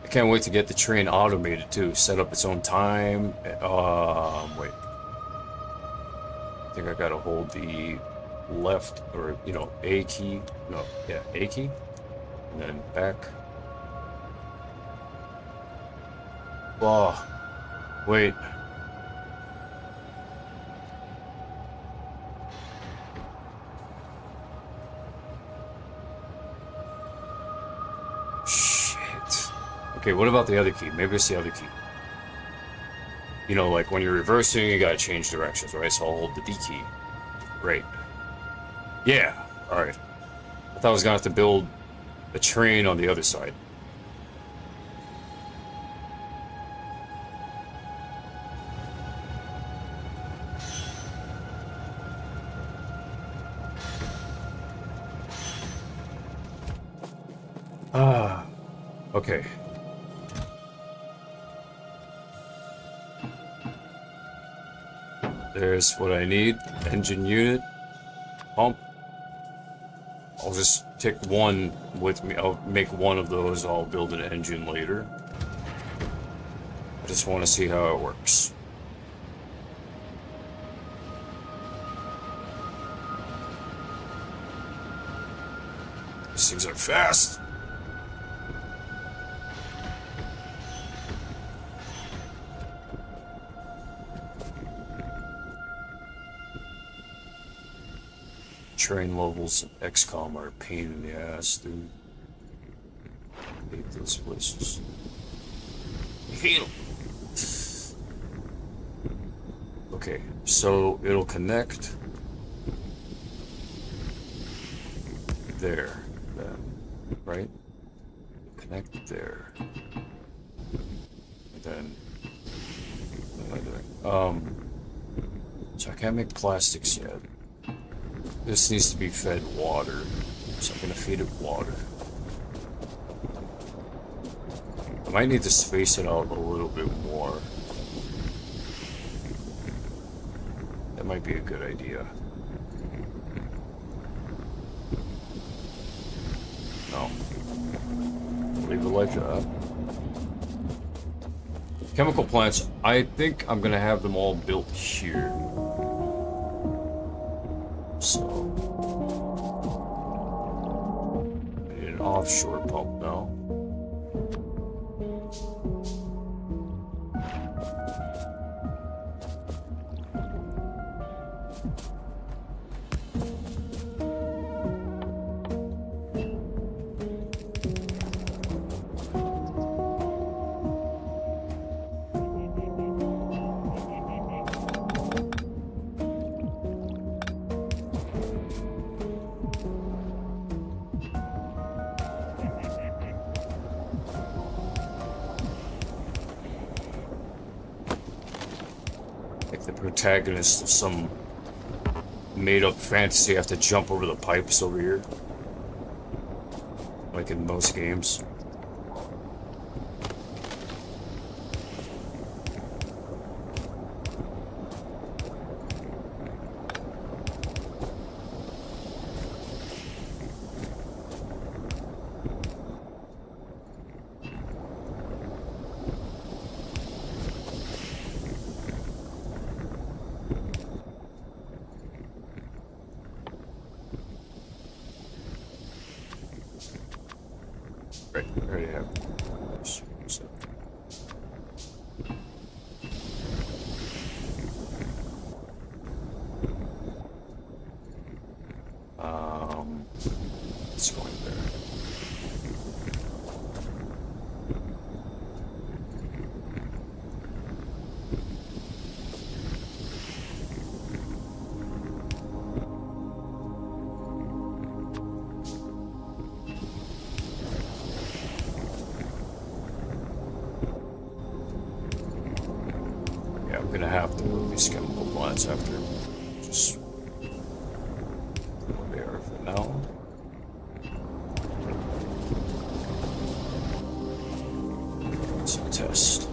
I can't wait to get the train automated too. Set up its own time. Wait. I think I gotta hold the left, or A key. No, yeah, A key, and then back. Oh, wait. Shit. Okay, what about the other key? Maybe it's the other key. Like when you're reversing, you gotta change directions, right? So I'll hold the D key. Right. Yeah, alright. I thought I was gonna have to build a train on the other side. Ah, okay. There's what I need. Engine unit. Pump. I'll just take one with me. I'll make one of those. I'll build an engine later. I just want to see how it works. These things are fast. Train levels in XCOM are a pain in the ass, dude. I hate those places. I hate them. Okay, so it'll connect there, then, right? Connect there. And then, what am I doing? So I can't make plastics yet. This needs to be fed water, so I'm gonna feed it water. I might need to space it out a little bit more. That might be a good idea. No. Leave it like that. Chemical plants, I think I'm gonna have them all built here. So, I need an offshore pump now. Protagonist of some made-up fantasy have to jump over the pipes over here, like in most games. Right, I already have. So. It's going there. I'm gonna have to move these chemical plants after just where they are for now. It's a test.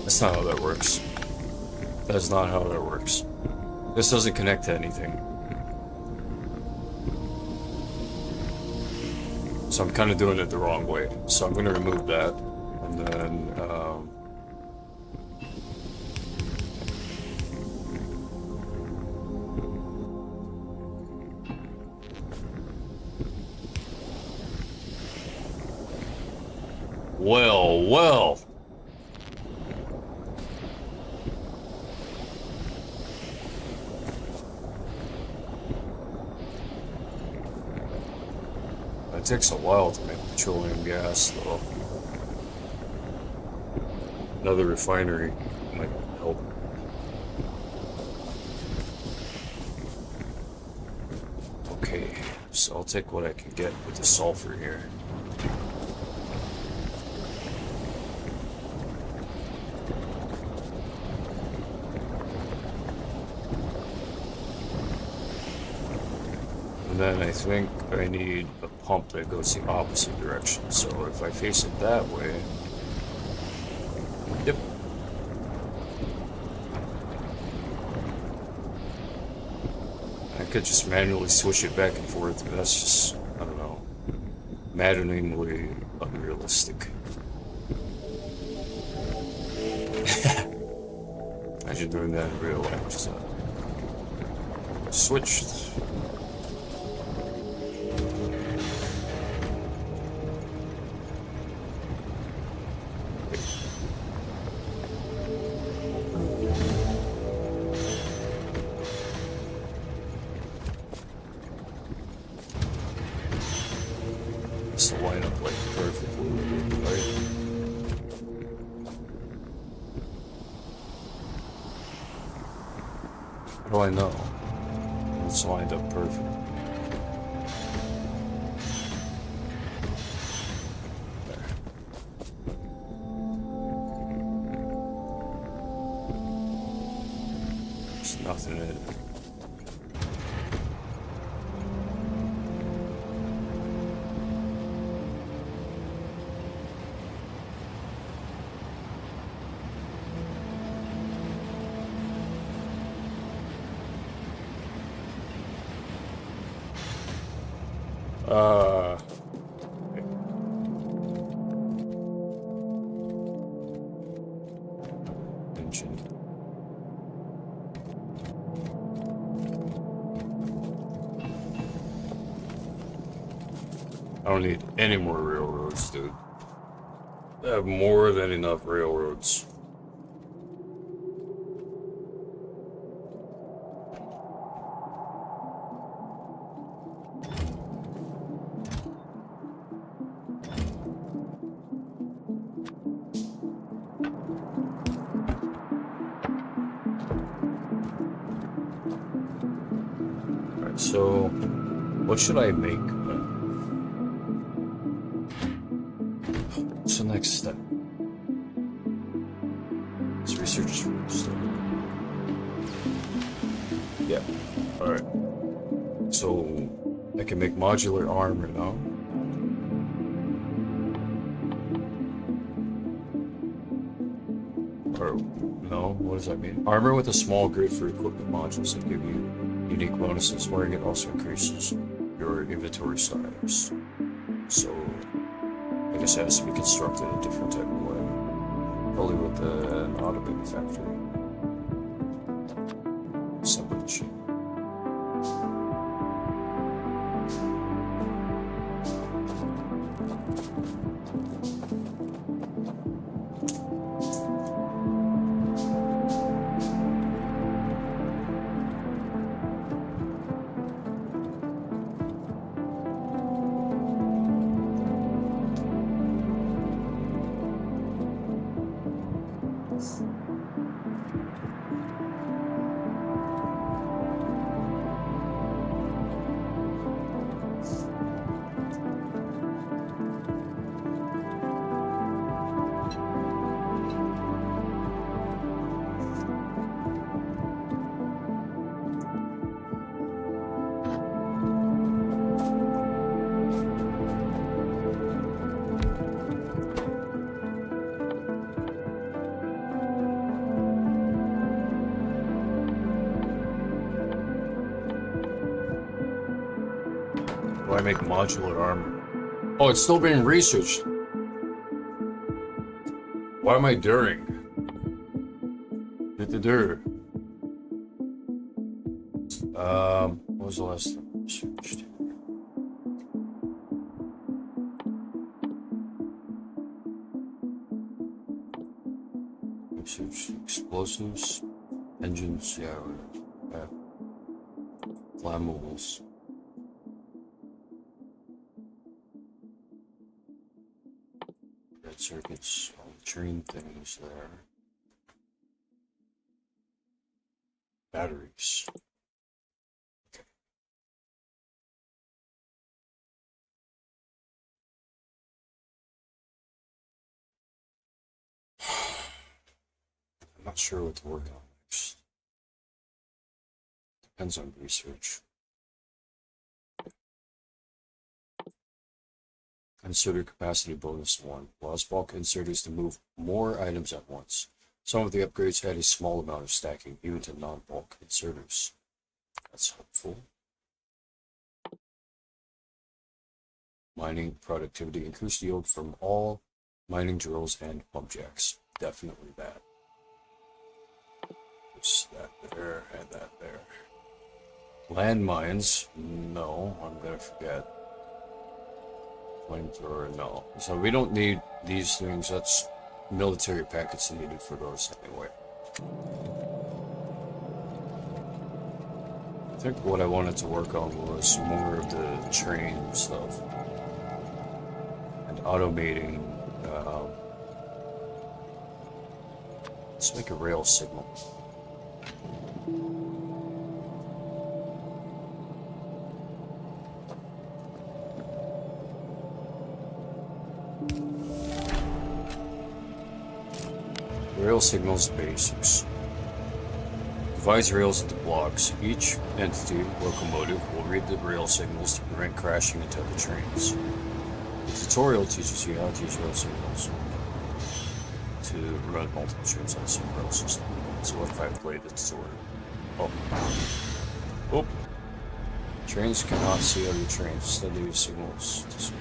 That's not how that works. That's not how that works. This doesn't connect to anything. So I'm kind of doing it the wrong way. So I'm going to remove that. And then, Well, well. It takes a while to make petroleum gas, though. Another refinery might help. Okay, so I'll take what I can get with the sulfur here. And then I think I need a pump that goes the opposite direction. So if I face it that way... Yep. I could just manually switch it back and forth, but that's just, I don't know, maddeningly unrealistic. Imagine doing that in real life. Just switched. To line up like perfectly, right? How do I know? It's lined up perfect. There. There's nothing in it. Engine. I don't need any more railroads, dude. I have more than enough railroads. So, what should I make? What's the next step? Let's research stuff. Yeah. Alright. So, I can make modular armor now. Or, no, what does that mean? Armor with a small grid for equipment modules that give you unique bonuses. Wearing it also increases your inventory size. So, I guess it has to be constructed a different type of way. Probably with an automated factory. Assembly machine. Do I make modular armor? Oh, it's still being researched. Why am I during? What was the last time I researched? Research explosives, engines, yeah, flammables. Red circuits, all the train things there. Batteries. Okay. I'm not sure what to work on next. Depends on research. Inserter capacity bonus 1. Allows bulk inserters to move more items at once. Some of the upgrades had a small amount of stacking, even to non-bulk inserters. That's helpful. Mining productivity. Increased yield from all mining drills and pump jacks. Definitely that. Push that there and that there. Landmines. No, I'm gonna forget. Flamethrower, no. So we don't need these things. That's military packets needed for those anyway. I think what I wanted to work on was more of the train stuff. And automating. Let's make a rail signal. Rail signals basics. Divides rails into blocks. Each entity, locomotive, will read the rail signals to prevent crashing into other trains. The tutorial teaches you how to use rail signals to run multiple trains on the same rail system. So what if I play the tutorial? Oh. Trains cannot see other trains. Instead, they use signals to see.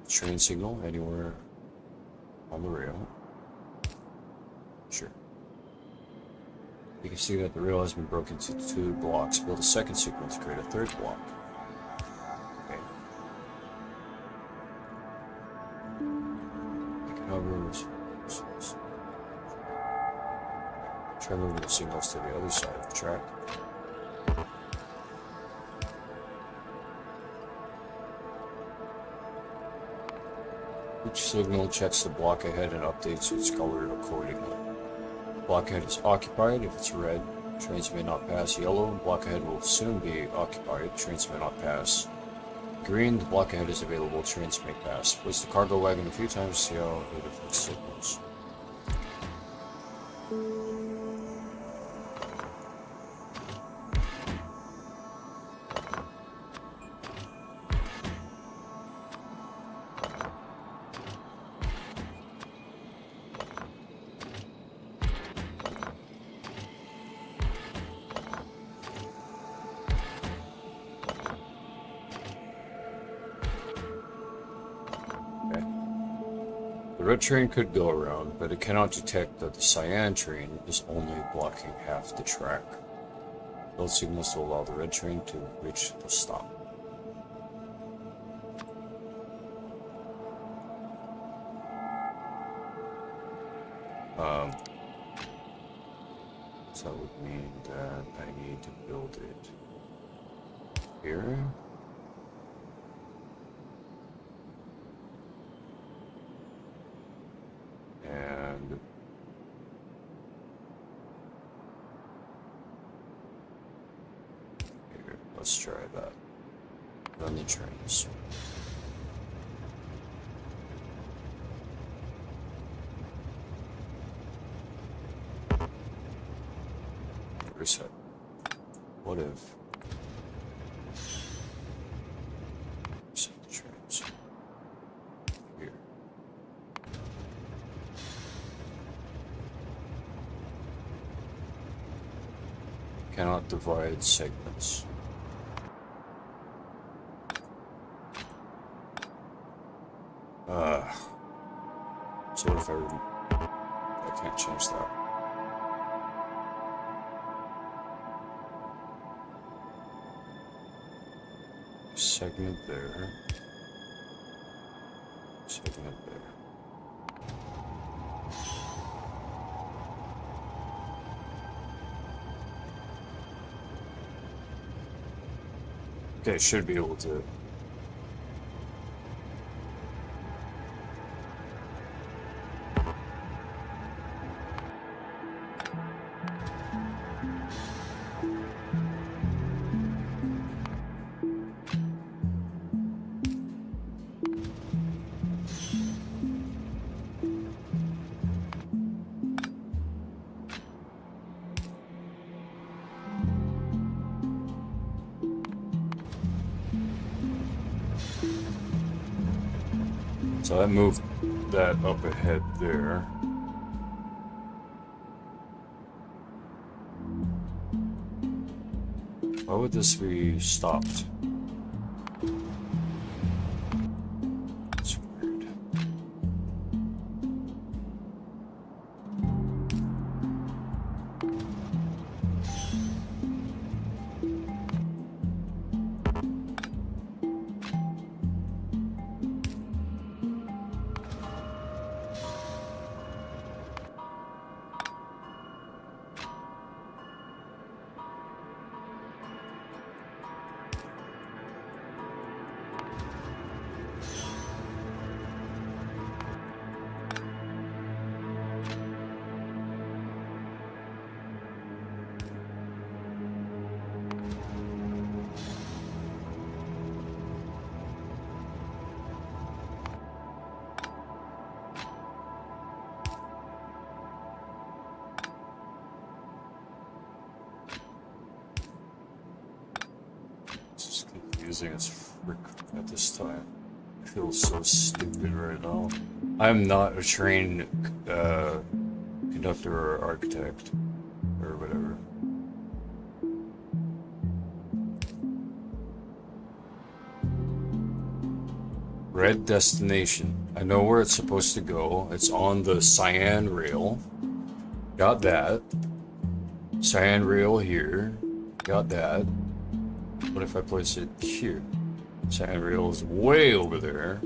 Train signal anywhere on the rail. Sure. You can see that the rail has been broken into 2 blocks. Build a second signal to create a 3rd block. Okay. Try moving the signals to the other side of the track. Each signal checks the block ahead and updates its color accordingly. Block ahead is occupied. If it's red, trains may not pass. Yellow, block ahead will soon be occupied. Trains may not pass. Green, the block ahead is available. Trains may pass. Place the cargo wagon a few times to see how it affects signals. The red train could go around, but it cannot detect that the cyan train is only blocking half the track. Build signals to allow the red train to reach the stop. So that would mean that I need to build it here. And here, let's try that. Run the trains. Reset. What if? Reset the trains. Here. Cannot divide segments. So what if I can't change that? Segment there. Segment there. Okay, should be able to. So I moved that up ahead there. Why would this be stopped? It's weird. This is confusing as frick at this time. I feel so stupid right now. I'm not a trained conductor or architect or whatever. Red destination. I know where it's supposed to go. It's on the cyan rail. Got that. Cyan rail here. Got that. What if I place it here? Cyan rail is way over there.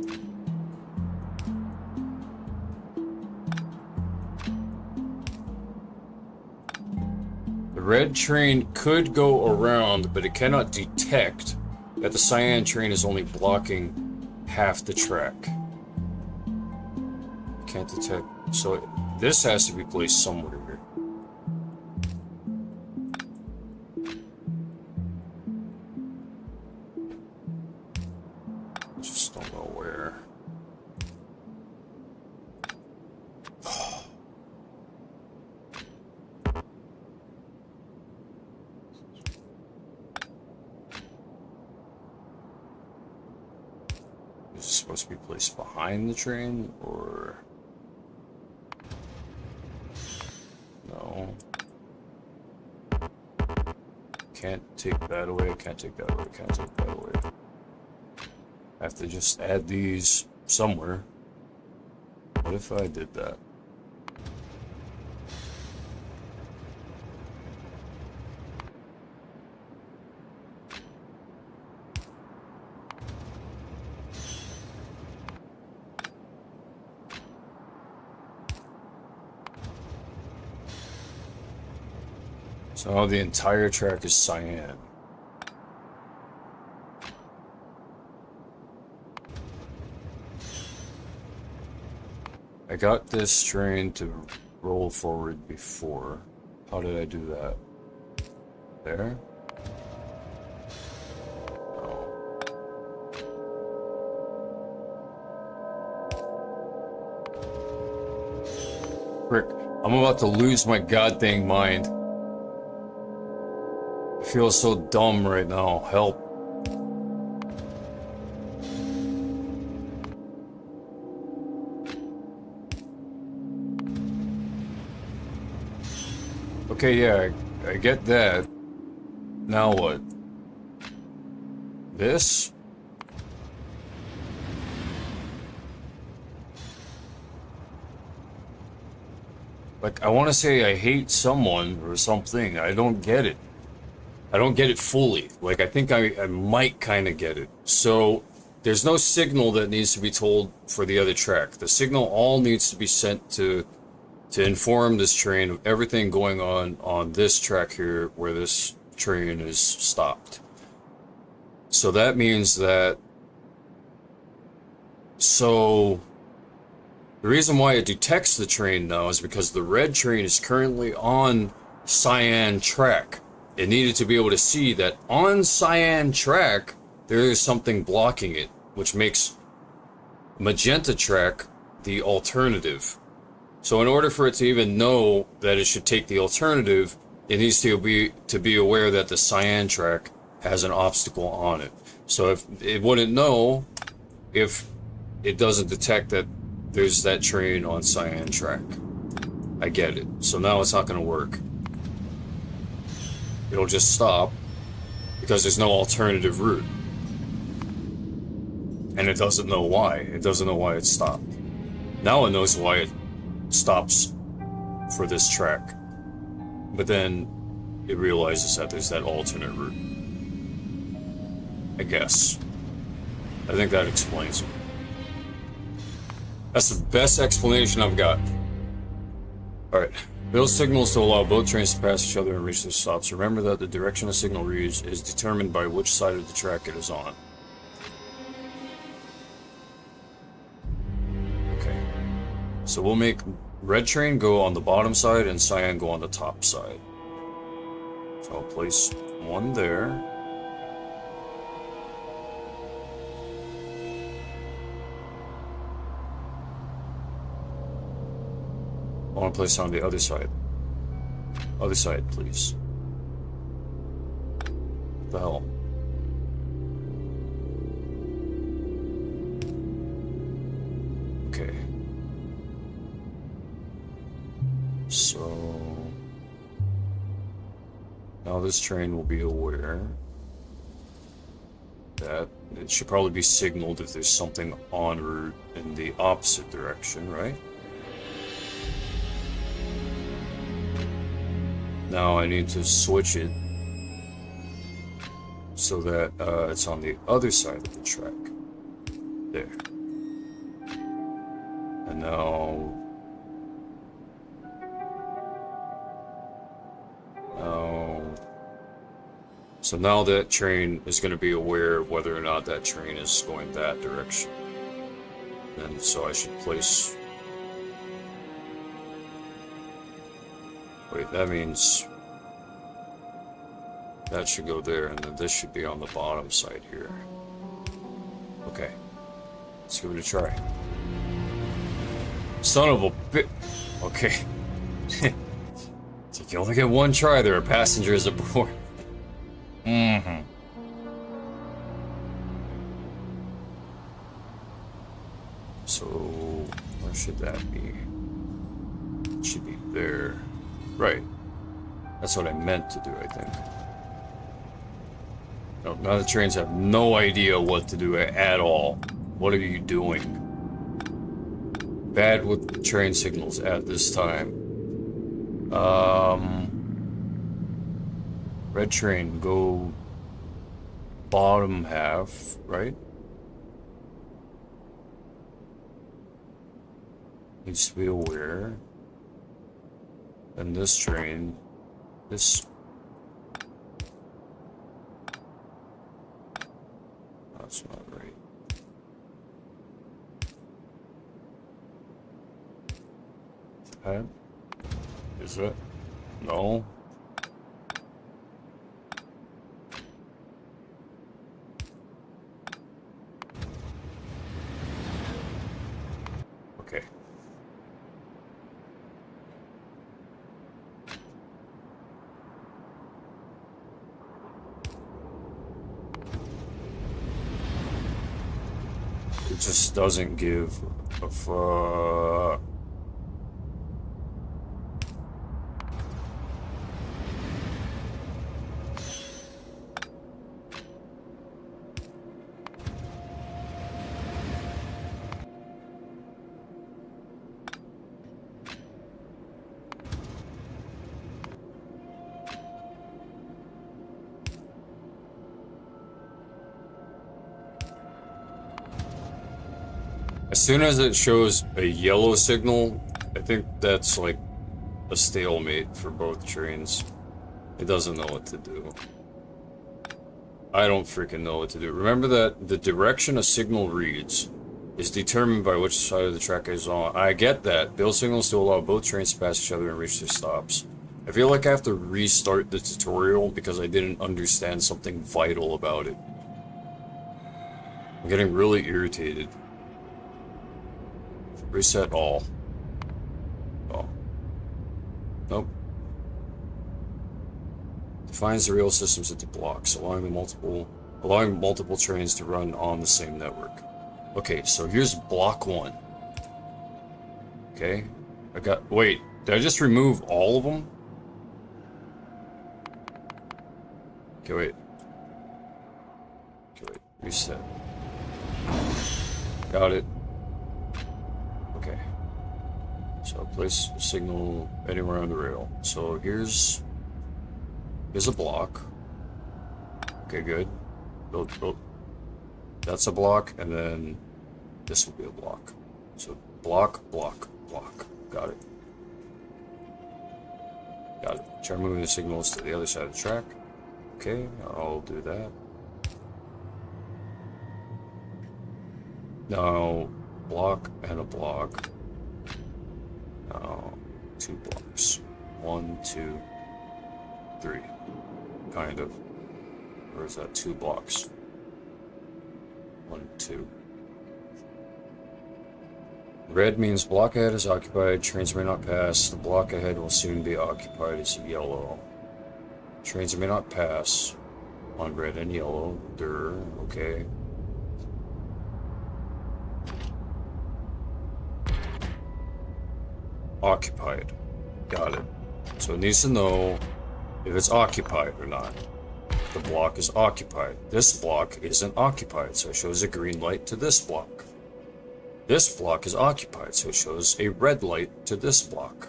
The red train could go around, but it cannot detect that the cyan train is only blocking half the track. Can't detect. So this has to be placed somewhere here. Just don't know where. Is it supposed to be placed behind the train, or no? Can't take that away, can't take that away, can't take that away. I have to just add these somewhere. What if I did that? So now the entire track is cyan. I got this train to roll forward before. How did I do that? There? No. Frick, I'm about to lose my goddamn mind. I feel so dumb right now. Help. Okay, yeah, I get that. Now what? This? Like, I want to say I hate someone or something. I don't get it. I don't get it fully. Like, I think I might kind of get it. So, there's no signal that needs to be told for the other track. The signal all needs to be sent to inform this train of everything going on this track here where this train is stopped. So that means that... So... The reason why it detects the train now is because the red train is currently on cyan track. It needed to be able to see that on cyan track, there is something blocking it, which makes magenta track the alternative. So in order for it to even know that it should take the alternative, it needs to be aware that the cyan track has an obstacle on it. So if it wouldn't know if it doesn't detect that there's that train on cyan track. I get it. So now it's not going to work. It'll just stop because there's no alternative route. And it doesn't know why. It doesn't know why it stopped. Now it knows why it stops for this track. But then it realizes that there's that alternate route. I guess. I think that explains it. That's the best explanation I've got. Alright. Build signals to allow both trains to pass each other and reach their stops. Remember that the direction a signal reads is determined by which side of the track it is on. Okay. So we'll make red train go on the bottom side and cyan go on the top side. So I'll place one there. I want to place it on the other side. Other side, please. What the hell? Okay. So... now this train will be aware that it should probably be signaled if there's something en route in the opposite direction, right? Now I need to switch it so that it's on the other side of the track. There. And now... So now that train is going to be aware of whether or not that train is going that direction. And so I should place... Wait, that means that should go there, and then this should be on the bottom side here. Okay, let's give it a try. Son of a bit. Okay. So you only get one try. There are passengers aboard. Mm-hmm. So where should that be? It should be there. Right. That's what I meant to do, I think. No, now the trains have no idea what to do at all. What are you doing? Bad with train signals at this time. Red train, go bottom half, right? Needs to be aware. And this train, this... That's not right. That? Is it? No. Okay. It just doesn't give a fuck. As soon as it shows a yellow signal, I think that's like a stalemate for both trains. It doesn't know what to do. I don't freaking know what to do. Remember that the direction a signal reads is determined by which side of the track is on. I get that. Build signals to allow both trains to pass each other and reach their stops. I feel like I have to restart the tutorial because I didn't understand something vital about it. I'm getting really irritated. Reset all. Oh. Nope. Defines the rail systems into blocks, allowing multiple trains to run on the same network. Okay, so here's block 1. Okay. Wait, did I just remove all of them? Okay, wait. Reset. Got it. Okay. So place a signal anywhere on the rail. So here's a block. Okay, good. Build. That's a block, and then this will be a block. So block. Got it. Try moving the signals to the other side of the track. Okay, I'll do that. Now, block and a block. Now, 2 blocks. 1, 2, 3. Kind of. Or is that 2 blocks? 1, 2. Red means block ahead is occupied. Trains may not pass. The block ahead will soon be occupied as yellow. Trains may not pass on red and yellow. Okay. Occupied. Got it. So it needs to know if it's occupied or not. The block is occupied. This block isn't occupied, so it shows a green light to this block. This block is occupied, so it shows a red light to this block.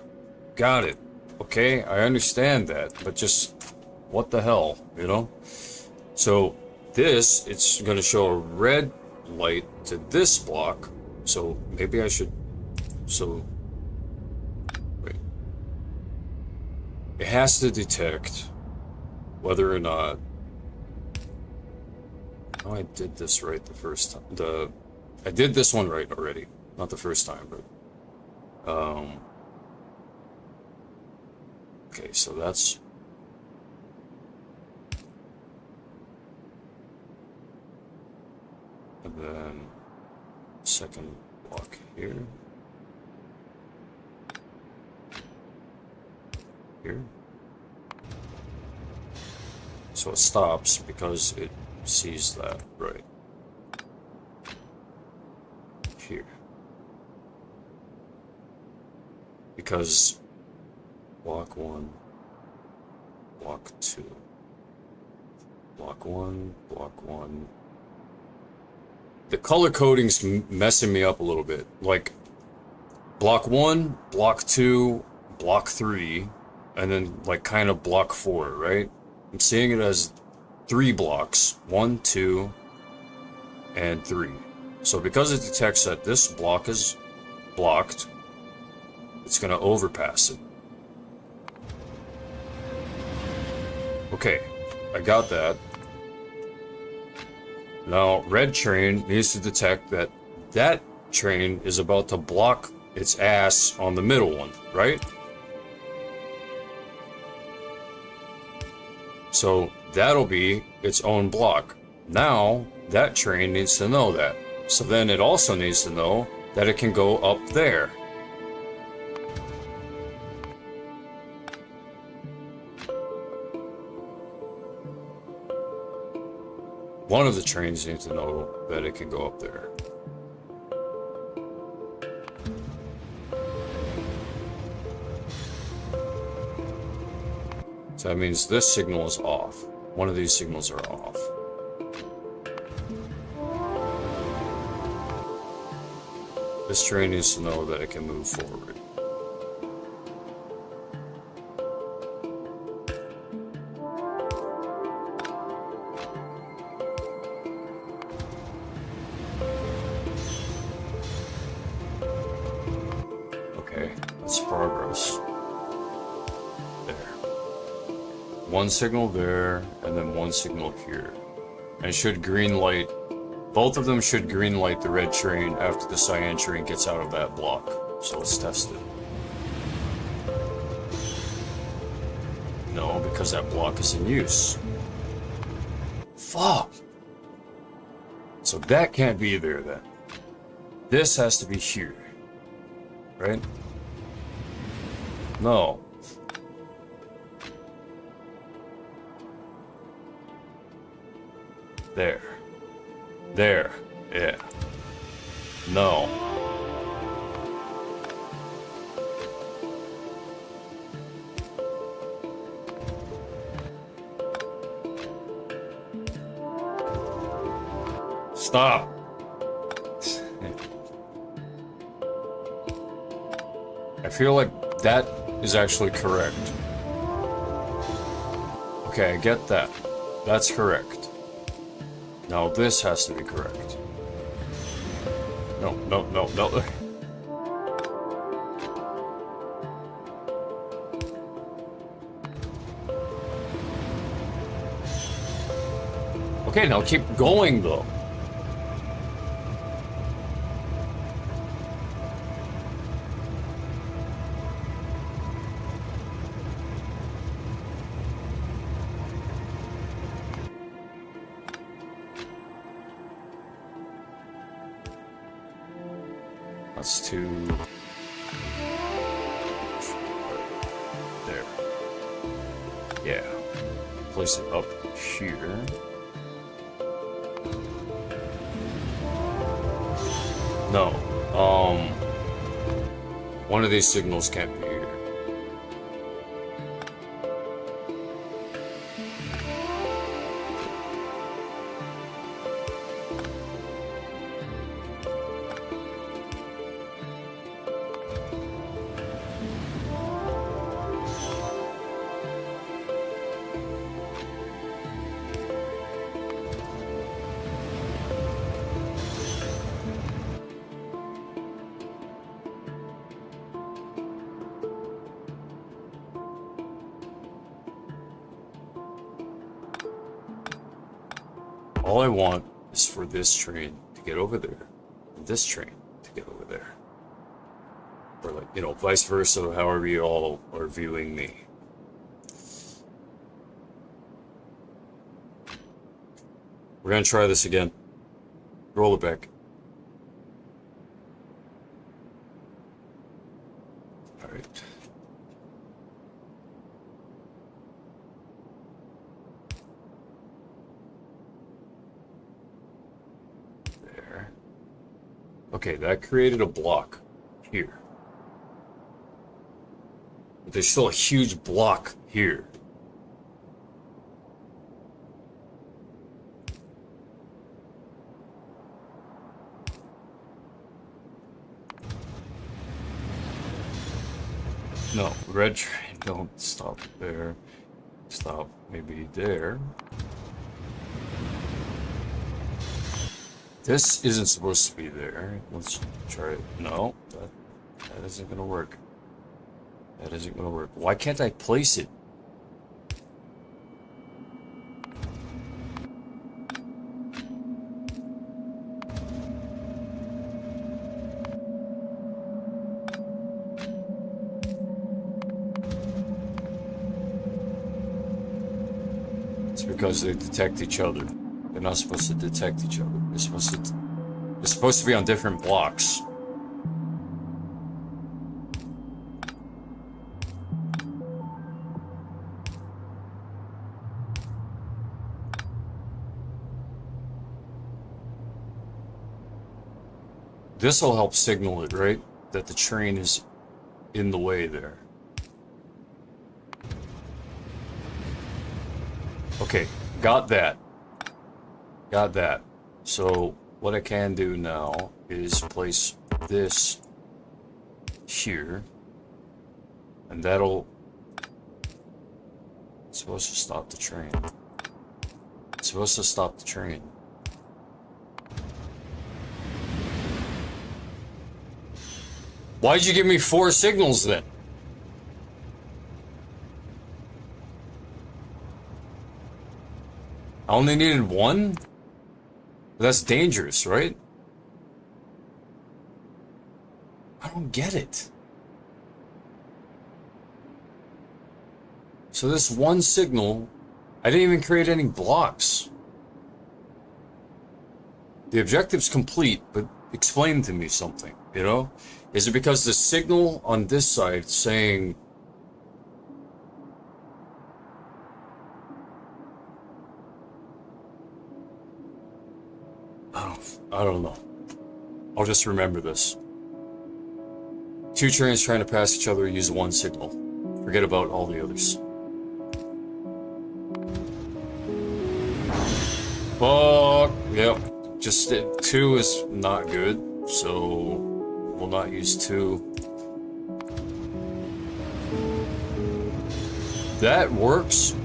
Got it. Okay, I understand that, but just what the hell, you know? So this, it's going to show a red light to this block, so maybe I should... So... Wait. It has to detect whether or not... Oh, I did this right the first time. I did this one right already. Not the first time, but... Okay, so that's... And then... Second block here. Here. So it stops because it sees that, right? Here. Because block 1, block 2, block 1, block 1. The color coding's messing me up a little bit. Like block 1, block 2, block 3, and then like kind of block 4, right? I'm seeing it as 3 blocks. 1, 2, and 3. So because it detects that this block is blocked, it's going to overpass it. Okay, I got that. Now, red train needs to detect that that train is about to block its ass on the middle one, right? So that'll be its own block. Now, that train needs to know that. So then it also needs to know that it can go up there. One of the trains needs to know that it can go up there. So that means this signal is off. One of these signals are off. This train needs to know that it can move forward. Okay, that's progress. There. One signal there, and then one signal here. And should green light. Both of them should green light the red train after the cyan train gets out of that block. So let's test it. No, because that block is in use. Fuck! So that can't be there then. This has to be here. Right? No. There. There. Yeah. No. Stop. I feel like that is actually correct. Okay, I get that. That's correct. Now this has to be correct. No, no, no, no. Okay, now keep going though. That's two. There. Yeah. Place it up here. No. One of these signals can't be here. All I want is for this train to get over there, and this train to get over there. Or like, you know, vice versa, however you all are viewing me. We're gonna try this again. Roll it back. Alright. Okay, that created a block here. But there's still a huge block here. No, red train, don't stop there. Stop maybe there. This isn't supposed to be there. Let's try it. No, that isn't gonna work. That isn't gonna work. Why can't I place it? It's because they detect each other. They're not supposed to detect each other. They're supposed to be on different blocks. This will help signal it, right? That the train is in the way there. Okay, got that. Got that. So what I can do now is place this here, and that'll... It's supposed to stop the train. It's supposed to stop the train. Why'd you give me 4 signals then? I only needed 1? But that's dangerous, right? I don't get it. So this one signal, I didn't even create any blocks. The objective's complete, but explain to me something, you know? Is it because the signal on this side saying... I don't know. I'll just remember this. Two trains trying to pass each other use one signal. Forget about all the others. Fuck. Yep. Just two is not good, so we'll not use two. That works,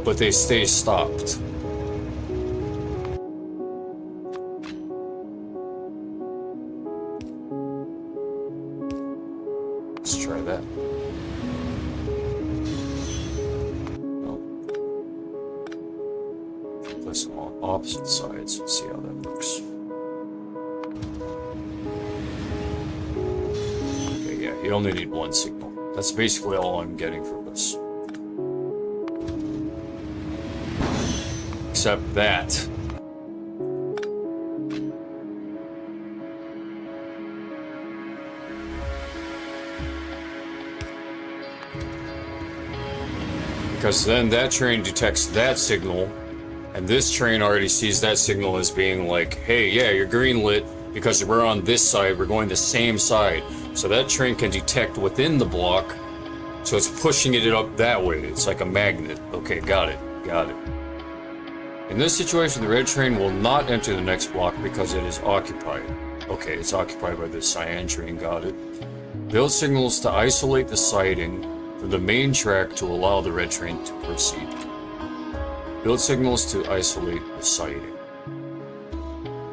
but they stay stopped. Let's try that. Place them on opposite sides and see how that works. Okay, yeah, you only need one signal. That's basically all I'm getting from this. Except that. Because then that train detects that signal, and this train already sees that signal as being like, hey, yeah, you're green lit because we're on this side, we're going the same side. So that train can detect within the block, so it's pushing it up that way. It's like a magnet. Okay, got it, got it. In this situation, the red train will not enter the next block because it is occupied. Okay, it's occupied by the cyan train, got it. Build signals to isolate the siding from the main track to allow the red train to proceed. Build signals to isolate the siding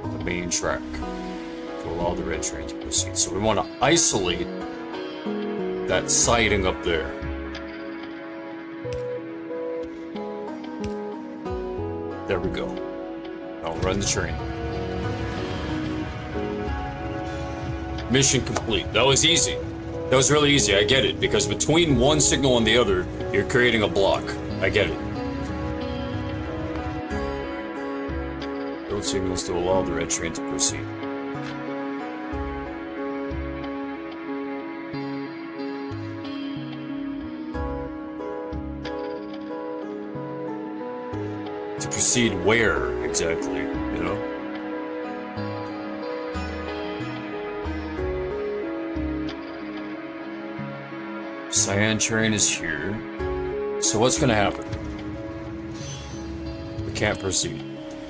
from the main track to allow the red train to proceed. So we want to isolate that siding up there. There we go. Now run the train. Mission complete. That was easy. That was really easy. I get it. Because between one signal and the other, you're creating a block. I get it. Build signals to allow the red train to proceed. To proceed where exactly, you know? Cyan train is here. So what's gonna happen? We can't proceed.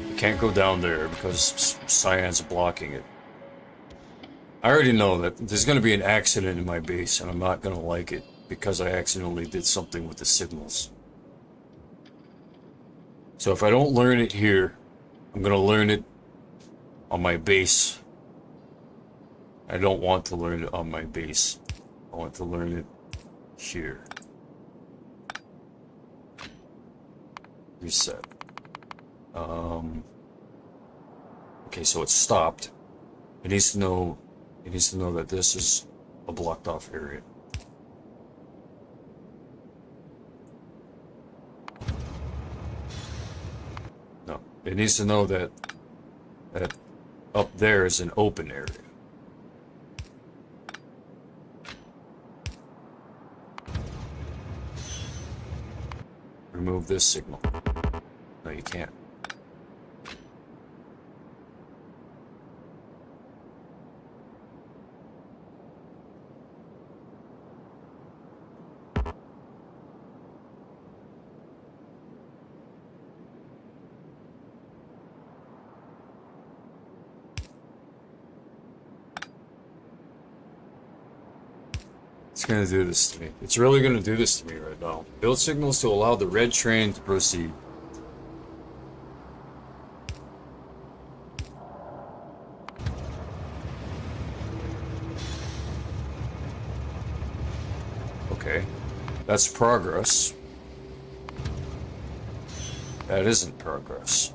We can't go down there because Cyan's blocking it. I already know that there's gonna be an accident in my base and I'm not gonna like it because I accidentally did something with the signals. So if I don't learn it here, I'm gonna learn it on my base. I don't want to learn it on my base. I want to learn it here. Reset. Okay, so it's stopped. It needs to know that this is a blocked off area. No, it needs to know that up there is an open area. Remove this signal. No, you can't. It's gonna do this to me. It's really gonna do this to me right now. Build signals to allow the red train to proceed. Okay. That's progress. That isn't progress.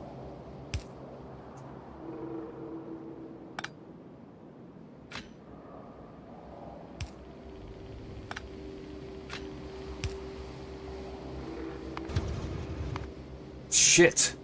Shit.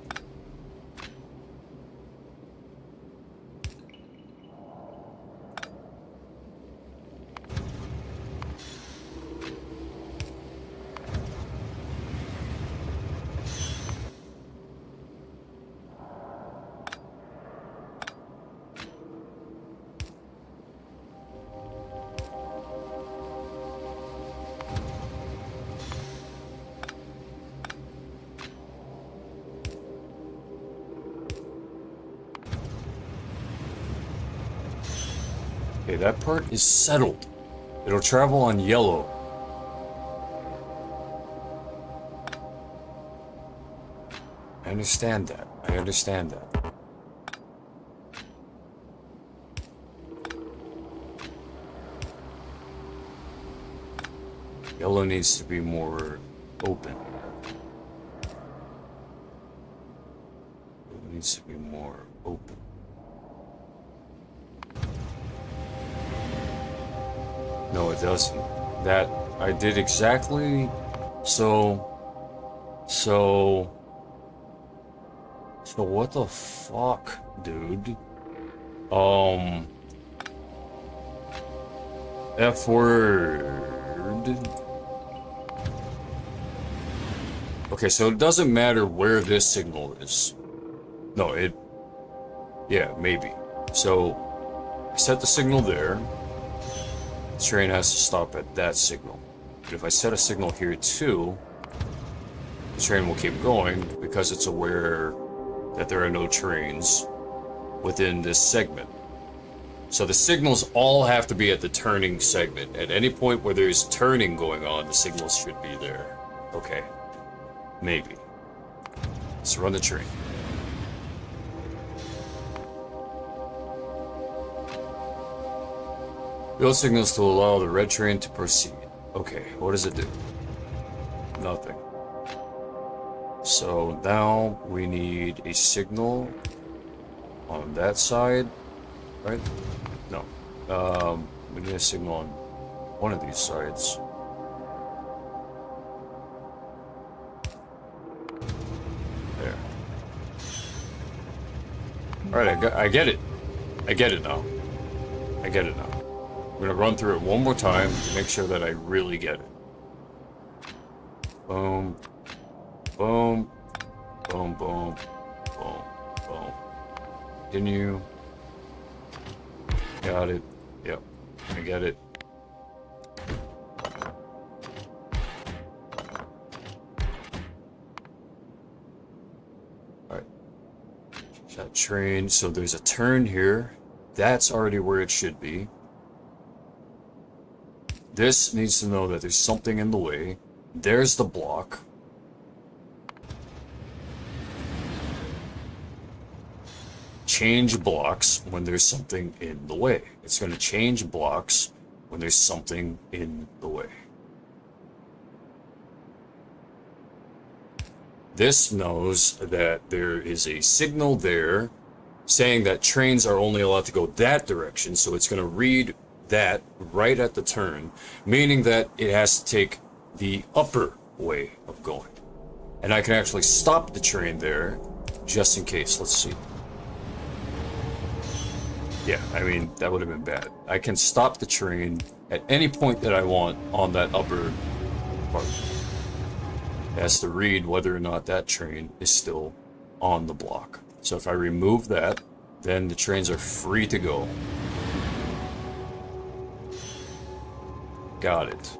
Okay, that part is settled. It'll travel on yellow. I understand that. I understand that. Yellow needs to be more open. It needs to be more open. No, it doesn't. That I did exactly so what the fuck, dude? F word. Okay, so it doesn't matter where this signal is. No, yeah, maybe. So I set the signal there. The train has to stop at that signal. But if I set a signal here too, the train will keep going because it's aware that there are no trains within this segment. So the signals all have to be at the turning segment. At any point where there's turning going on, the signals should be there. Okay. Maybe. Let's run the train. Build signals to allow the red train to proceed. Okay, what does it do? Nothing. So now we need a signal on that side, right? No. We need a signal on one of these sides. There. Alright, I get it. I get it now. I get it now. I'm gonna run through it one more time to make sure that I really get it. Boom. Boom. Boom, boom. Boom. Boom. Continue. Got it. Yep. I get it. Alright. That train. So there's a turn here. That's already where it should be. This needs to know that there's something in the way. There's the block. Change blocks when there's something in the way. It's going to change blocks when there's something in the way. This knows that there is a signal there saying that trains are only allowed to go that direction, so it's going to read that right at the turn, meaning that it has to take the upper way of going. And I can actually stop the train there just in case. Let's see. Yeah, I mean, that would have been bad. I can stop the train at any point that I want on that upper part. It has to read whether or not that train is still on the block. So if I remove that, then the trains are free to go. Got it.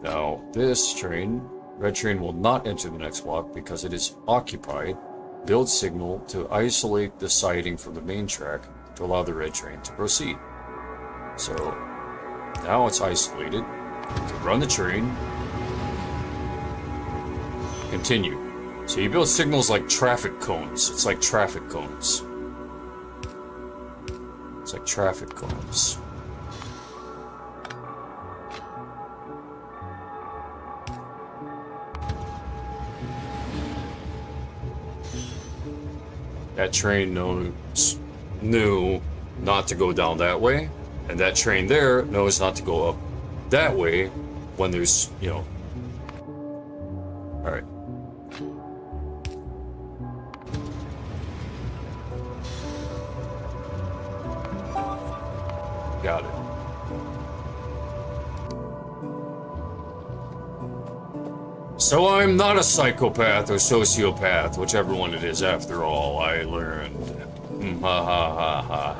Now, this train, red train, will not enter the next block because it is occupied. Build signal to isolate the siding from the main track to allow the red train to proceed. So, now it's isolated. To run the train. Continue. So you build signals like traffic cones. It's like traffic cones. It's like traffic cones. That train knew not to go down that way, and that train there knows not to go up that way when there's, you know. Alright. Got it. So I'm not a psychopath or sociopath, whichever one it is, after all, I learned. Ha ha ha ha.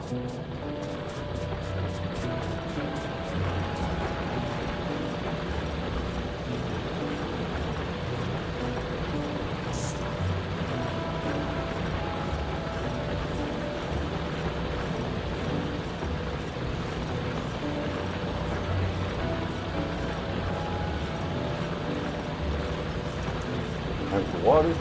Time for water.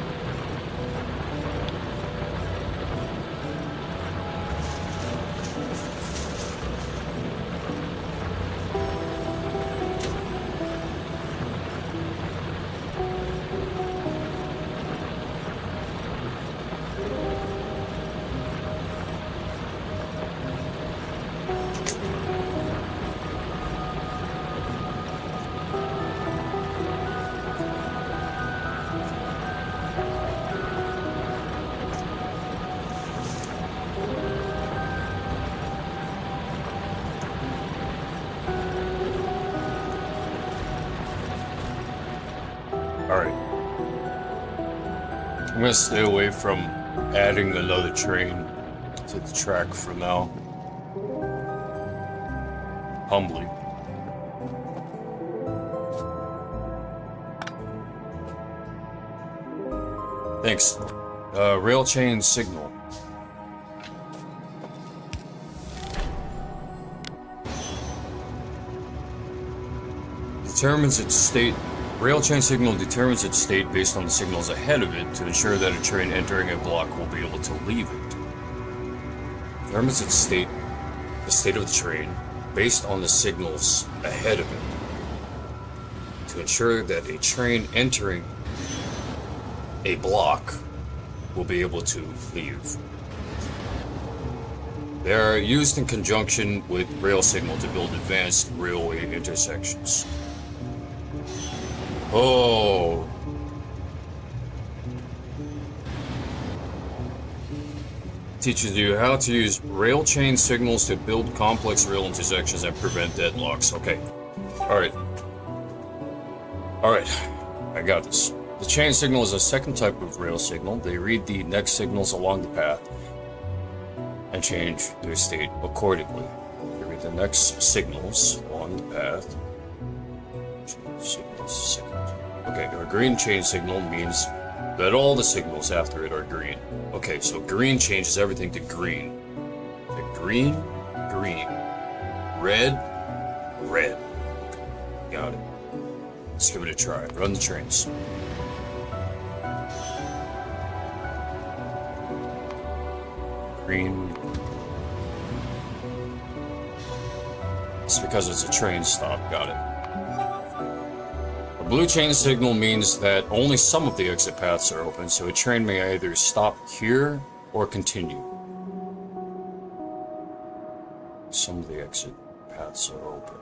Alright. I'm gonna stay away from adding another train to the track for now. Humbly. Thanks. Rail chain signal. Determines its state. Rail chain signal determines its state based on the signals ahead of it to ensure that a train entering a block will be able to leave it. Determines its state, the state of the train, based on the signals ahead of it to ensure that a train entering a block will be able to leave. They are used in conjunction with rail signal to build advanced railway intersections. Oh. Teaches you how to use rail chain signals to build complex rail intersections and prevent deadlocks. Okay. Alright. Alright. I got this. The chain signal is a second type of rail signal. They read the next signals along the path and change their state accordingly. They read the next signals along the path. Change signals second. Okay, a green chain signal means that all the signals after it are green. Okay, so green changes everything to green. The green, green. Red, red. Got it. Let's give it a try. Run the trains. Green. It's because it's a train stop. Got it. A blue chain signal means that only some of the exit paths are open, so a train may either stop here or continue. Some of the exit paths are open.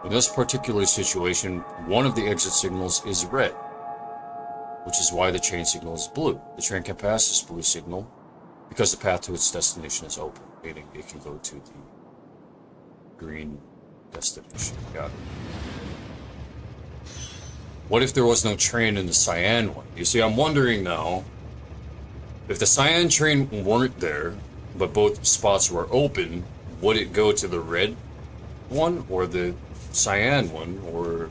In this particular situation, one of the exit signals is red, which is why the train signal is blue. The train can pass this blue signal because the path to its destination is open, meaning it can go to the green destination. Got it. What if there was no train in the cyan one? You see, I'm wondering now, if the cyan train weren't there, but both spots were open, would it go to the red one or the cyan one, or...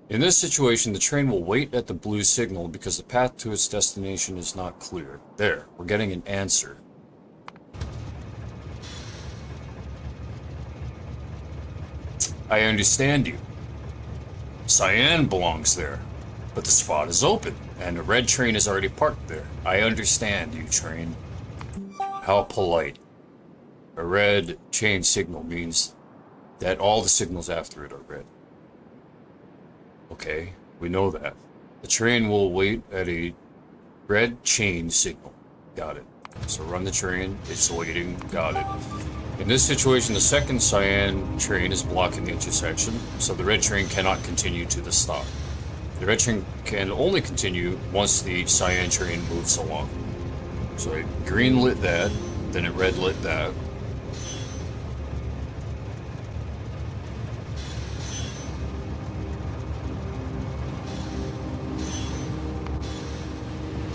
In this situation, the train will wait at the blue signal because the path to its destination is not clear. There, we're getting an answer. I understand you. Cyan belongs there, but the spot is open, and the red train is already parked there. I understand you, train. How polite. A red chain signal means that all the signals after it are red. Okay, we know that. The train will wait at a red chain signal. Got it. So run the train, it's waiting, got it. In this situation, the second cyan train is blocking the intersection, so the red train cannot continue to the stop. The red train can only continue once the cyan train moves along. So it green lit that, then it red lit that.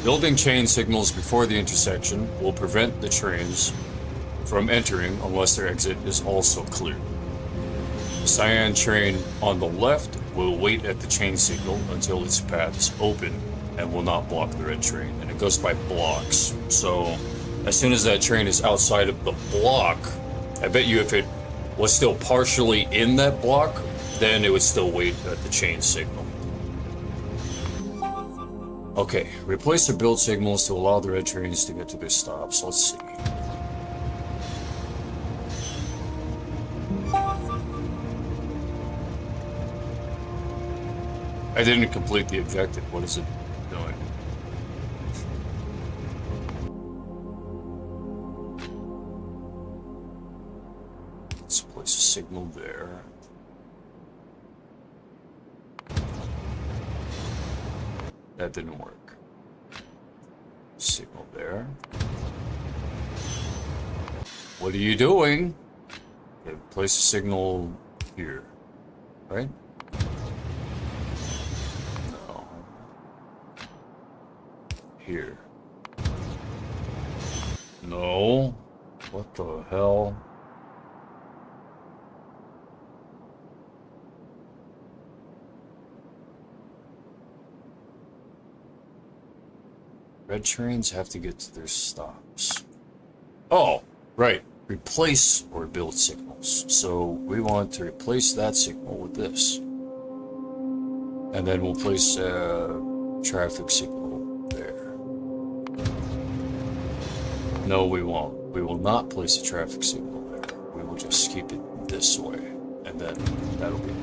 Building chain signals before the intersection will prevent the trains from entering unless their exit is also clear. The cyan train on the left will wait at the chain signal until its path is open and will not block the red train. And it goes by blocks. So as soon as that train is outside of the block, I bet you if it was still partially in that block, then it would still wait at the chain signal. Okay, replace the build signals to allow the red trains to get to their stops. Let's see. I didn't complete the objective. What is it doing? Let's place a signal there. That didn't work. Signal there. What are you doing? Okay, place a signal here. Right? No. Here. No. What the hell? Red trains have to get to their stops. Oh, right. Replace or build signals. So we want to replace that signal with this. And then we'll place a traffic signal there. No, we won't. We will not place a traffic signal there. We will just keep it this way. And then that'll be...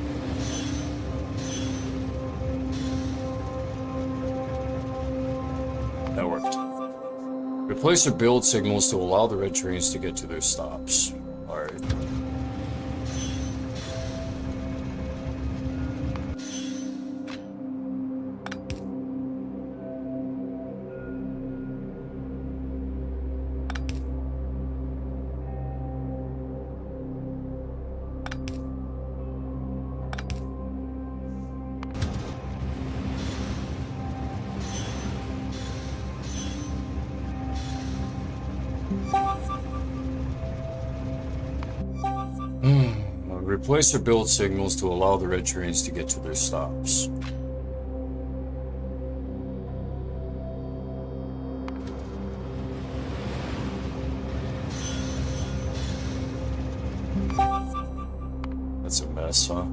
That worked. Replace or build signals to allow the red trains to get to their stops. Alright. Replace or build signals to allow the red trains to get to their stops. That's a mess, huh?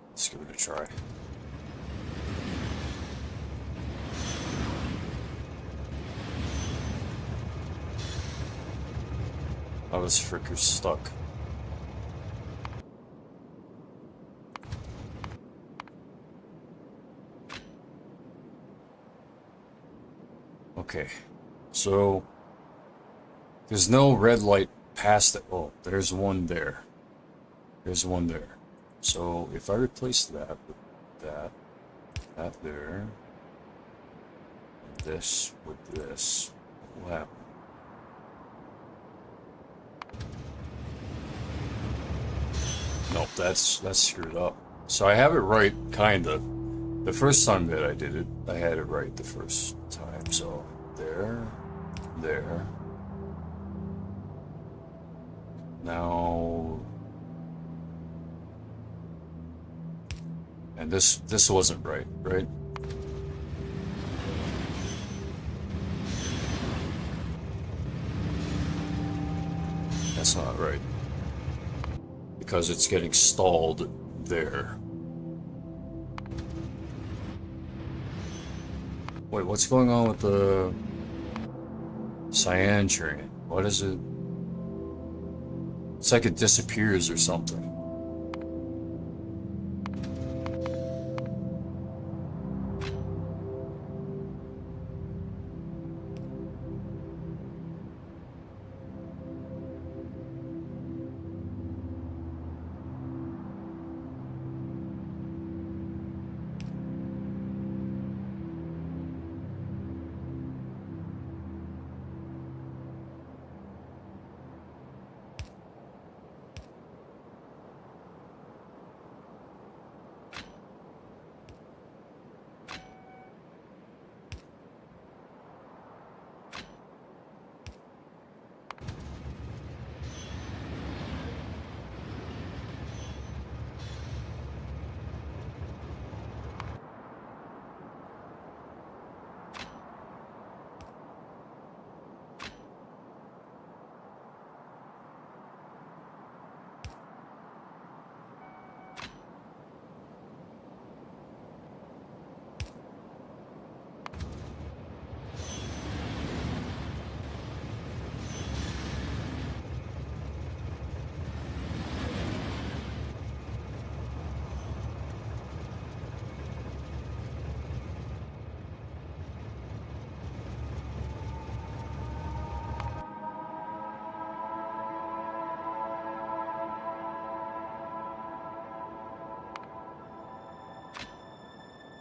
Let's give it a try. Oh, this fricker's stuck. Okay, so there's no red light past it. Oh, there's one there. There's one there. So if I replace that with that there, and this with this, what will happen? Nope, that's screwed up. So I have it right, kinda. The first time that I did it, I had it right the first time. So there. Now. And this wasn't right? That's not right. Because it's getting stalled there. Wait, what's going on with the cyan train? What is it? It's like it disappears or something.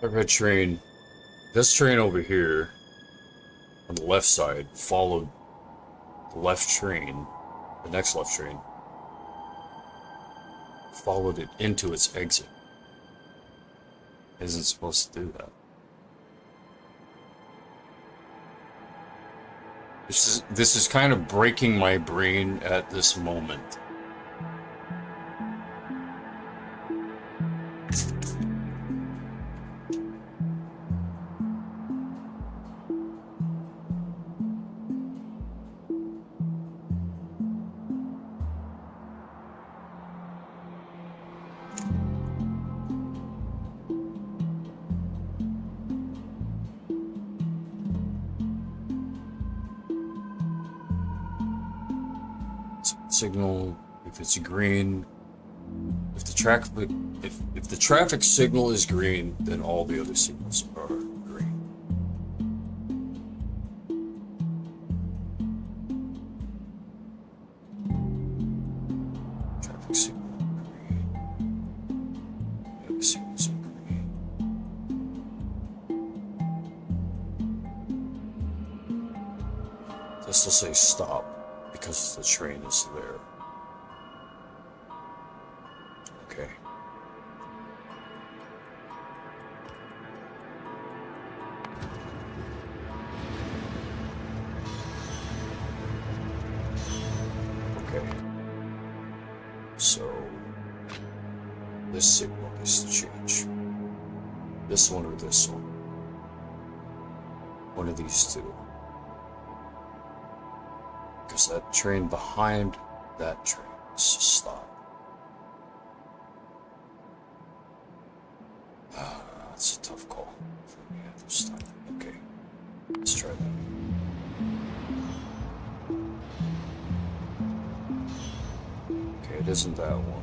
The red train. This train over here on the left side followed the left train, the next left train, followed it into its exit. Isn't supposed to do that. This is kind of breaking my brain at this moment. Signal, if it's green, if the traffic signal is green, then all the other signals are green. Traffic signal green. The other signals are green. This will say stop because the train is there. Okay. Okay. So this signal needs to change. This one or this one. One of these two. Because that train behind that train is stop. That's a tough call for me at this time. Okay, let's try that. Okay, it isn't that one.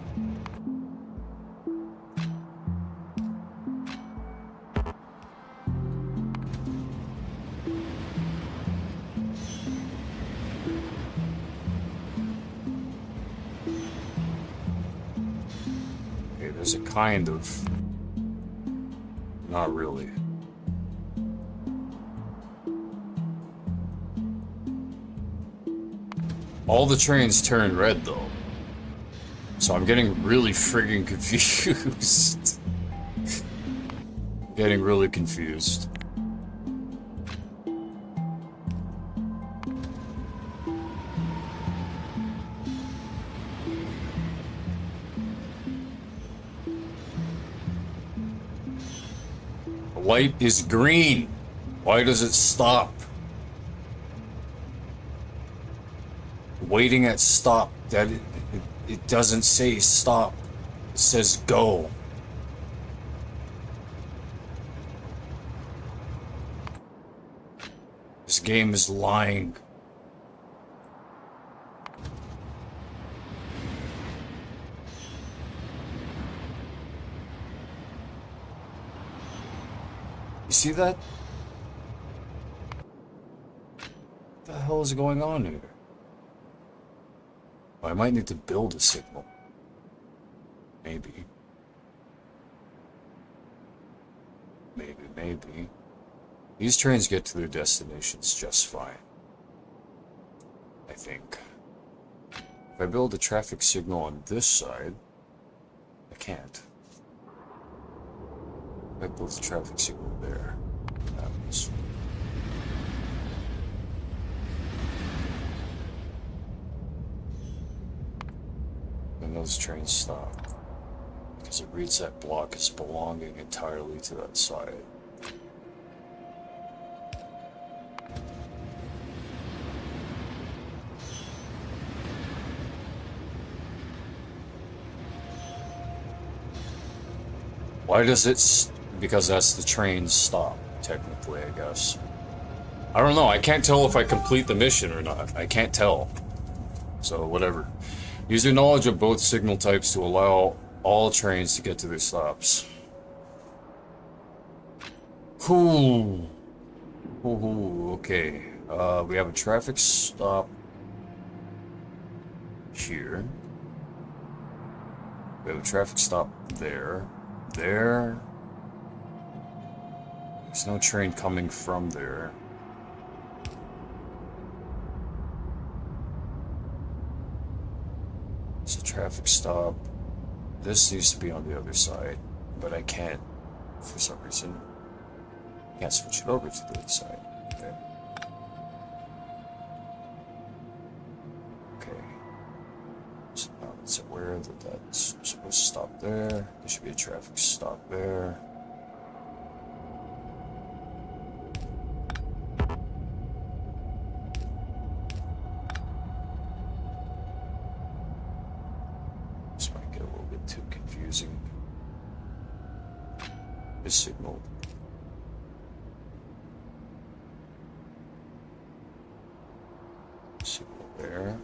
There's a kind of... not really. All the trains turn red though. So I'm getting really friggin' confused. Getting really confused. Light is green. Why does it stop? Waiting at stop. That it doesn't say stop. It says go. This game is lying. You see that? What the hell is going on here? I might need to build a signal. Maybe. Maybe. These trains get to their destinations just fine. I think. If I build a traffic signal on this side, I can't. I built the traffic signal there. That was... and those trains stop. Because it reads that block as belonging entirely to that side. Why does it... because that's the train stop, technically, I guess. I don't know, I can't tell if I complete the mission or not. I can't tell. So, whatever. Use your knowledge of both signal types to allow all trains to get to their stops. Cool. Okay. We have a traffic stop here. We have a traffic stop there. There. There's no train coming from there. It's a traffic stop. This needs to be on the other side, but I can't, for some reason. I can't switch it over to the other side. Okay. Okay. So now it's aware that that's supposed to stop there. There should be a traffic stop there. This might get a little bit too confusing. This signal. Signal there.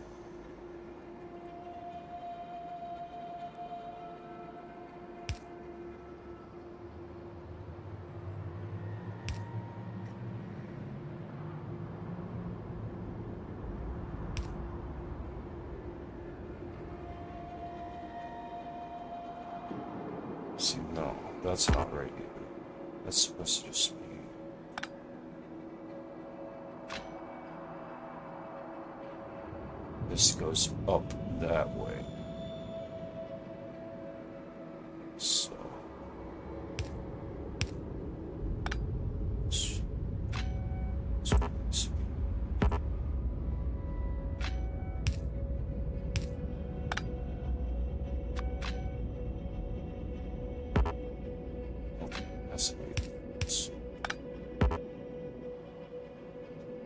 See, no, that's not right either. That's supposed to just be. This goes up that way. So.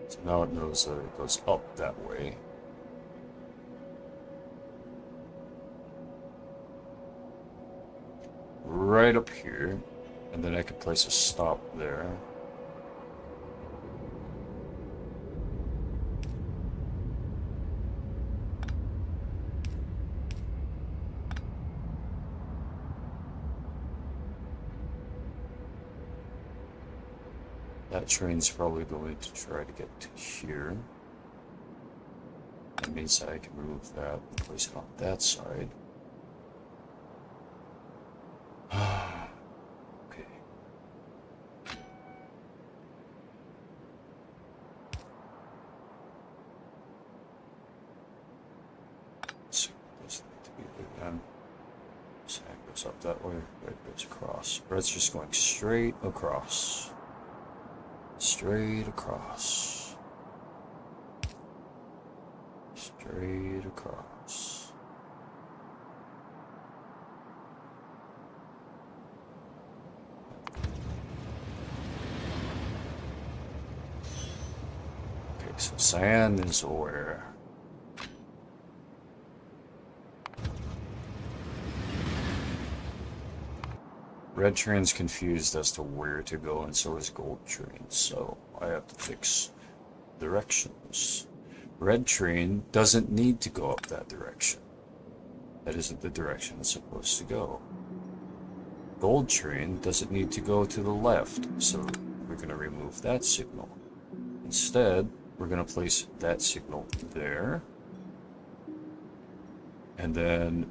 So now it knows that it goes up that way. Right up here, and then I can place a stop there. That train's probably going to try to get to here. That means that I can remove that and place it on that side. Okay. So it doesn't need to be there then. So it goes up that way, red goes across. Red's just going straight across. Straight across. Straight across. Okay, so cyan is aware. Red train's confused as to where to go, and so is gold train, so I have to fix directions. Red train doesn't need to go up that direction. That isn't the direction it's supposed to go. Gold train doesn't need to go to the left, so we're going to remove that signal. Instead, we're going to place that signal there. And then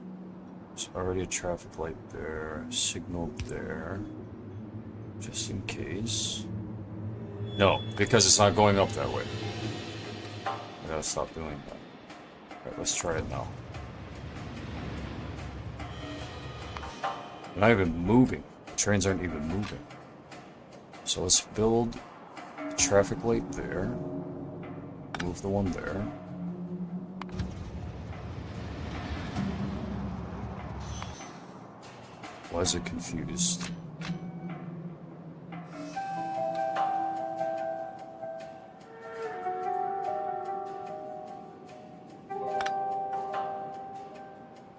there's already a traffic light there, signal there, just in case. No, because it's not going up that way. I gotta stop doing that. Alright, let's try it now. They're not even moving. The trains aren't even moving. So let's build the traffic light there. Move the one there. Why is it confused?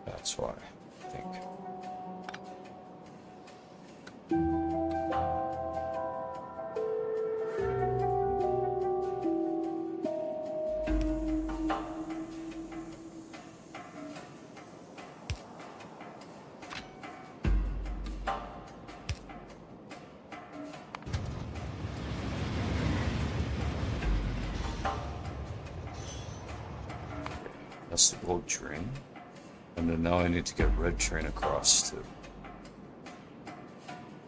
That's why, I think. That's the gold train. And then now I need to get red train across too.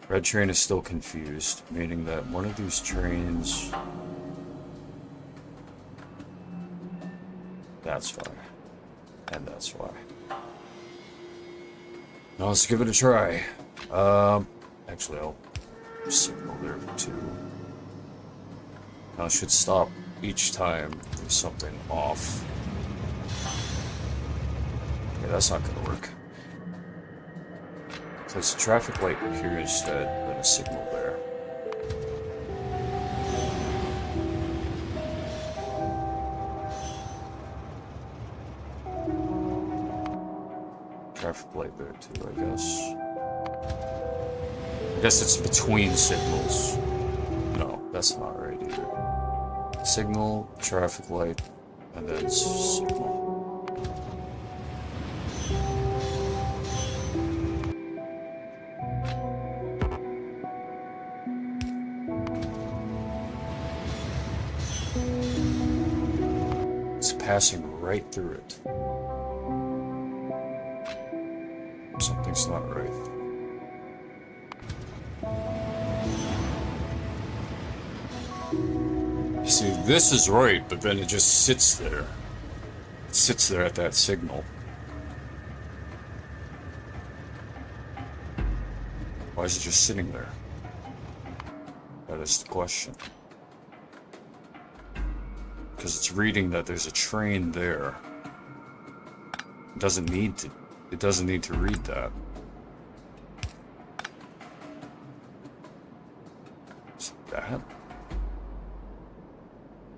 Red train is still confused, meaning that one of these trains... That's why. And that's why. Now let's give it a try. Actually, I'll signal there too. Now I should stop each time there's something off. Yeah, that's not gonna work. So it's a traffic light here instead than a signal there. Traffic light there too, I guess. I guess it's between signals. No, that's not right either. Signal, traffic light, and then signal. It's passing right through it. Something's not right. You see, this is right, but then it just sits there. It sits there at that signal. Why is it just sitting there? That is the question. Because it's reading that there's a train there. It doesn't need to read that. Is it that?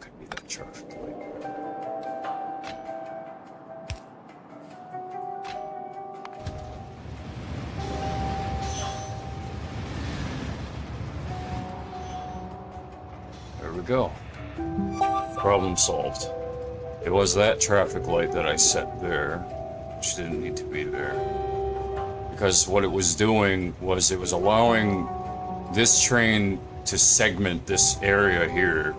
Could be that traffic light. There we go. Problem solved. It was that traffic light that I set there, which didn't need to be there. Because what it was doing was it was allowing this train to segment this area here,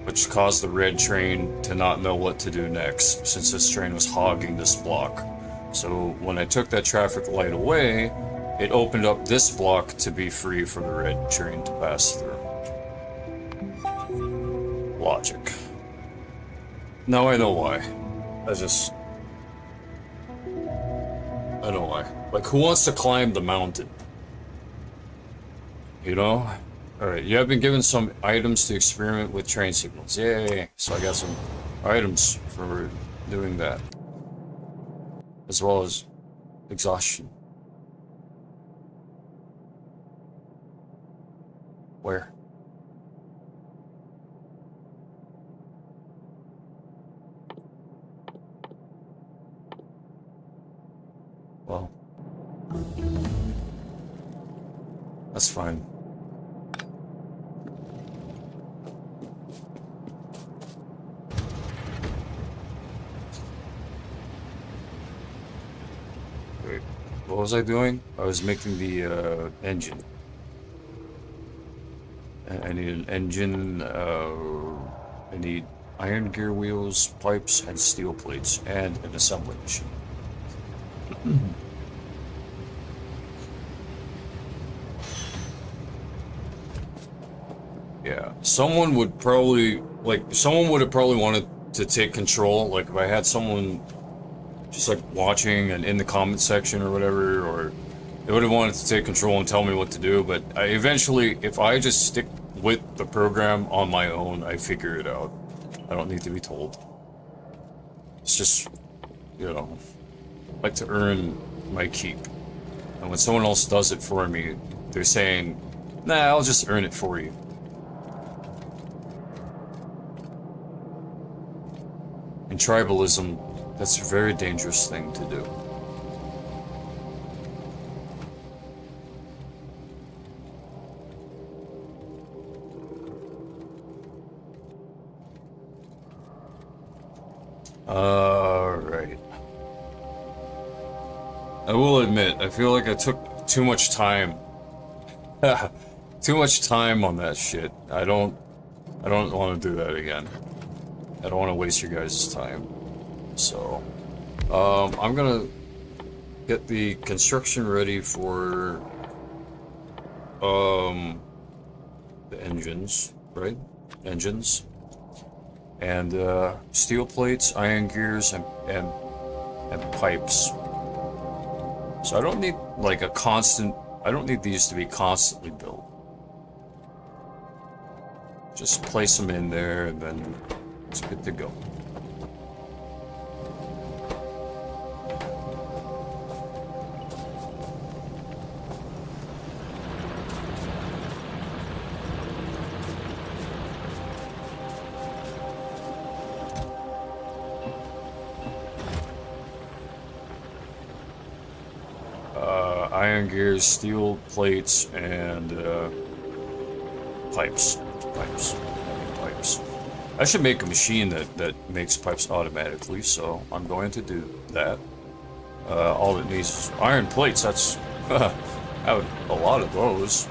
which caused the red train to not know what to do next, since this train was hogging this block. So when I took that traffic light away, it opened up this block to be free for the red train to pass through. Logic. Now I know why. I know why. Like, who wants to climb the mountain? You know? Alright, you have been given some items to experiment with train signals. Yay! So I got some items for doing that. As well as exhaustion. Where? Well, that's fine. Wait, what was I doing? I was making the engine. I need an engine, I need iron gear wheels, pipes, and steel plates, and an assembly machine. Yeah, someone would have probably wanted to take control, like if I had someone just like watching and in the comment section or whatever, or they would have wanted to take control and tell me what to do, but eventually, if I just stick with the program on my own, I figure it out. I don't need to be told. It's just, you know, I like to earn my keep. And when someone else does it for me, they're saying, nah, I'll just earn it for you. In tribalism, that's a very dangerous thing to do. Alright. I will admit, I feel like I took too much time. Too much time on that shit. I don't want to do that again. I don't want to waste your guys' time. So, I'm gonna get the construction ready for the engines, right? Engines. And steel plates, iron gears, and pipes. So I don't need like a constant. I don't need these to be constantly built. Just place them in there, and then it's good to go. Iron gears, steel plates, and pipes. Pipes. I should make a machine that makes pipes automatically, so I'm going to do that. All it needs is iron plates. That's I have a lot of those.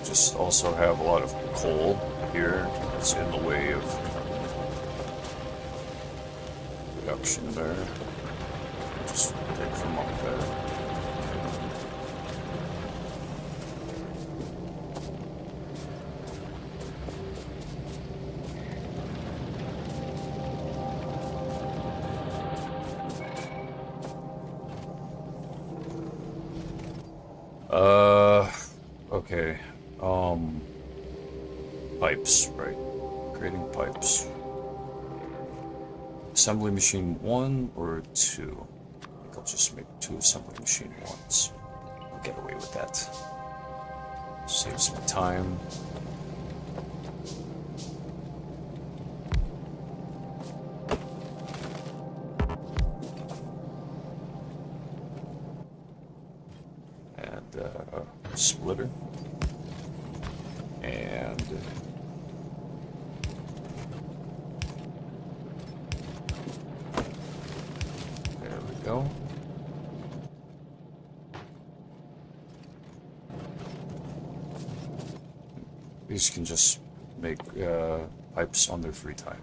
Just also have a lot of coal here. It's in the way of production there. Just take from up there. Okay. Pipes, right. Creating pipes. Assembly machine 1 or 2? I'll just make 2 assembly machine 1s. I'll get away with that. Saves me time. And splitter. And there we go. These can just make pipes on their free time.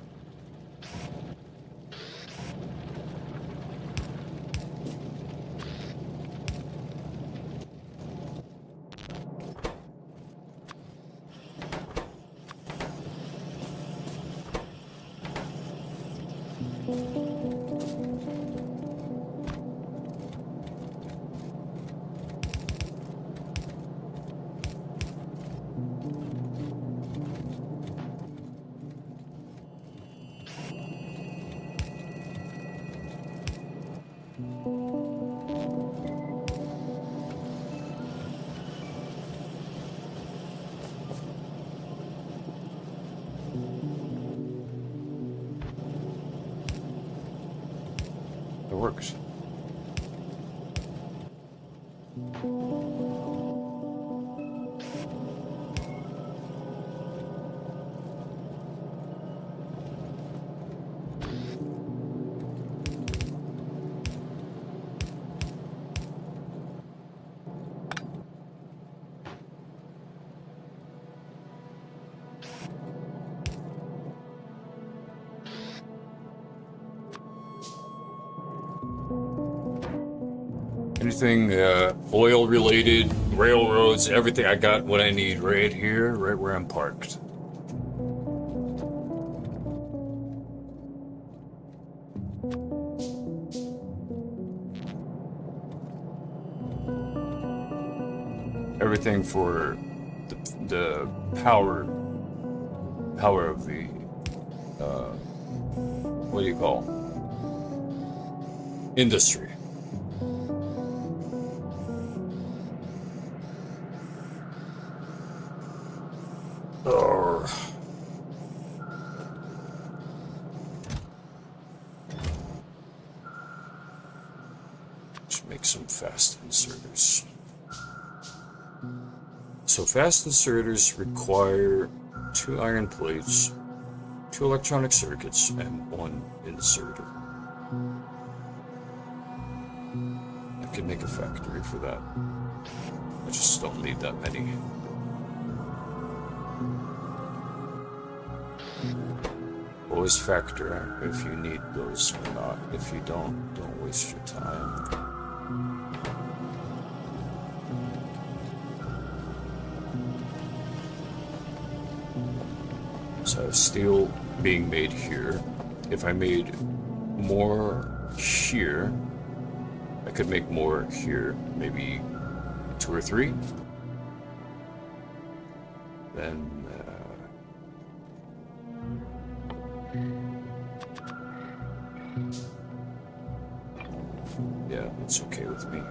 It works. Anything oil related, railroads, everything. I got what I need right here, right where I'm parked. Everything for the power of the what do you call industry. Let's make some fast inserters. So fast inserters require 2 iron plates, 2 electronic circuits, and 1 inserter. I could make a factory for that. I just don't need that many. Always factor if you need those or not. If you don't waste your time. So I have steel being made here. If I made more here, I could make more here, maybe 2 or 3. Then, yeah, that's okay with me.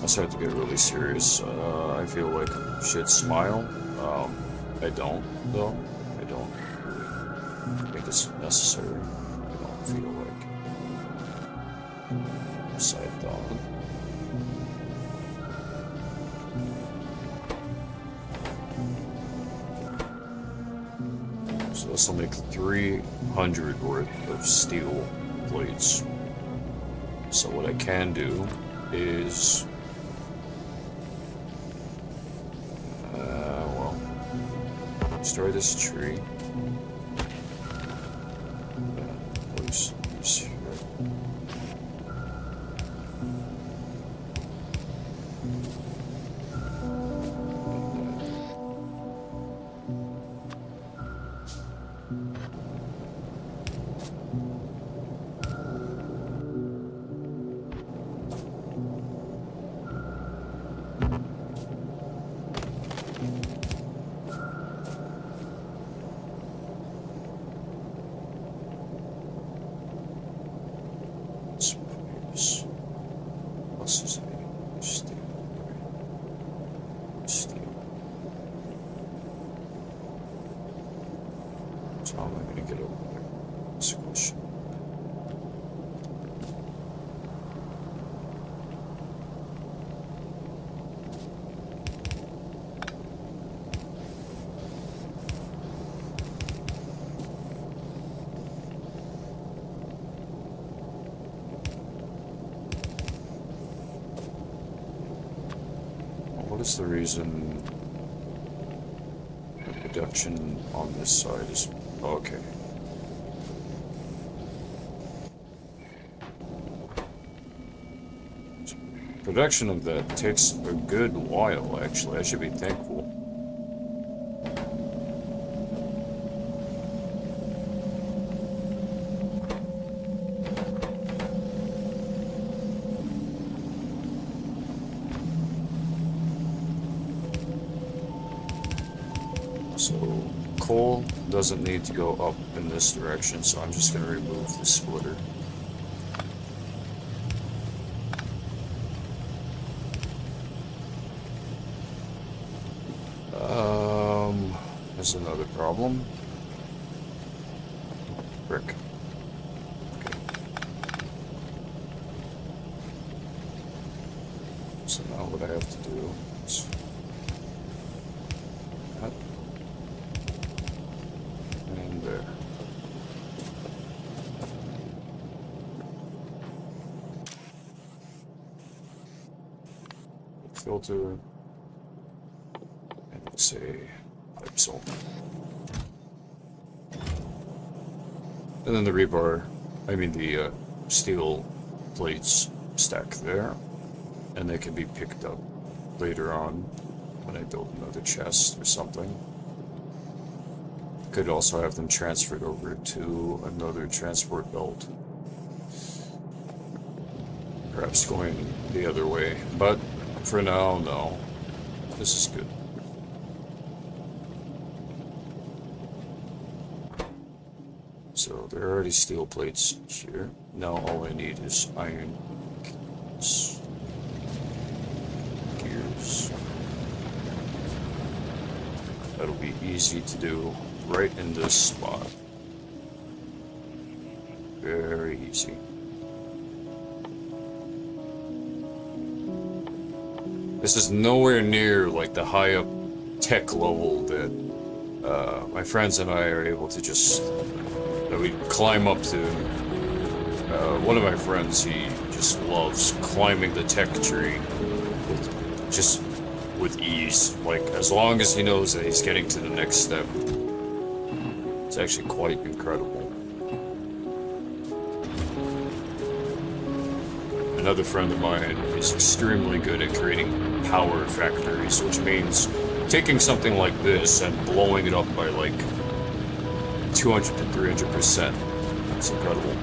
I start to get really serious. I feel like I should smile. I don't, though. I don't really think it's necessary. I don't feel like upside down. So this will make 300 worth of steel plates. So what I can do is well, destroy this tree. Place these here. So how am I going to get over there? That's a question. What is the reason the production on this side is okay? Production of that takes a good while, actually. I should be thankful. So, coal doesn't need to go up in this direction, so I'm just going to remove the splitter. There's another problem. Brick. Okay. So now what I have to do is cut. And there. Filter. And say pipesol. And then the rebar, I mean the steel plates stack there. And they can be picked up later on when I build another chest or something. Could also have them transferred over to another transport belt. Perhaps going the other way. But for now, no. This is good. So there are already steel plates here. Now all I need is iron gears. That'll be easy to do right in this spot. Very easy. This is nowhere near like the high up tech level that my friends and I are able to just that we climb up to. One of my friends, he just loves climbing the tech tree with ease. Like, as long as he knows that he's getting to the next step. It's actually quite incredible. Another friend of mine is extremely good at creating power factories, which means taking something like this and blowing it up by like 200 to 300%. It's incredible.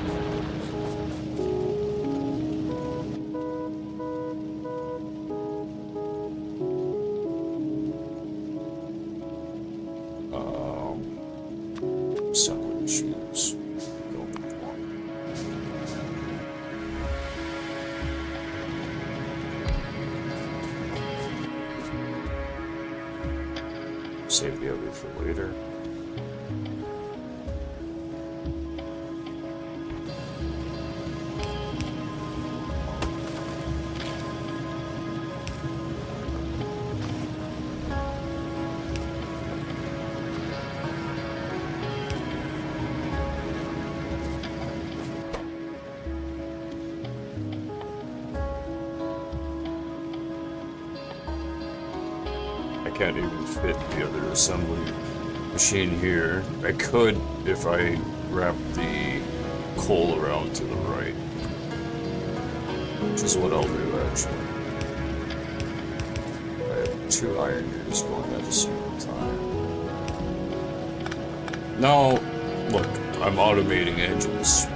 Assembly machines. Save the other for later. I can't even fit the other assembly machine here. I could if I wrap the coal around to the right, which is what I'll do actually. I have 2 iron gears going at the same time. Now, look, I'm automating engines.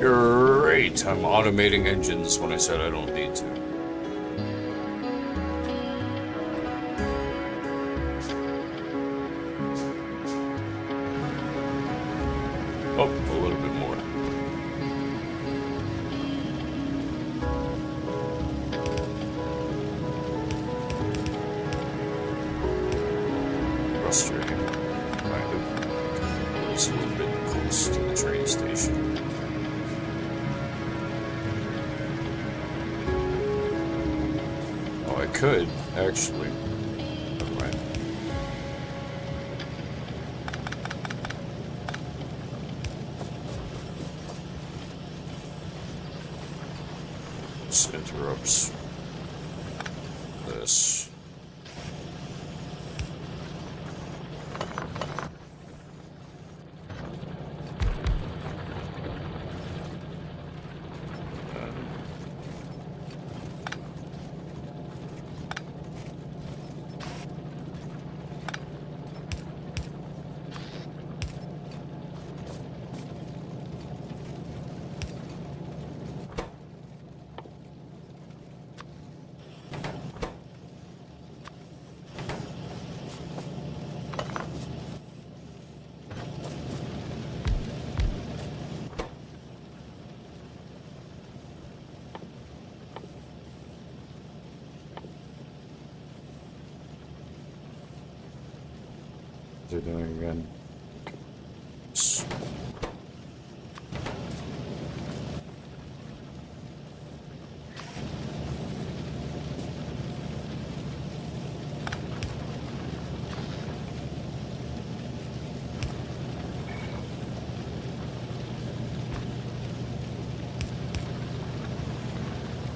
Great, I'm automating engines when I said I don't need to. Oh, a little bit more. Frustrating, kind of. It's a little bit close to the train station. Oh, I could, actually. Never mind. This interrupts this. They're doing again.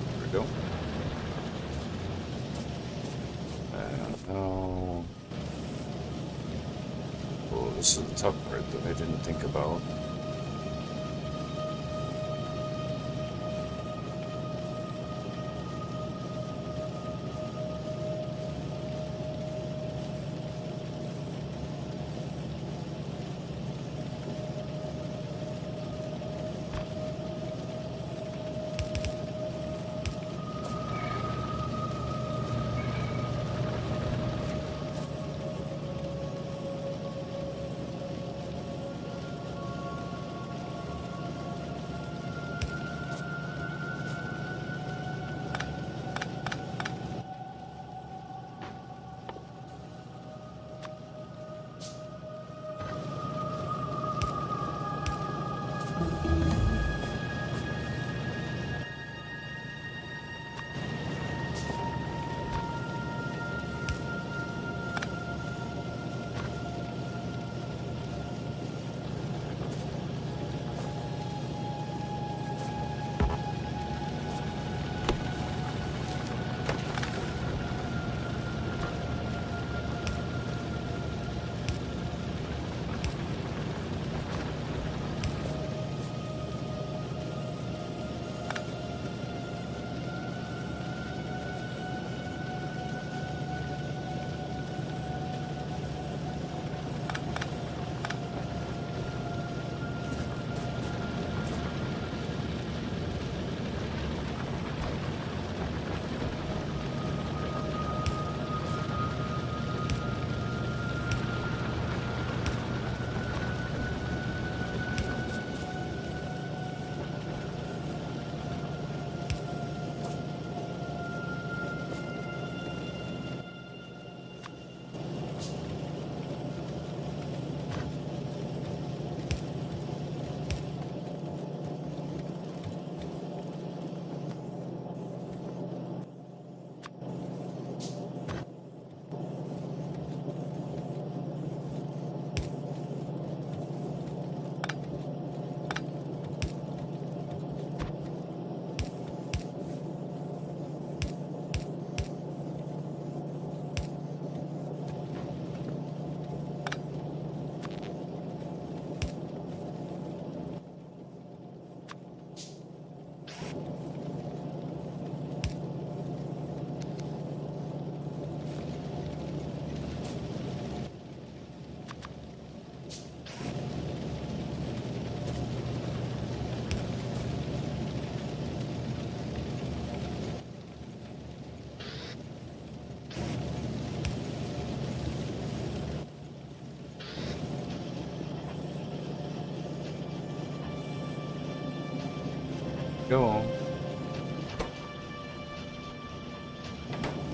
There we go. And now. Oh, this is the tough part that I didn't think about.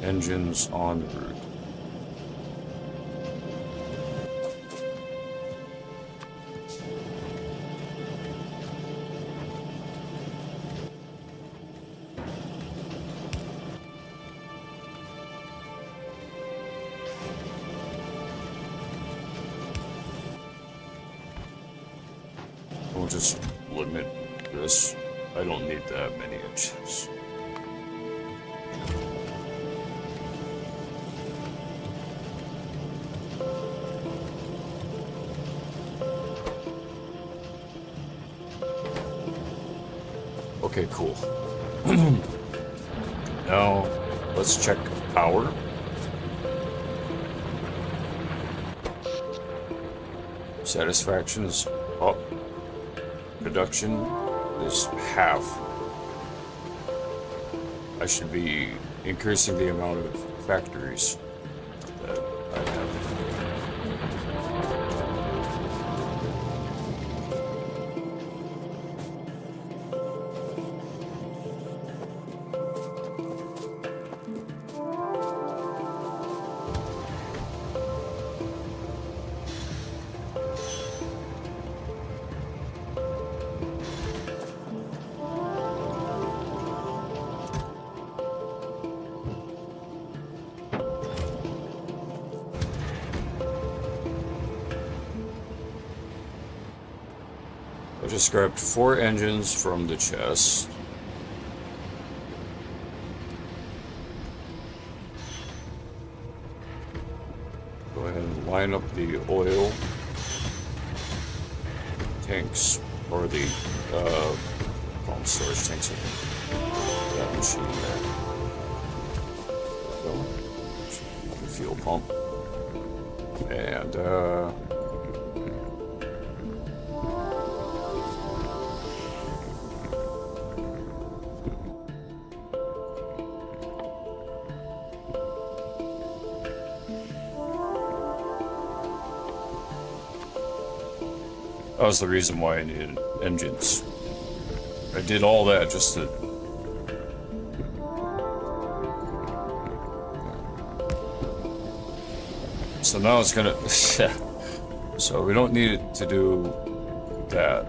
engines en route. We'll just limit this. I don't need that many engines. Okay, cool. Now, let's check power. Satisfaction is up. Production is half. I should be increasing the amount of factories that I have. I just grabbed 4 engines from the chest. Go ahead and line up the oil tanks, or the pump storage tanks. I think that machine there. Go. The fuel pump. And that was the reason why I needed engines. I did all that just to... So now it's gonna... So we don't need it to do that.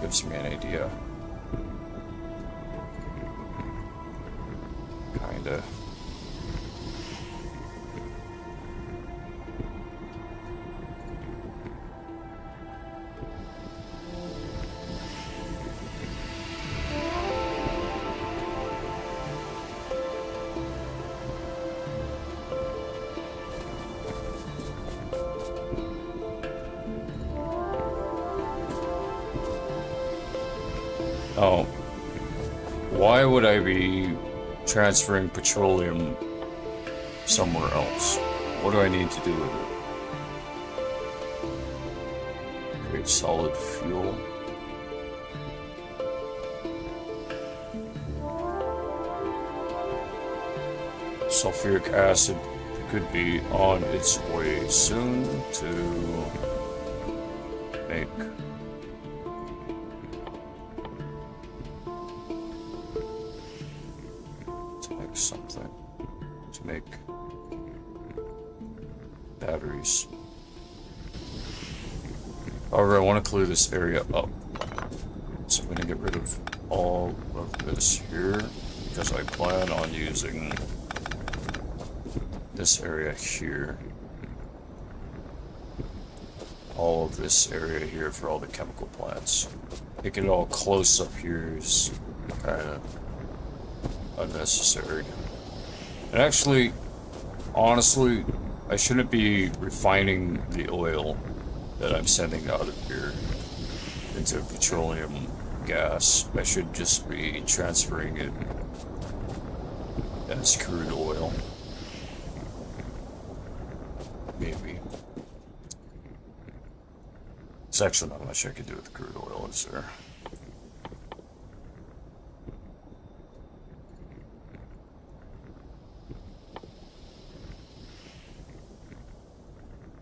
Gives me an idea. Kinda. Oh, why would I be transferring petroleum somewhere else? What do I need to do with it? Create solid fuel. Sulfuric acid could be on its way soon to make something, to make batteries. However, I want to clear this area up, so I'm going to get rid of all of this here, because I plan on using this area here, all of this area here for all the chemical plants. Making it all close up here is kind of unnecessary. And actually, honestly, I shouldn't be refining the oil that I'm sending out of here into petroleum gas. I should just be transferring it as crude oil. Maybe. There's actually not much I can do with crude oil, is there?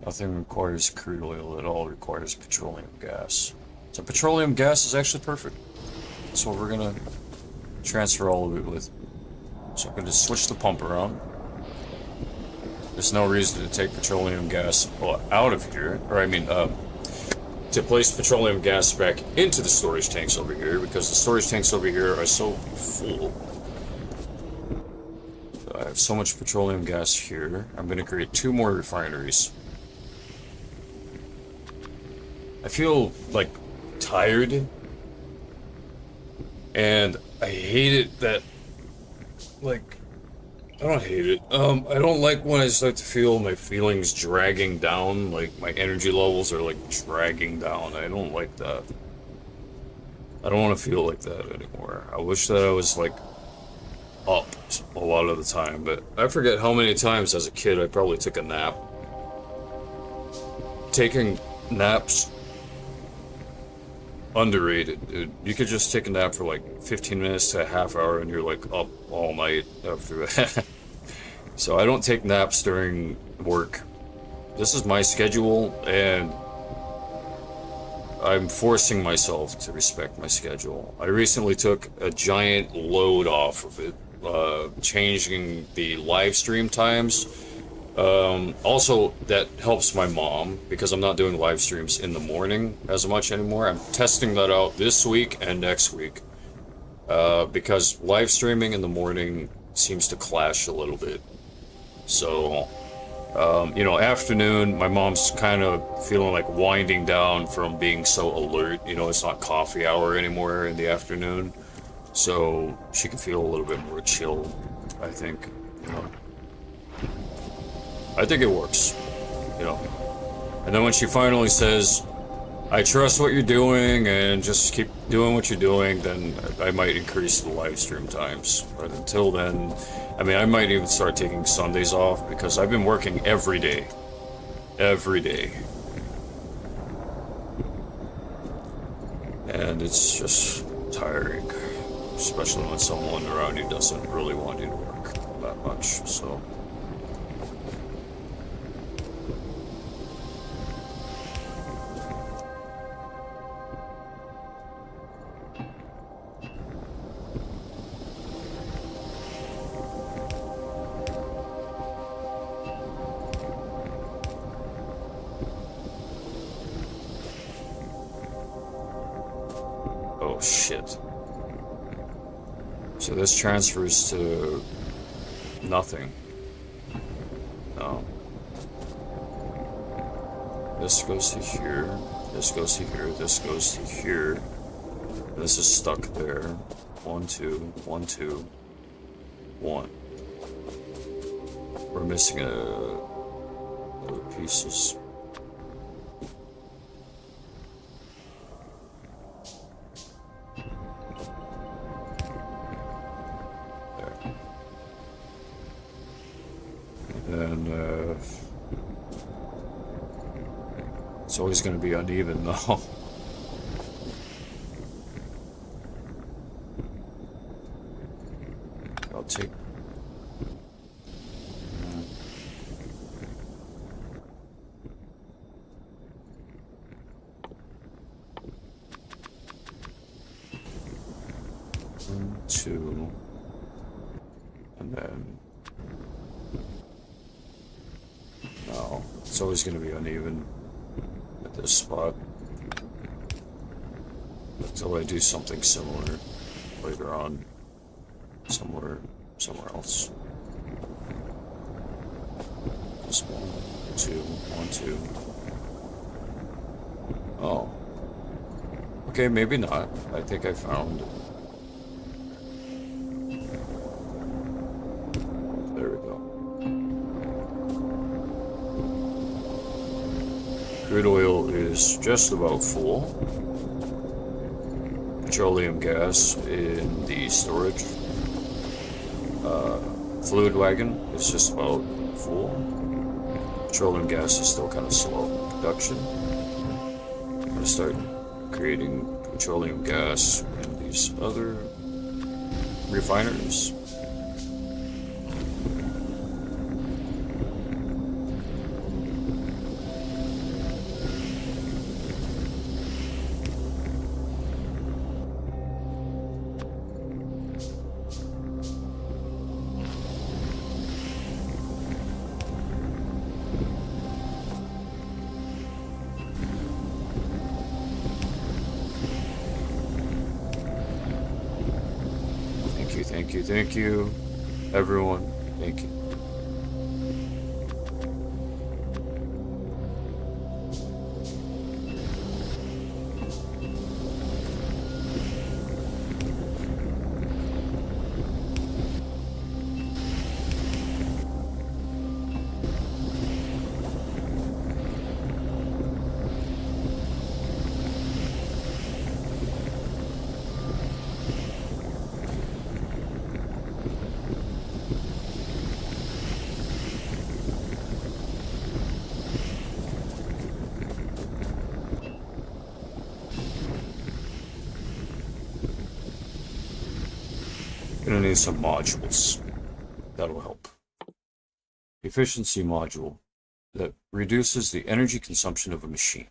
Nothing requires crude oil at all, requires petroleum gas. So petroleum gas is actually perfect. That's what we're gonna transfer all of it with. So I'm going to switch the pump around. There's no reason to take petroleum gas out of here, or I mean, to place petroleum gas back into the storage tanks over here, because the storage tanks over here are so full. I have so much petroleum gas here. I'm going to create 2 more refineries. I feel like tired, and I hate it that, like, I don't hate it. I don't like when I start to feel my feelings dragging down, like my energy levels are like dragging down. I don't like that. I don't want to feel like that anymore. I wish that I was like up a lot of the time, but I forget how many times as a kid I probably took a nap. Taking naps, underrated, dude. You could just take a nap for like 15 minutes to a half hour and you're like up all night after that. So I don't take naps during work. This is my schedule, and I'm forcing myself to respect my schedule. I recently took a giant load off of it, changing the live stream times. Also, that helps my mom, because I'm not doing live streams in the morning as much anymore. I'm testing that out this week and next week, because live streaming in the morning seems to clash a little bit. So, you know, afternoon, my mom's kind of feeling like winding down from being so alert. You know, it's not coffee hour anymore in the afternoon, so she can feel a little bit more chill, I think, you know. I think it works, you know. And then when she finally says, I trust what you're doing and just keep doing what you're doing, then I might increase the live stream times. But until then, I mean, I might even start taking Sundays off, because I've been working every day. Every day. And it's just tiring, especially when someone around you doesn't really want you to work that much, so. Oh shit. So this transfers to nothing. No. This goes to here, this goes to here, this goes to here. This is stuck there. 1, 2, 1, 2, 1. We're missing other pieces. And it's always going to be uneven though. I'll take 1, 2, and then no, it's always going to be uneven at this spot until I do something similar later on somewhere else. Just 1, 2, 1, 2. Oh, okay, maybe not. I think I found it. There we go. Crude oil is just about full. Petroleum gas in the storage. Fluid wagon is just about full. Petroleum gas is still kind of slow in production. I'm going to start creating petroleum gas in these other refineries. thank you, thank you. Everyone, thank you. Gonna need some modules. That'll help. Efficiency module that reduces the energy consumption of a machine.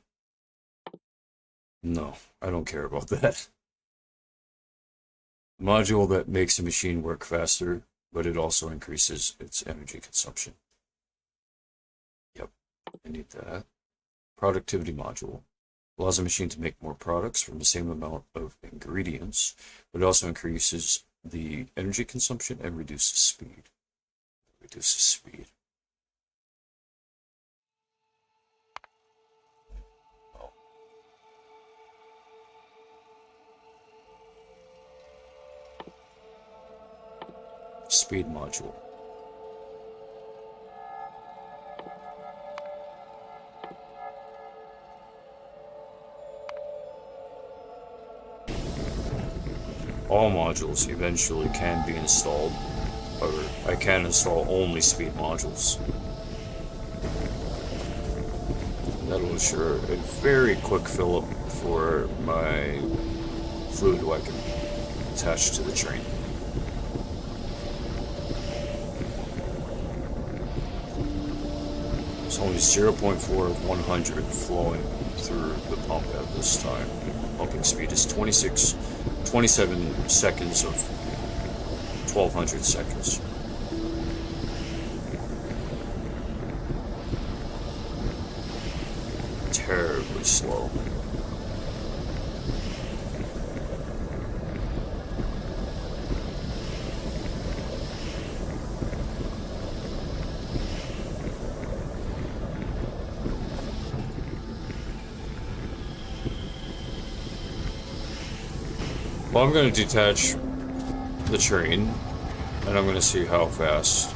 No, I don't care about that. Module that makes a machine work faster, but it also increases its energy consumption. Yep, I need that. Productivity module allows a machine to make more products from the same amount of ingredients, but it also increases the energy consumption and reduces speed. Reduces speed. Oh. Speed module. All modules eventually can be installed, or I can install only speed modules. That'll ensure a very quick fill up for my fluid I can attach to the train. It's only 0.4 of 100 flowing through the pump at this time. Pumping speed is 27 seconds of 1200 seconds. Terribly slow. Well, I'm going to detach the train, and I'm going to see how fast.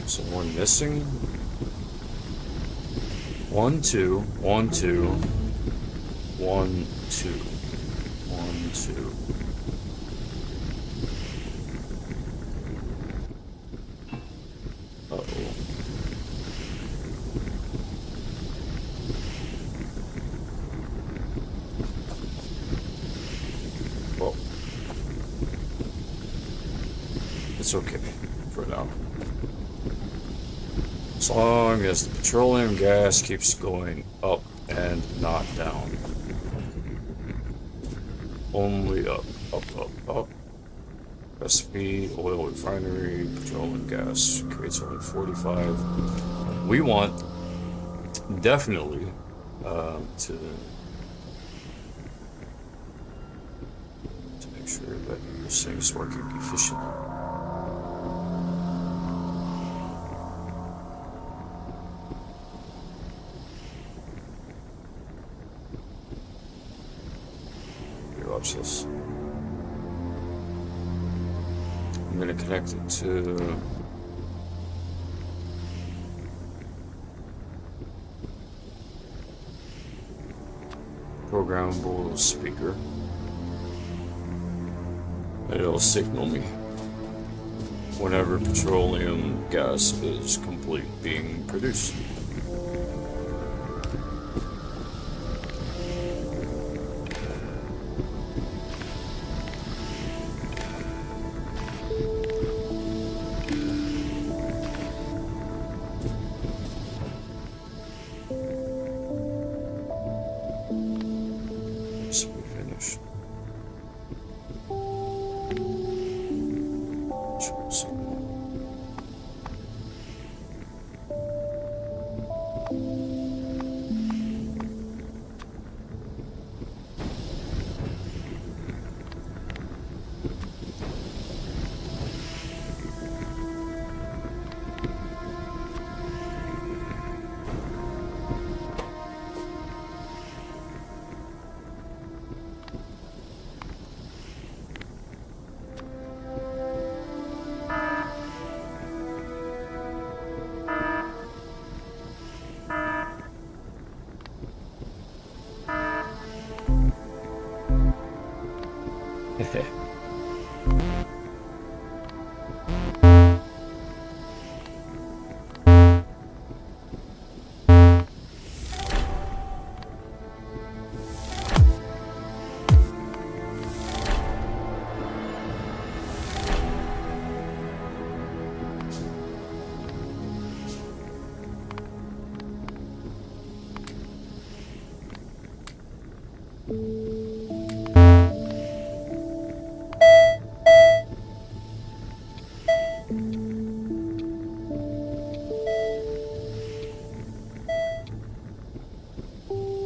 Someone missing? 1, 2, 1, 2, 1, 2, 1, 2. Uh-oh. Well, it's okay for now. As long as the petroleum gas keeps going up and not down. Only up, up, up, up. Recipe, oil refinery, petroleum gas creates only 45. We want definitely to make sure that this thing's working efficiently. Here, watch this. I'm going to connect it to programmable speaker, and it'll signal me whenever petroleum gas is complete being produced.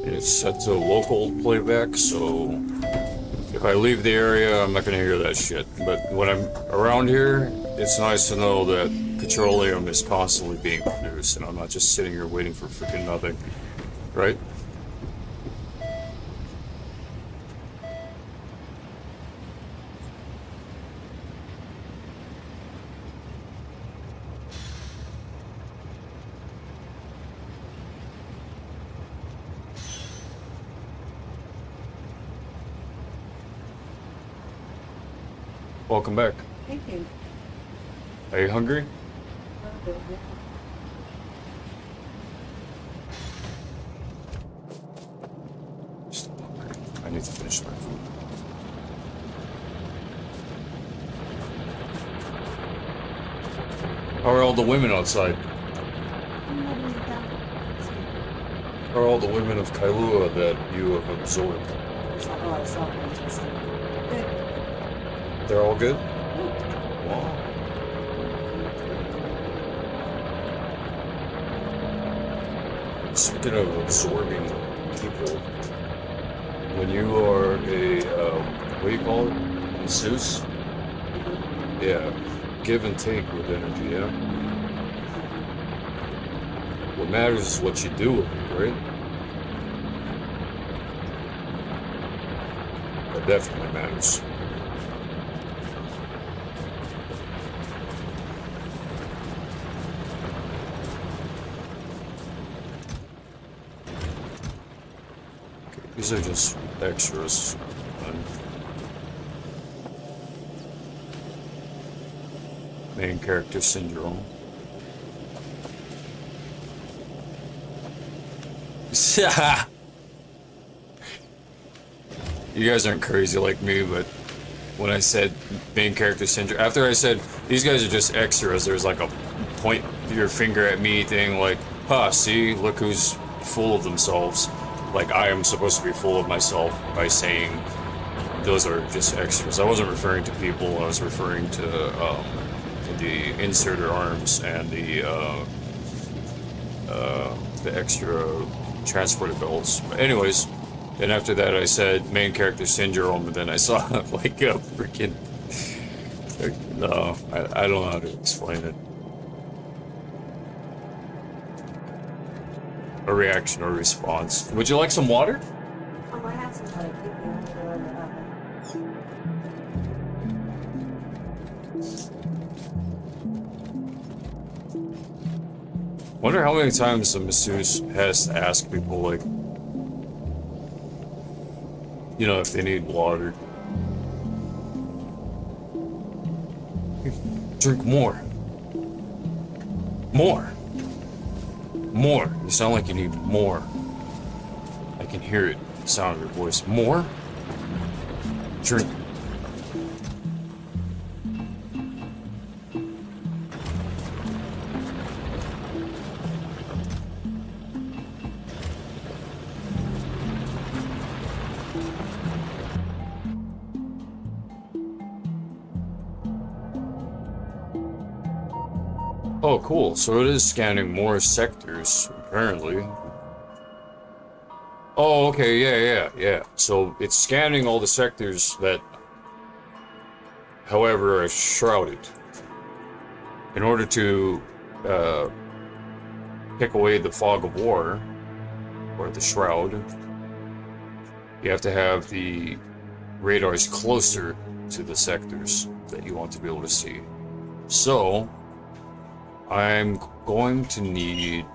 It's set to local playback, so if I leave the area, I'm not gonna hear that shit. But when I'm around here, it's nice to know that petroleum is constantly being produced, and I'm not just sitting here waiting for freaking nothing, right? Welcome back.
Thank you.
Are you hungry? Still hungry. I need to finish my food. How are all the women outside? How are all the women of Kailua that you have absorbed?
There's not a lot of self-interest. Good.
They're all good? Wow. Speaking of absorbing people, when you are a, what do you call it? Masseuse? Yeah, give and take with energy, yeah? What matters is what you do with it, right? That definitely matters. These are just extras. Main character syndrome. You guys aren't crazy like me, but when I said main character syndrome, after I said these guys are just extras, there's like a point your finger at me thing, like, huh, see, look who's full of themselves. Like I am supposed to be full of myself by saying those are just extras. I wasn't referring to people. I was referring to the inserter arms and the extra transporter belts. But anyways, then after that I said main character syndrome, and then I saw like a freaking no, I don't know how to explain it. A reaction or response. Would you like some water?
I have some like
Wonder how many times the masseuse has to ask people, like, you know, if they need water. Drink more. More. More. You sound like you need more. I can hear it. The sound of your voice. More? Drink. Oh, cool. So it is scanning more sectors, apparently. Oh, okay, yeah. So it's scanning all the sectors that, however, are shrouded. In order to pick away the fog of war, or the shroud, you have to have the radars closer to the sectors that you want to be able to see. So I'm going to need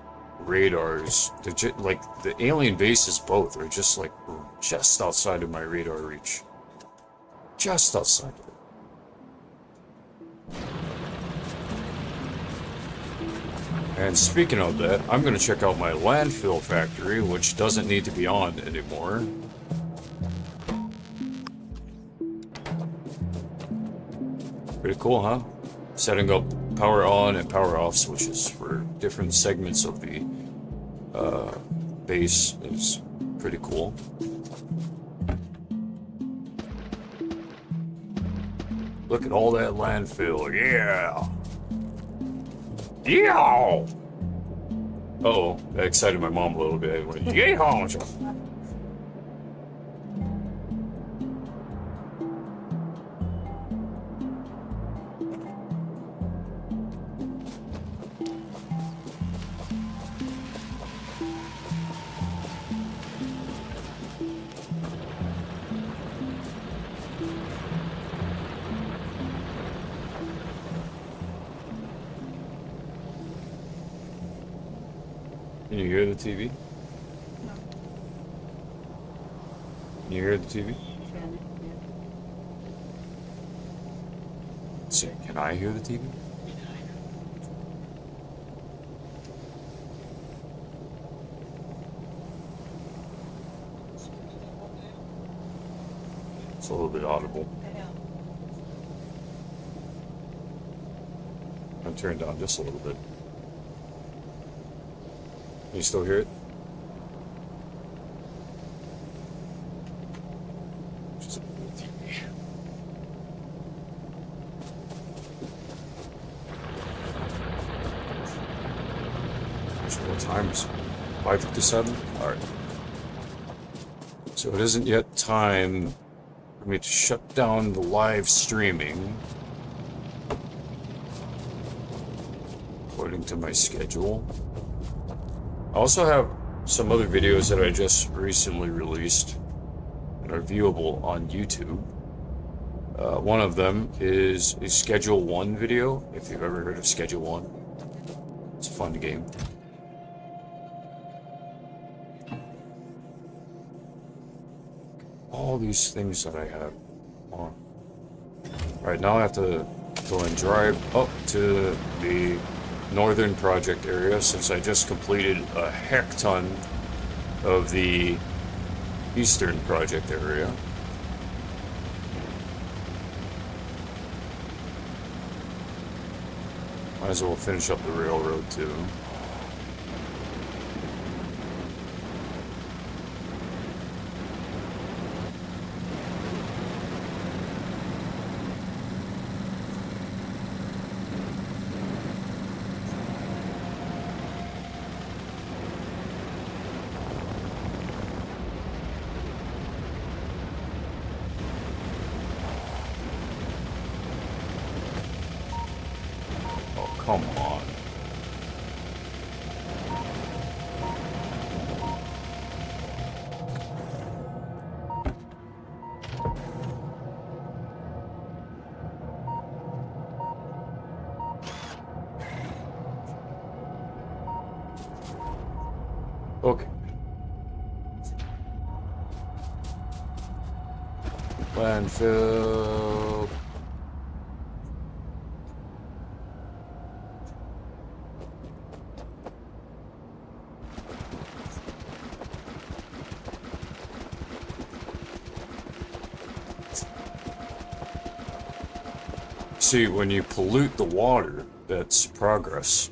radars to like the alien bases both are just like just outside of my radar reach. Just outside of it. And speaking of that, I'm going to check out my landfill factory, which doesn't need to be on anymore. Pretty cool, huh? Setting up power on and power off switches for different segments of the base is pretty cool. Look at all that landfill, yeah! Yeah! Uh-oh, that excited my mom a little bit. I went, yeah! Can you hear the TV?
No.
Can you hear the TV? Let's see, can I hear the TV? It's a little bit audible. I'll turn it down just a little bit. Can you still hear it? Just a little TV. So what time is it? 5:57? Alright. So it isn't yet time for me to shut down the live streaming. According to my schedule. I also have some other videos that I just recently released that are viewable on YouTube. One of them is a Schedule 1 video, if you've ever heard of Schedule 1. It's a fun game. All these things that I have on. Alright, now I have to go and drive up to the northern project area, since I just completed a heck ton of the eastern project area. Might as well finish up the railroad too. Come on. Okay. Landfill. See, when you pollute the water, that's progress.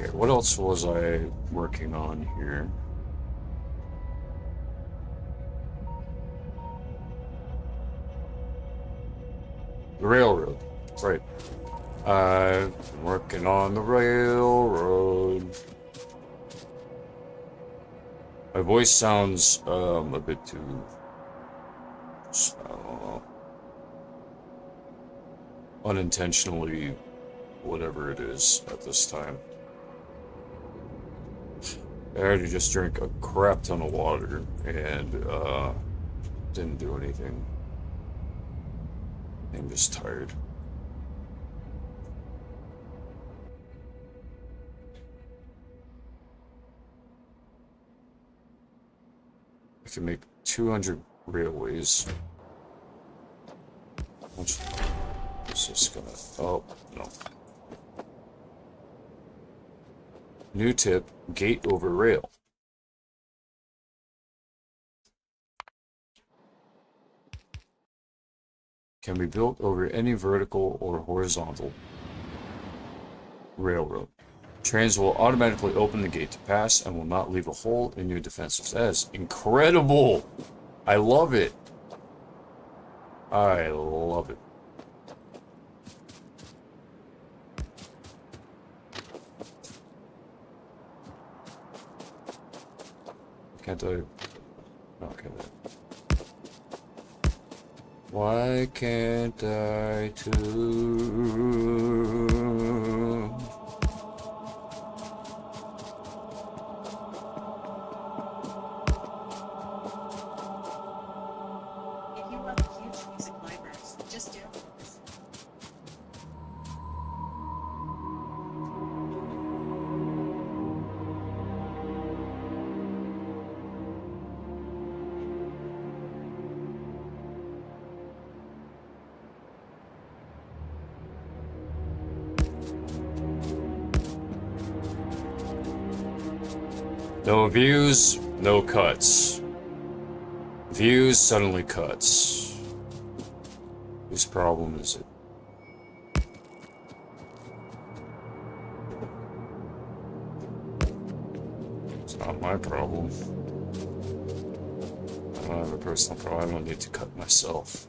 Okay, what else was I working on here? The railroad, right. I'm working on the railroad. My voice sounds a bit too, I don't know, unintentionally whatever it is at this time. I had to just drink a crap ton of water and didn't do anything. I'm just tired. I can make 200 railways. Which is this gonna... Oh, no. New tip, gate over rail. Can be built over any vertical or horizontal railroad. Trains will automatically open the gate to pass and will not leave a hole in your defenses. That is incredible! I love it. I love it. Can't I? Okay. Why can't I too?
If you love huge music libraries, just do it.
No views, no cuts. Views, suddenly cuts. Whose problem is it? It's not my problem. I don't have a personal problem. I don't need to cut myself.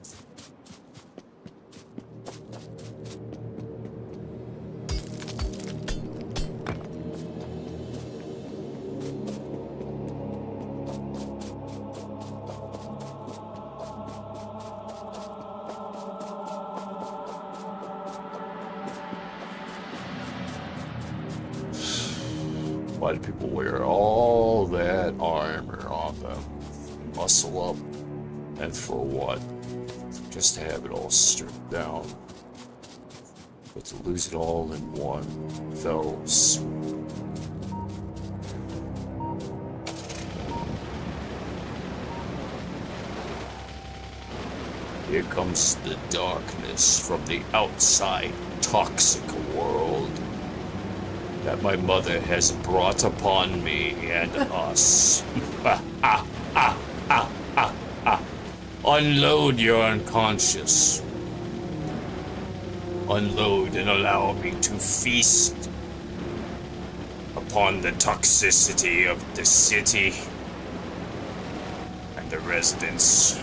Why do people wear all that armor on them? Muscle up. And for what? Just to have it all stripped down. But to lose it all in one fell swoop. Here comes the darkness from the outside toxic world that my mother has brought upon me and us. Unload your unconscious. unload and allow me to feast upon the toxicity of the city and the residents.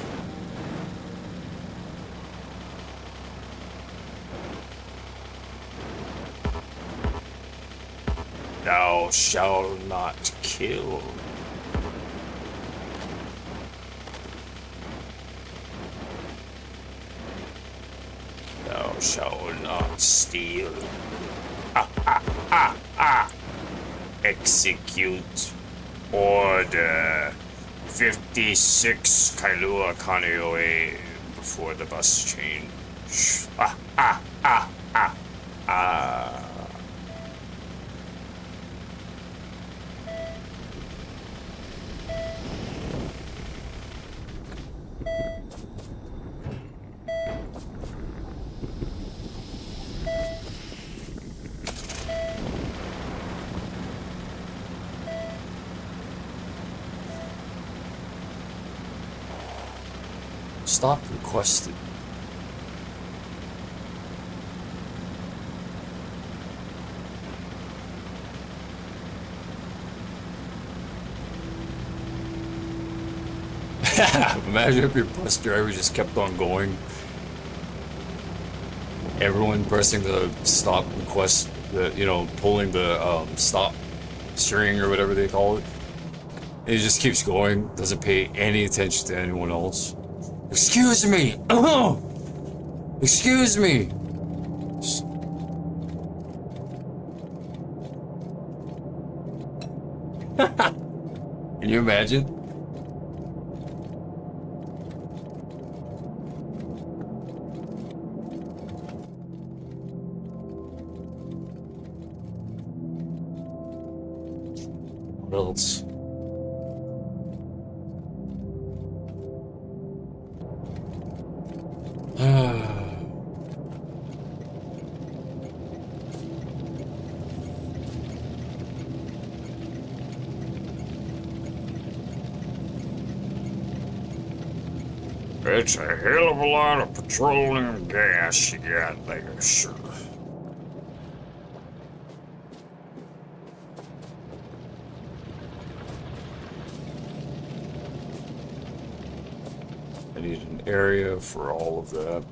Thou shalt not kill. Thou shalt not steal. Execute Order 56 Kailua Kaneoe before the bus change. Stop requested. Imagine if your bus driver just kept on going. Everyone pressing the stop request, pulling the stop steering or whatever they call it. And he just keeps going, doesn't pay any attention to anyone else. Excuse me! Excuse me! Can you imagine? What else? It's a hell of a lot of petroleum gas you got there, sir. I need an area for all of that.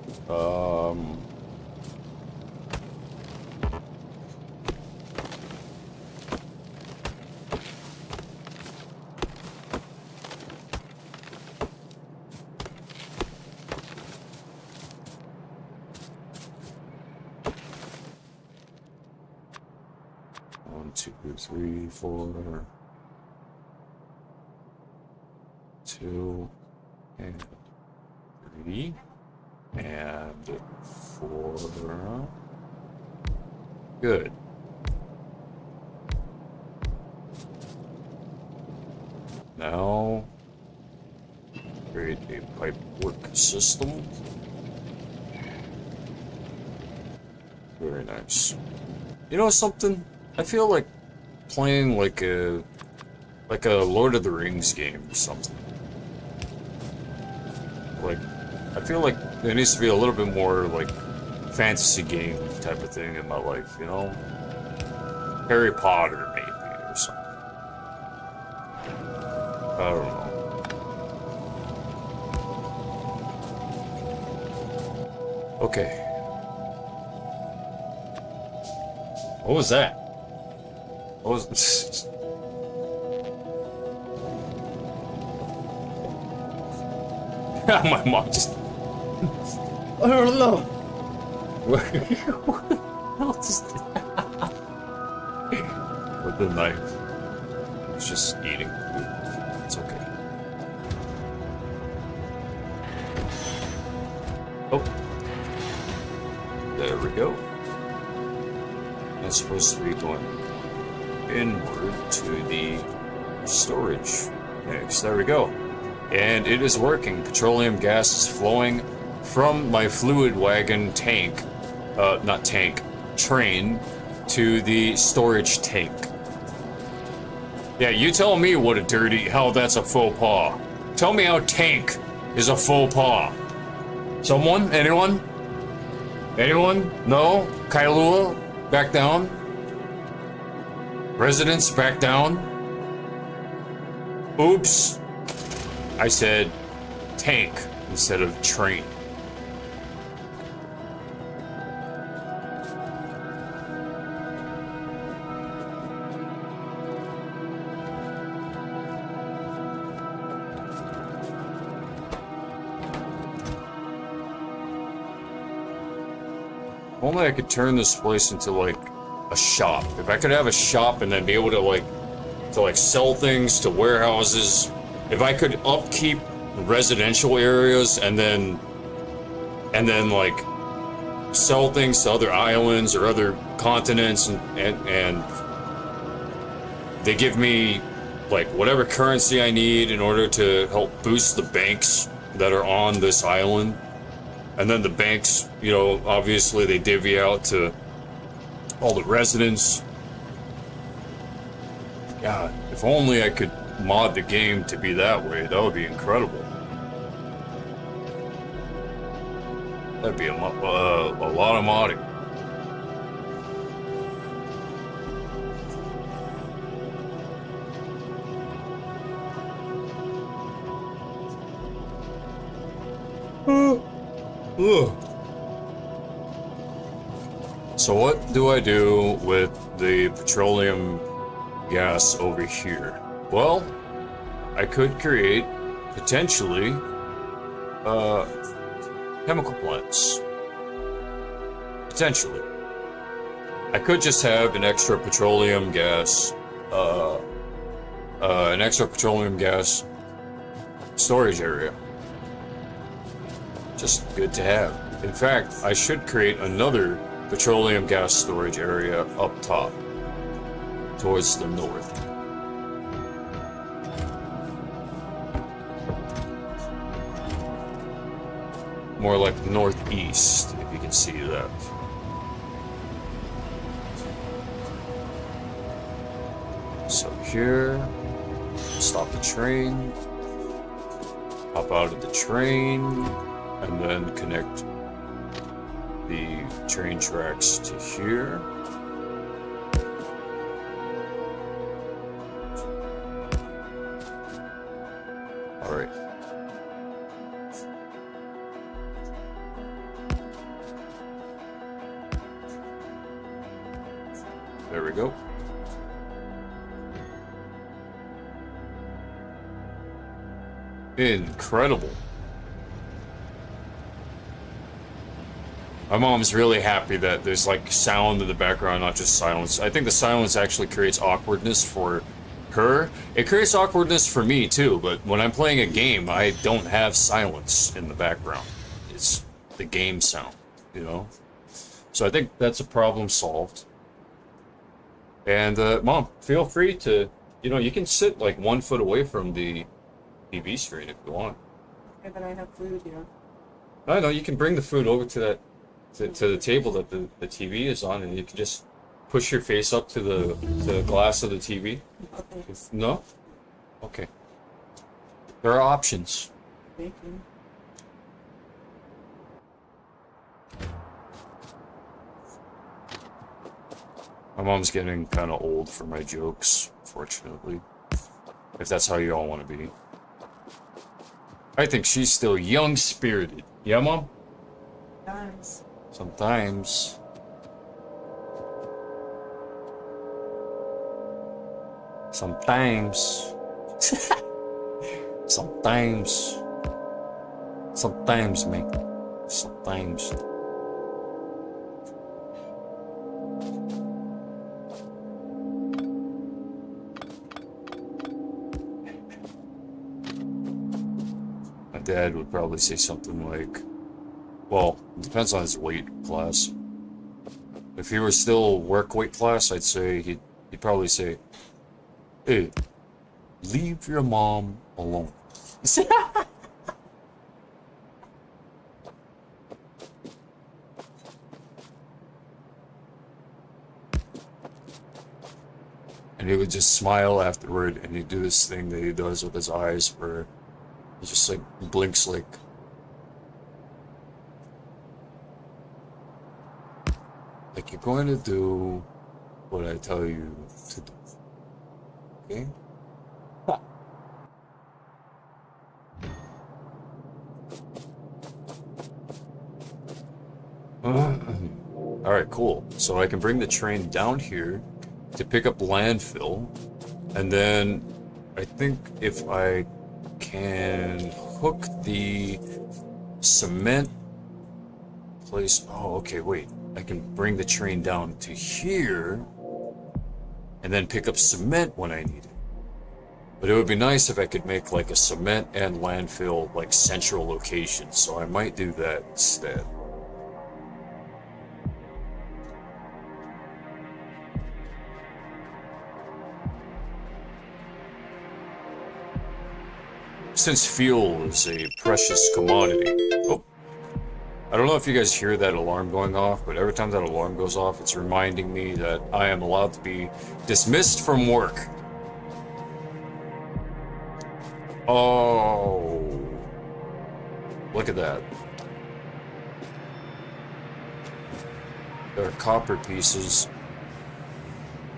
3, 4, 2, and 3, and 4. Good. Now, create a pipe work system. Very nice. You know something? I feel like playing like a Lord of the Rings game or something. Like, I feel like there needs to be a little bit more like fantasy game type of thing in my life, you know? Harry Potter maybe or something. I don't know. Okay. What was that? What was this? My mom just... I don't know. What else is that? With the knife. It's just eating food. It's okay. Oh. There we go. That's supposed to be going inward to the storage next. There we go. And it is working. Petroleum gas is flowing from my fluid wagon tank, train, to the storage tank. Yeah, you tell me how that's a faux pas. Tell me how tank is a faux pas. Someone? Anyone? Anyone? No? Kailua? Back down? Residents, back down? Oops. I said tank instead of train. Only I could turn this place into like a shop. If I could have a shop and then be able to like sell things to warehouses. If I could upkeep residential areas and then like sell things to other islands or other continents and they give me like whatever currency I need in order to help boost the banks that are on this island. And then the banks, you know, obviously they divvy out to all the residents. God, if only I could mod the game to be that way, that would be incredible. That'd be a lot of modding. So what do I do with the petroleum gas over here? Well, I could create potentially chemical plants. Potentially. I could just have an extra petroleum gas storage area. Just good to have. In fact, I should create another petroleum gas storage area up top towards the north. More like northeast, if you can see that. So here, stop the train, hop out of the train, and then connect the train tracks to here. All right. There we go. Incredible. My mom's really happy that there's like sound in the background, not just silence. I think the silence actually creates awkwardness for her. It creates awkwardness for me too, but when I'm playing a game, I don't have silence in the background. It's the game sound, you know? So I think that's a problem solved. And Mom, feel free to, you know, you can sit like 1 foot away from the TV screen if you want.
Okay, but I have food here.
I know, you can bring the food over to that to the table that the TV is on, and you can just push your face up to the glass of the TV.
Okay.
No? Okay. There are options.
Thank you.
My mom's getting kind of old for my jokes, fortunately. If that's how you all want to be. I think she's still young-spirited. Yeah, Mom?
Guys.
Sometimes. Sometimes. Sometimes. Sometimes, man. Sometimes. My dad would probably say something like, well, it depends on his weight class. If he were still work weight class, I'd say he'd probably say, "Hey, leave your mom alone." And he would just smile afterward, and he'd do this thing that he does with his eyes where he just like blinks like Like, you're going to do what I tell you to do. Okay? Alright, cool. So I can bring the train down here to pick up landfill, and then I think if I can hook the cement place. Oh, okay, wait. I can bring the train down to here and then pick up cement when I need it. But it would be nice if I could make like a cement and landfill like central location, so I might do that instead. Since fuel is a precious commodity. Oh, I don't know if you guys hear that alarm going off, but every time that alarm goes off, it's reminding me that I am allowed to be dismissed from work. Oh, look at that. There are copper pieces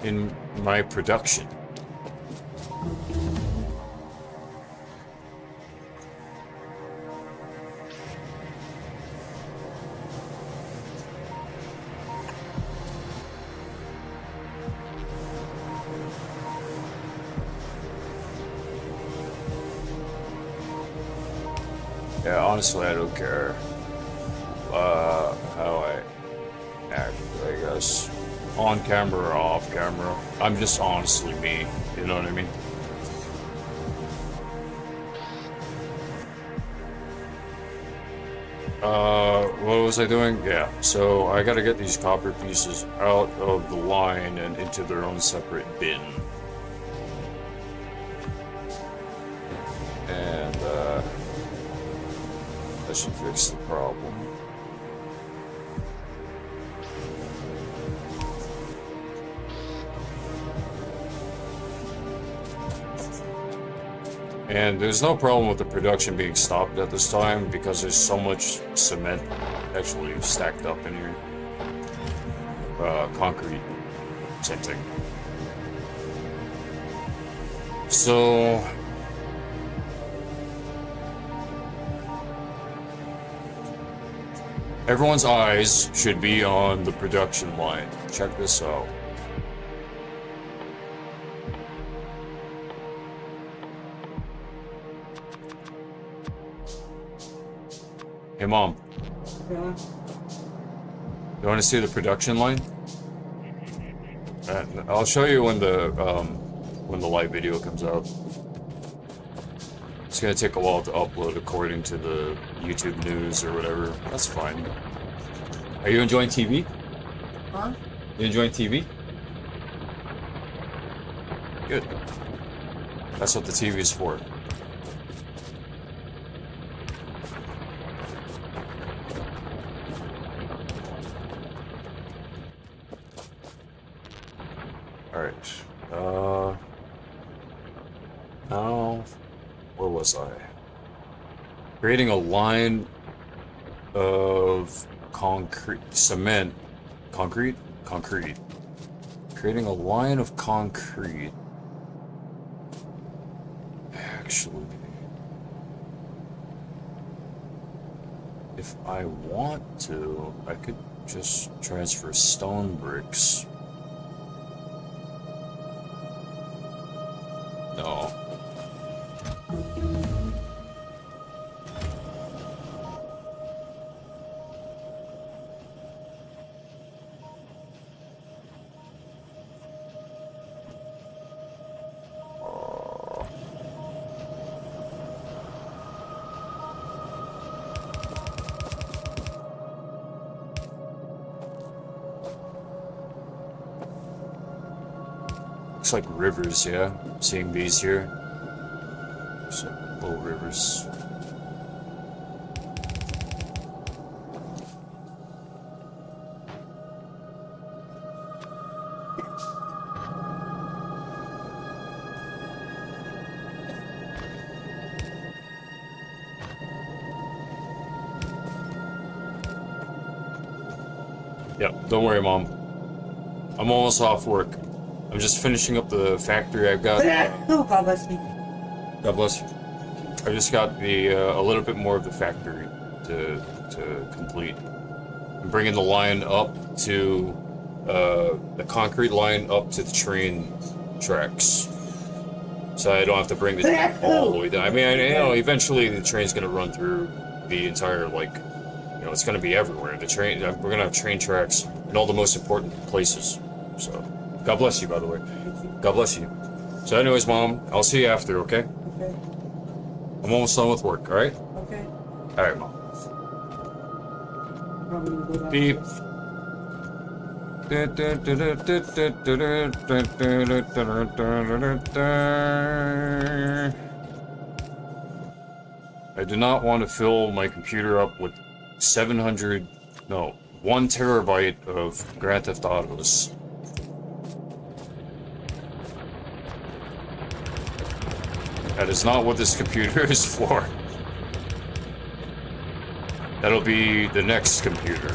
in my production. Yeah, honestly, I don't care how I act, I guess. On camera or off camera. I'm just honestly me, you know what I mean? What was I doing? Yeah, so I gotta get these copper pieces out of the line and into their own separate bin. And, that should fix the problem. And there's no problem with the production being stopped at this time because there's so much cement actually stacked up in here. Concrete, same thing. So everyone's eyes should be on the production line. Check this out. Hey, Mom.
Yeah.
You want to see the production line? I'll show you when the live video comes out. It's gonna take a while to upload according to the YouTube news or whatever. That's fine. Are you enjoying TV?
Huh?
You enjoying TV? Good. That's what the TV is for. Alright. Now, where was I? Creating a line of cement. Concrete? Creating a line of concrete. Actually, if I want to, I could just transfer stone bricks. No. Looks like rivers, yeah. Seeing these here. Looks like little rivers. Yep, don't worry, Mom. I'm almost off work. I'm just finishing up the factory I've got.
Oh, God bless me.
God bless you. I just got the a little bit more of the factory to complete. I'm bringing the line up to the concrete line up to the train tracks, so I don't have to bring the train all the way down. I mean, you know, eventually the train's gonna run through the entire, like, you know, it's gonna be everywhere. The train, we're gonna have train tracks in all the most important places. So, God bless you, by the way. God bless you. So, anyways, Mom, I'll see you after, okay?
Okay.
I'm almost done with work, alright?
Okay.
Alright, Mom.
Probably go down.
Beep. I do not want to fill my computer up with 1 terabyte of Grand Theft Autos. That is not what this computer is for. That'll be the next computer.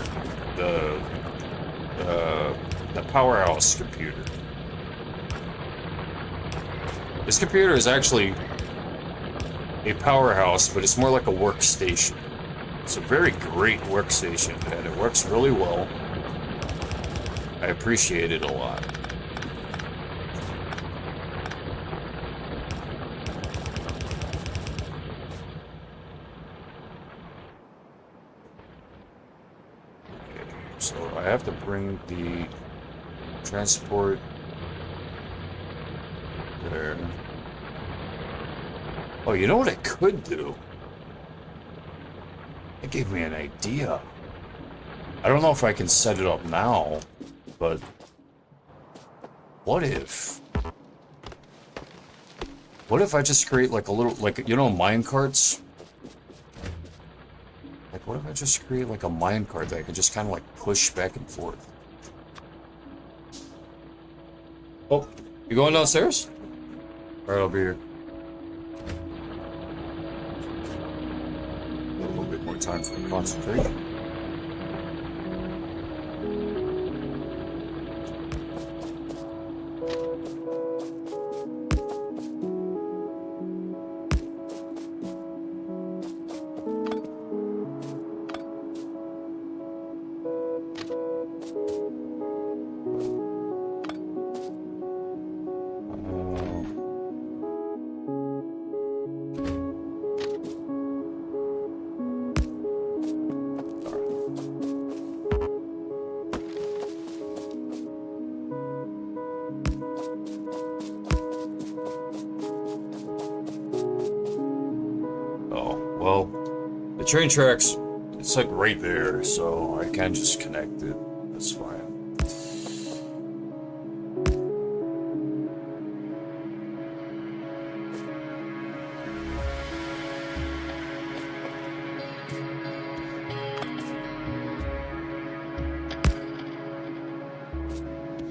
The powerhouse computer. This computer is actually a powerhouse, but it's more like a workstation. It's a very great workstation, and it works really well. I appreciate it a lot. So I have to bring the transport there. Oh, you know what I could do? It gave me an idea. I don't know if I can set it up now, but what if I just create like a little, like, you know, mine carts? Like, what if I just create like a minecart that I could just kind of like push back and forth? Oh, you going downstairs? Alright, I'll be here. A little bit more time for concentration. Well, the train tracks, it's like right there, so I can just connect it. That's fine.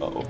Uh-oh.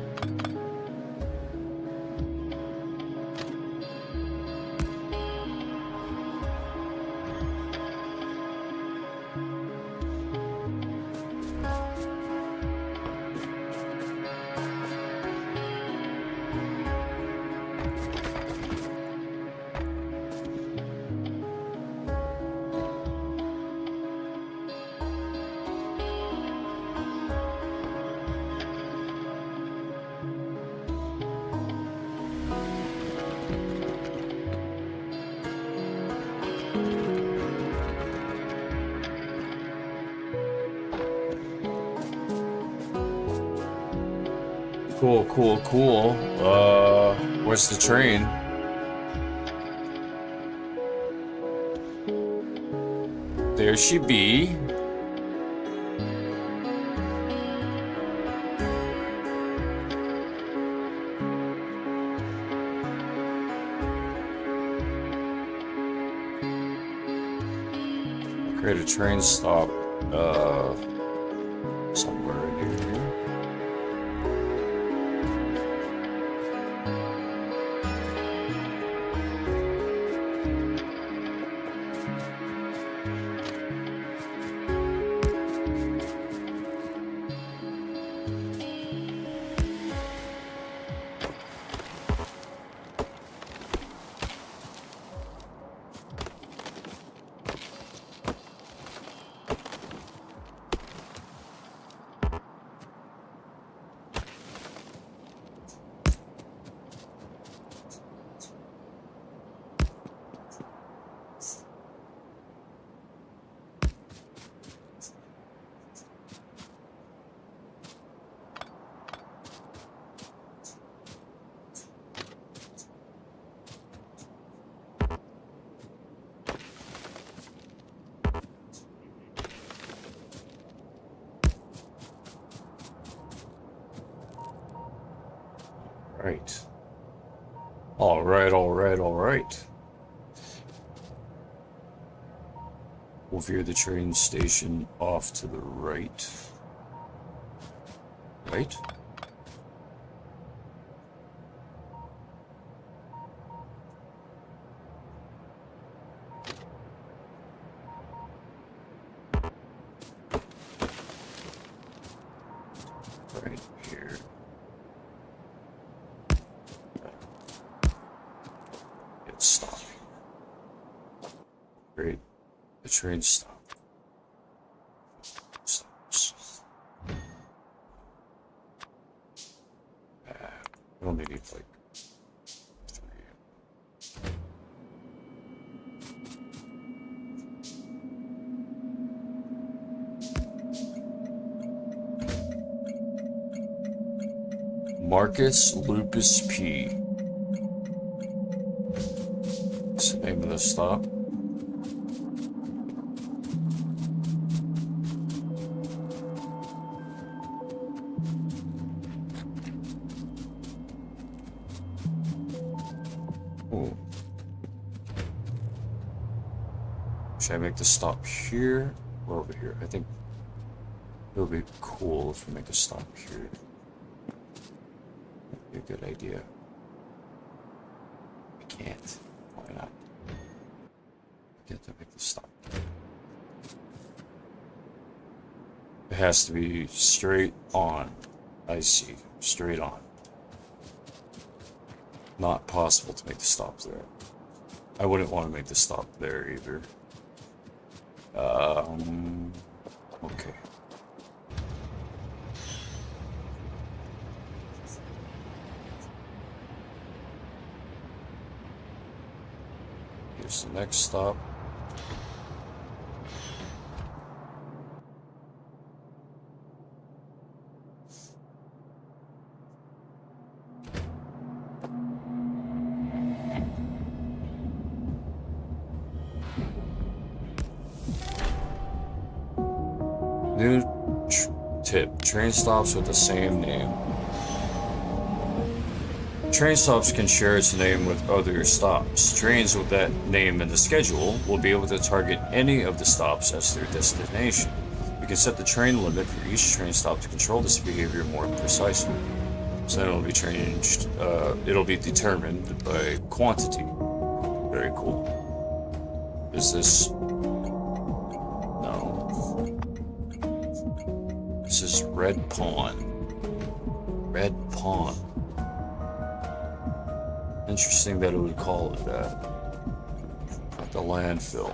Cool, cool, cool. Where's the train? There she be. Create a train stop, somewhere in here. Alright. Alright. We'll veer the train station off to the right. Right? Right here. It's stopping. Great. The train stopped. Stops. We only need like 3. Marcus Lupus P. That's the name of the stop. Oh. Should I make the stop here or over here? I think it would be cool if we make a stop here. That'd be a good idea. I can't. Why not? I get to make the stop. It has to be straight on. I see. Straight on. Not possible to make the stop there. I wouldn't want to make the stop there either. Okay. Here's the next stop. New tip. Train stops with the same name. Train stops can share its name with other stops. Trains with that name in the schedule will be able to target any of the stops as their destination. You can set the train limit for each train stop to control this behavior more precisely. So then it'll be changed, it'll be determined by quantity. Very cool. Is this... No. This is Red Pawn. Red Pawn. Interesting that it would call it that. At the landfill.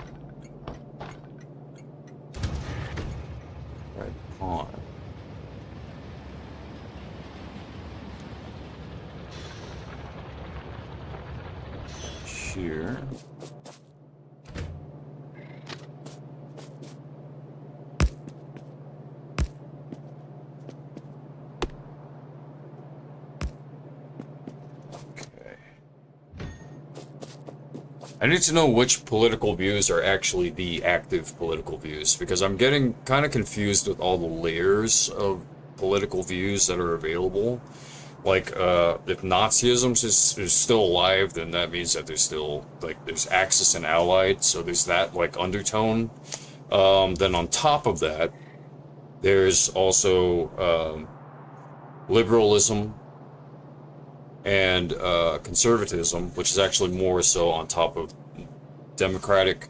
Red Pawn. Here. I need to know which political views are actually the active political views, because I'm getting kind of confused with all the layers of political views that are available. Like, if Nazism is still alive, then that means that there's still, like, there's Axis and Allied, so there's that, like, undertone. Then on top of that, there's also liberalism and conservatism, which is actually more so on top of Democratic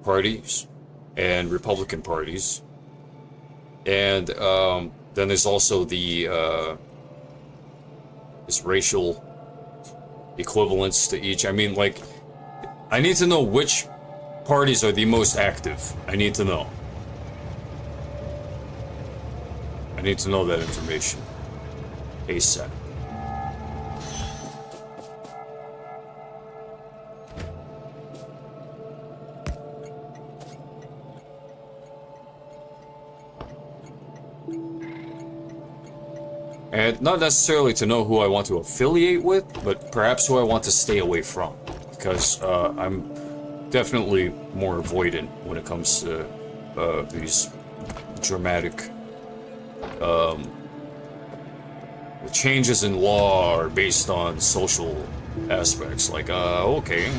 parties and Republican parties. And then there's also the this racial equivalence to each. I mean, like, I need to know which parties are the most active. I need to know. I need to know that information ASAP. And not necessarily to know who I want to affiliate with, but perhaps who I want to stay away from. Because I'm definitely more avoidant when it comes to these dramatic the changes in law are based on social aspects. Like, okay,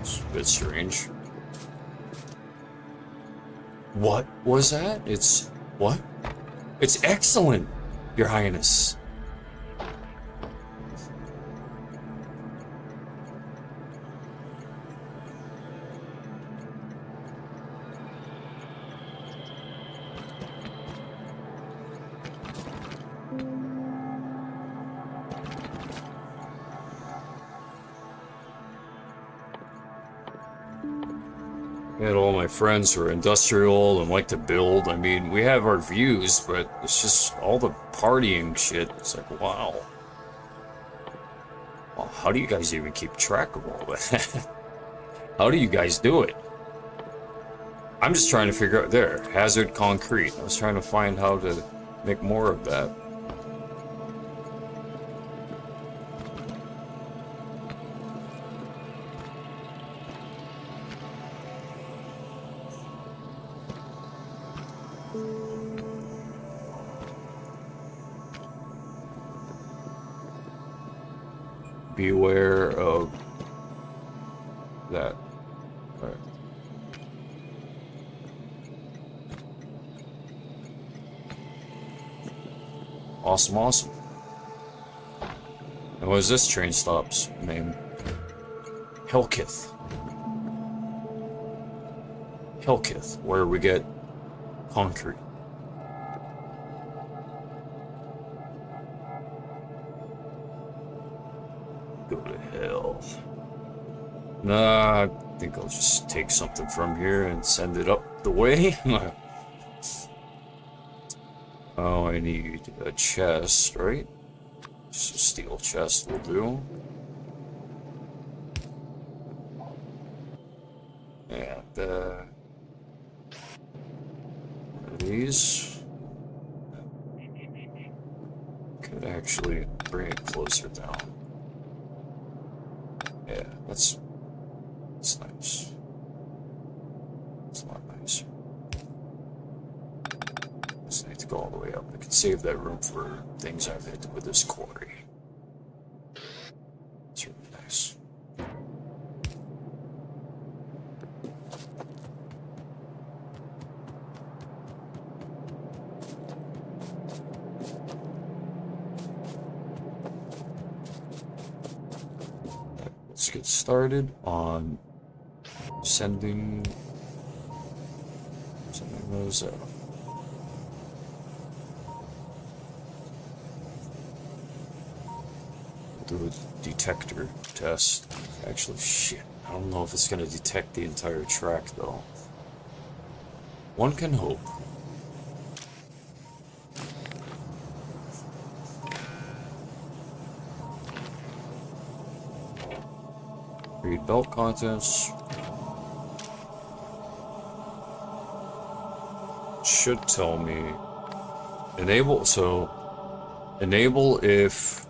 it's a bit strange. What was that? It's what? It's excellent, Your Highness. I had all my friends who are industrial and like to build. I mean, we have our views, but it's just all the partying shit. It's like, wow. Well, how do you guys even keep track of all that? How do you guys do it? I'm just trying to figure out there, hazard concrete. I was trying to find how to make more of that. Beware of that. All right. Awesome, awesome. And what is this train stop's name? Helkith. Helkith, where we get concrete. Go to hell. Nah, I think I'll just take something from here and send it up the way. Oh, I need a chest, right? Just a steel chest will do. And, these could actually bring it closer down. Yeah, that's nice. It's a lot nicer. Just need to go all the way up. I can save that room for things I've hit with this quarry. It's really nice. Let's get started on sending those out. We'll do a detector test. Actually, shit. I don't know if it's going to detect the entire track, though. One can hope. Read belt contents. Should tell me. Enable, so enable if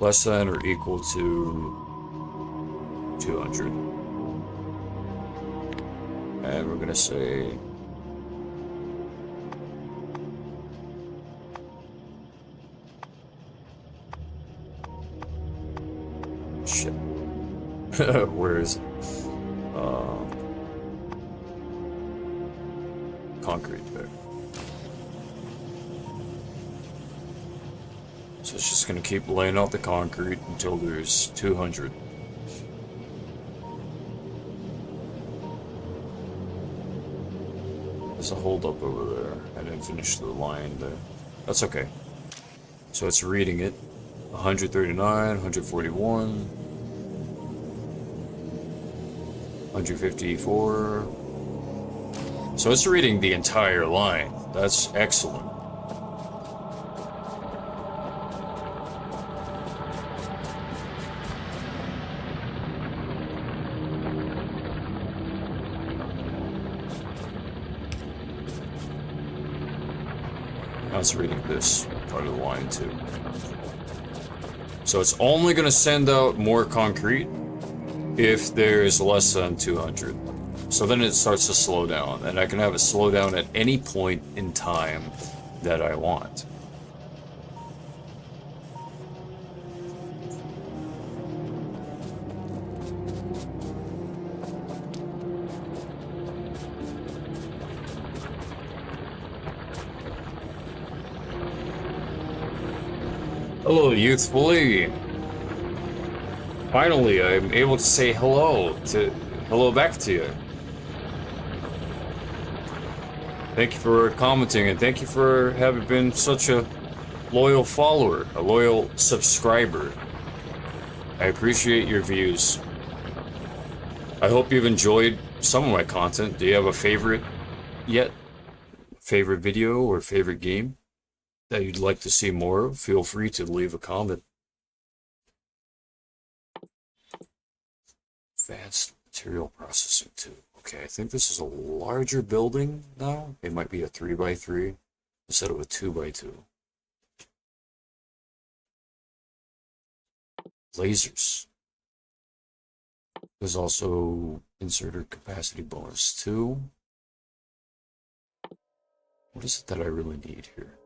less than or equal to 200. And we're gonna say shit. Where is it? Concrete there. So it's just gonna keep laying out the concrete until there's 200. There's a holdup over there. I didn't finish the line there. That's okay. So it's reading it. 139, 141, 154. So it's reading the entire line. That's excellent. Now it's reading this part of the line too. So it's only going to send out more concrete if there's less than 200. So then it starts to slow down, and I can have it slow down at any point in time that I want. Hello, youthfully. Finally, I'm able to say hello back to you. Thank you for commenting, and thank you for having been such a loyal follower, a loyal subscriber. I appreciate your views. I hope you've enjoyed some of my content. Do you have a favorite yet? Favorite video or favorite game that you'd like to see more of? Feel free to leave a comment. Advanced material processing too. Okay, I think this is a larger building now. It might be a 3x3 instead of a 2x2. Lasers. There's also inserter capacity bonus too. What is it that I really need here?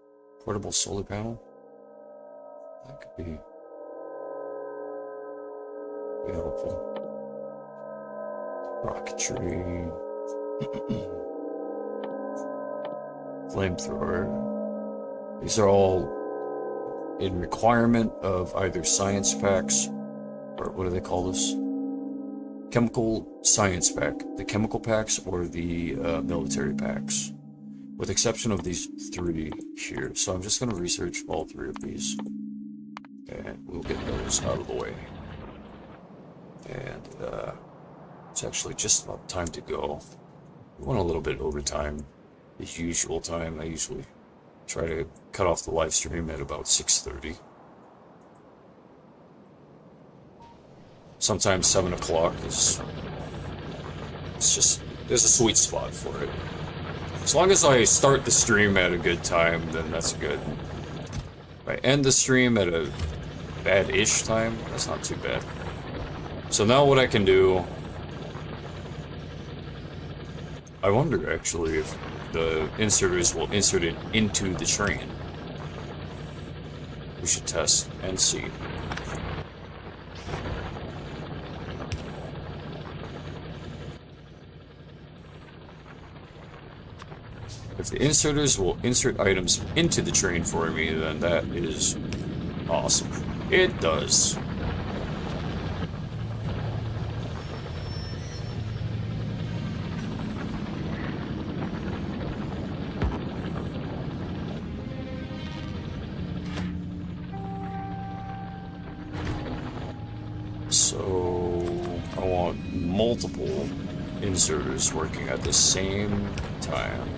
Portable solar panel? That could be helpful. Rocketry. Flamethrower. These are all in requirement of either science packs, or what do they call this? Chemical science pack. The chemical packs or the military packs. With exception of these three here. So I'm just going to research all three of these. And we'll get those out of the way. And it's actually just about time to go. We went a little bit over time. The usual time. I usually try to cut off the live stream at about 6:30. Sometimes 7 o'clock is... It's just... There's a sweet spot for it. As long as I start the stream at a good time, then that's good. If I end the stream at a bad-ish time, that's not too bad. So now what I can do... I wonder, actually, if the inserters will insert it into the train. We should test and see. If the inserters will insert items into the train for me, then that is awesome. It does. So I want multiple inserters working at the same time.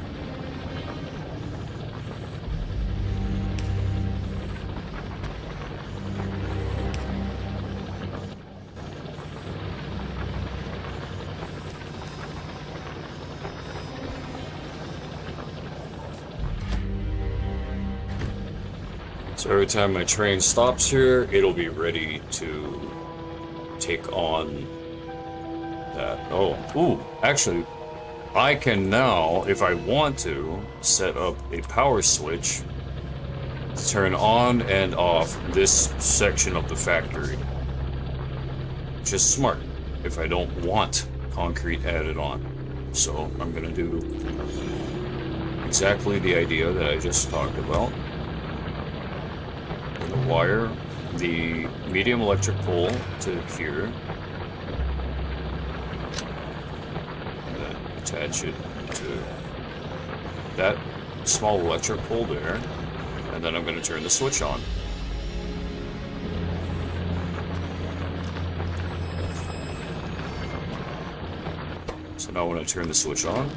So every time my train stops here, it'll be ready to take on that. Oh, ooh, actually, I can now, if I want to, set up a power switch to turn on and off this section of the factory. Which is smart, if I don't want concrete added on. So I'm gonna do exactly the idea that I just talked about. Wire the medium electric pole to here, and then attach it to that small electric pole there, and then I'm going to turn the switch on. So now when I turn the switch on,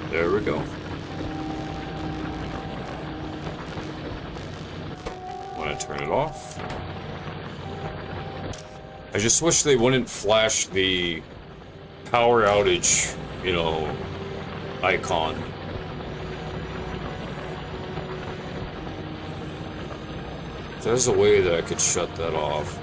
there we go. Turn it off. I just wish they wouldn't flash the power outage, you know, icon. If there's a way that I could shut that off.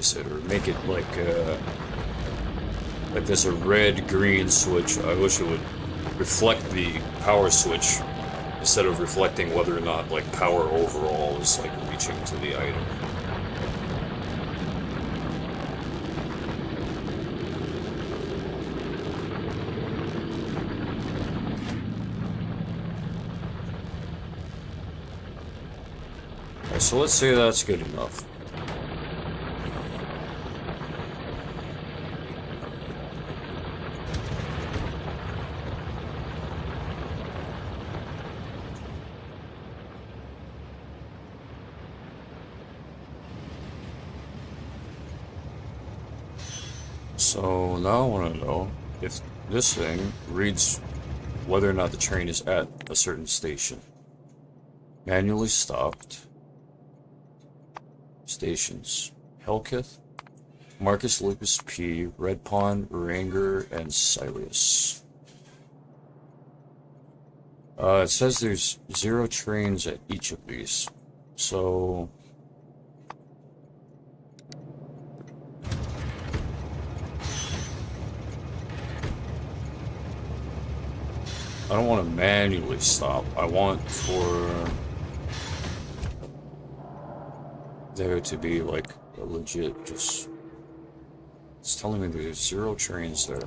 It or make it like Like there's a red-green switch. I wish it would reflect the power switch instead of reflecting whether or not like power overall is like reaching to the item. Alright, so let's say that's good enough. So now I want to know if this thing reads whether or not the train is at a certain station. Manually stopped. Stations. Helkith, Marcus Lucas P, Red Pond, Ranger, and Sileus. It says there's 0 trains at each of these. So I don't want to manually stop. I want for there to be like a legit just... It's telling me there's 0 trains there.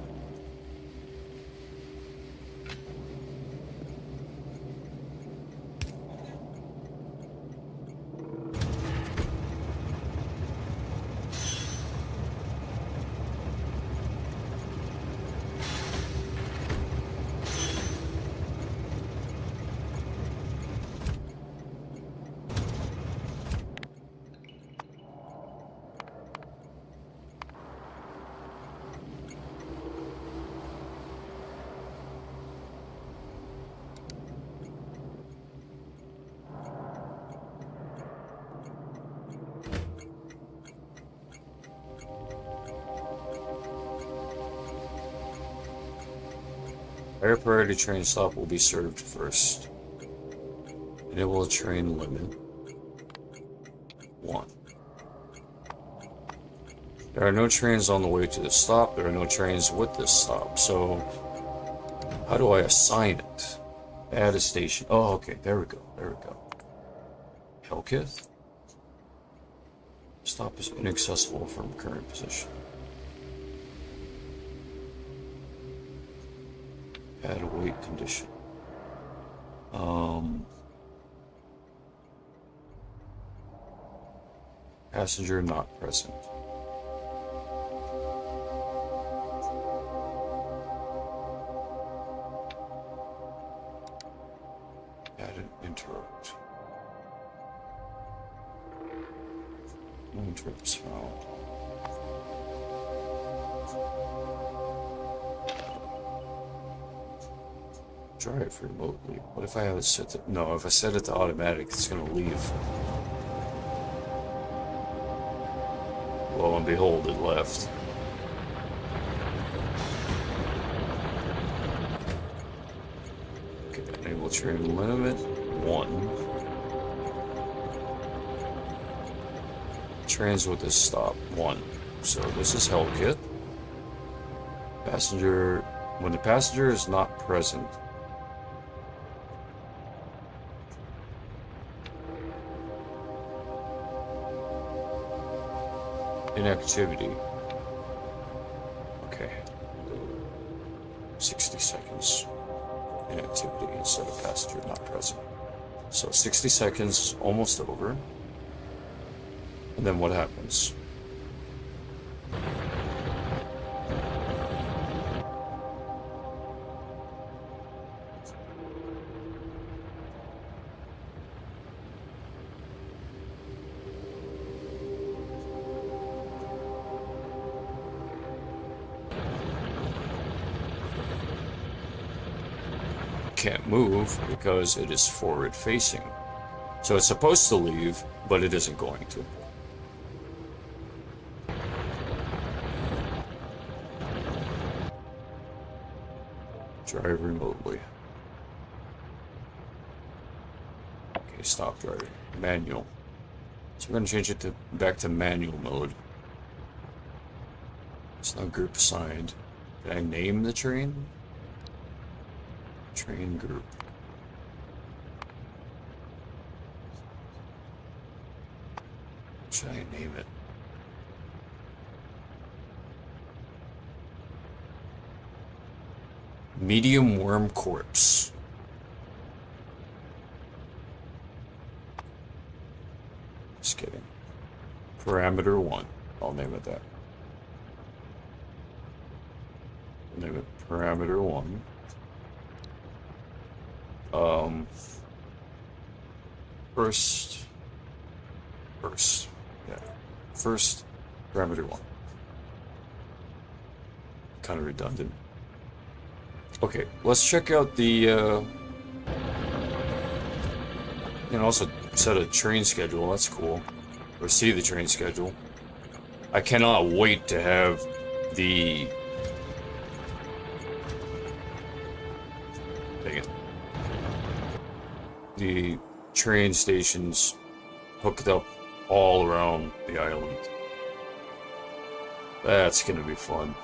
Higher priority train stop will be served first. Enable a train limit. 1. There are no trains on the way to the stop. There are no trains with this stop. So, how do I assign it? Add a station. Oh, okay. There we go. There we go. Helkith? Stop is inaccessible from current position. Add a wait condition. Passenger not present. Add an interrupt. No interrupts found. Drive remotely. What if I have it set to... No, if I set it to automatic, it's gonna leave. Lo and behold, it left. Okay, enable train limit 1. Trains with this stop 1. So this is Helkith. Passenger... When the passenger is not present, inactivity. Okay. 60 seconds. Inactivity instead of passenger not present. So 60 seconds, almost over. And then what happens? Can't move because it is forward facing. So it's supposed to leave, but it isn't going to. Drive remotely. Okay, stop driving. Manual. So we're going to change it to back to manual mode. It's not group assigned. Can I name the train? Train group. Should I name it? Medium worm corpse. Just kidding. Parameter 1. I'll name it that. Name it parameter 1. First. Yeah. First, parameter 1. Kind of redundant. Okay, let's check out the, you can also set a train schedule, that's cool. Or see the train schedule. I cannot wait to have the... Dang it. The train stations hooked up all around the island. That's gonna be fun.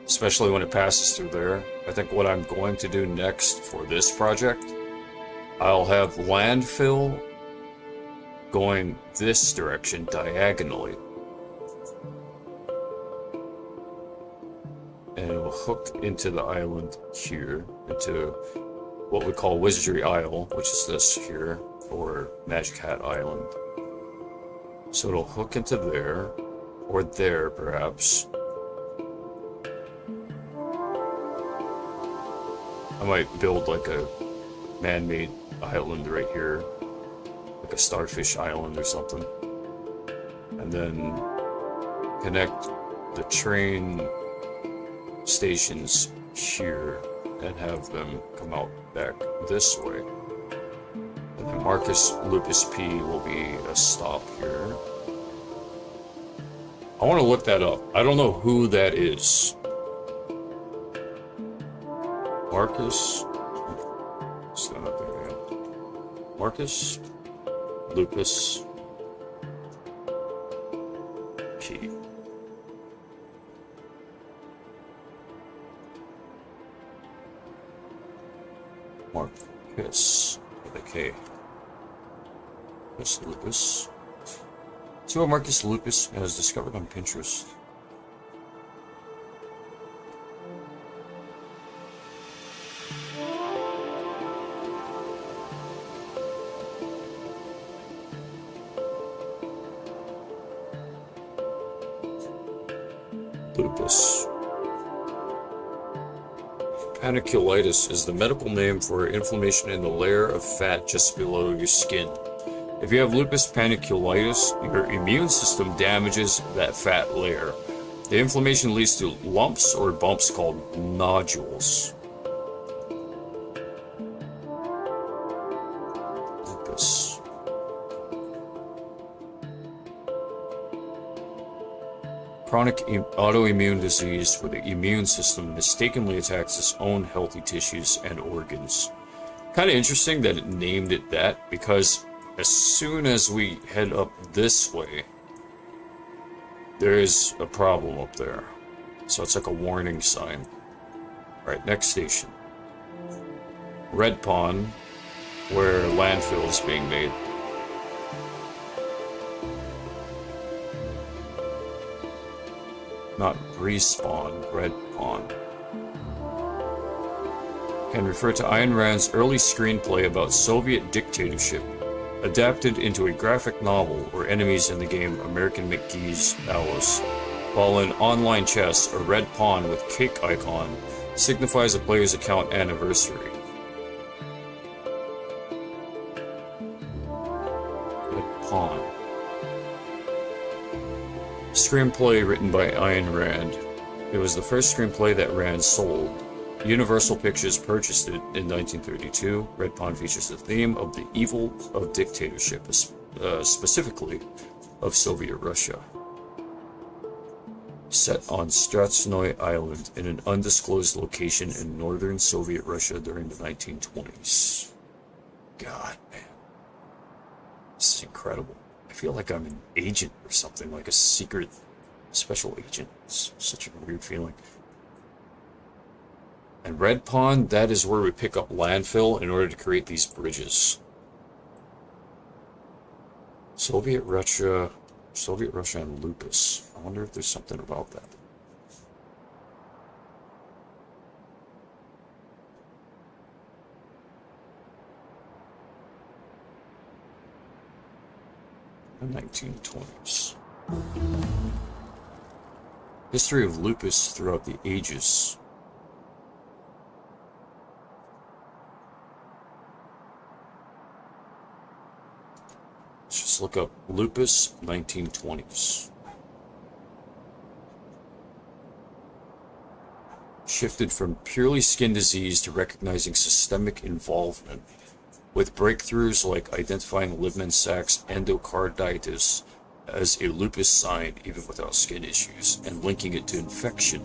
Especially when it passes through there. I think what I'm going to do next for this project, I'll have landfill going this direction diagonally. And it will hook into the island here, into what we call Wizardry Isle, which is this here, or Magic Hat Island. So it'll hook into there, or there perhaps. I might build like a man-made island right here, like a starfish island or something. And then connect the train stations here and have them come out back this way. And then Marcus Lupus P will be a stop here. I want to look that up. I don't know who that is. Marcus. Still not there yet. Marcus Lupus P. Marcus with a K. Marcus Lupus. See what Marcus Lupus has discovered on Pinterest. Lupus. Paniculitis is the medical name for inflammation in the layer of fat just below your skin. If you have lupus paniculitis, your immune system damages that fat layer. The inflammation leads to lumps or bumps called nodules. Lupus. Chronic autoimmune disease where the immune system mistakenly attacks its own healthy tissues and organs. Kind of interesting that it named it that, because as soon as we head up this way, there is a problem up there. So it's like a warning sign. Alright, next station. Red Pond, where landfill is being made. Not respawn, Red Pond. Can refer to Ayn Rand's early screenplay about Soviet dictatorship, adapted into a graphic novel where enemies in the game American McGee's Alice. While in online chess, a red pawn with cake icon signifies a player's account anniversary. Red pawn. Screenplay written by Ayn Rand. It was the first screenplay that Rand sold. Universal Pictures purchased it in 1932. Red Pawn features the theme of the evil of dictatorship, specifically of Soviet Russia. Set on Stratsnoy Island in an undisclosed location in northern Soviet Russia during the 1920s. God, man. This is incredible. I feel like I'm an agent or something, like a secret Special agent. It's such a weird feeling. And Red Pond, that is where we pick up landfill in order to create these bridges. Soviet Russia and lupus. I wonder if there's something about that. The 1920s. History of lupus throughout the ages. Let's just look up lupus 1920s. Shifted from purely skin disease to recognizing systemic involvement, with breakthroughs like identifying Libman Sachs endocarditis as a lupus sign even without skin issues, and linking it to infection,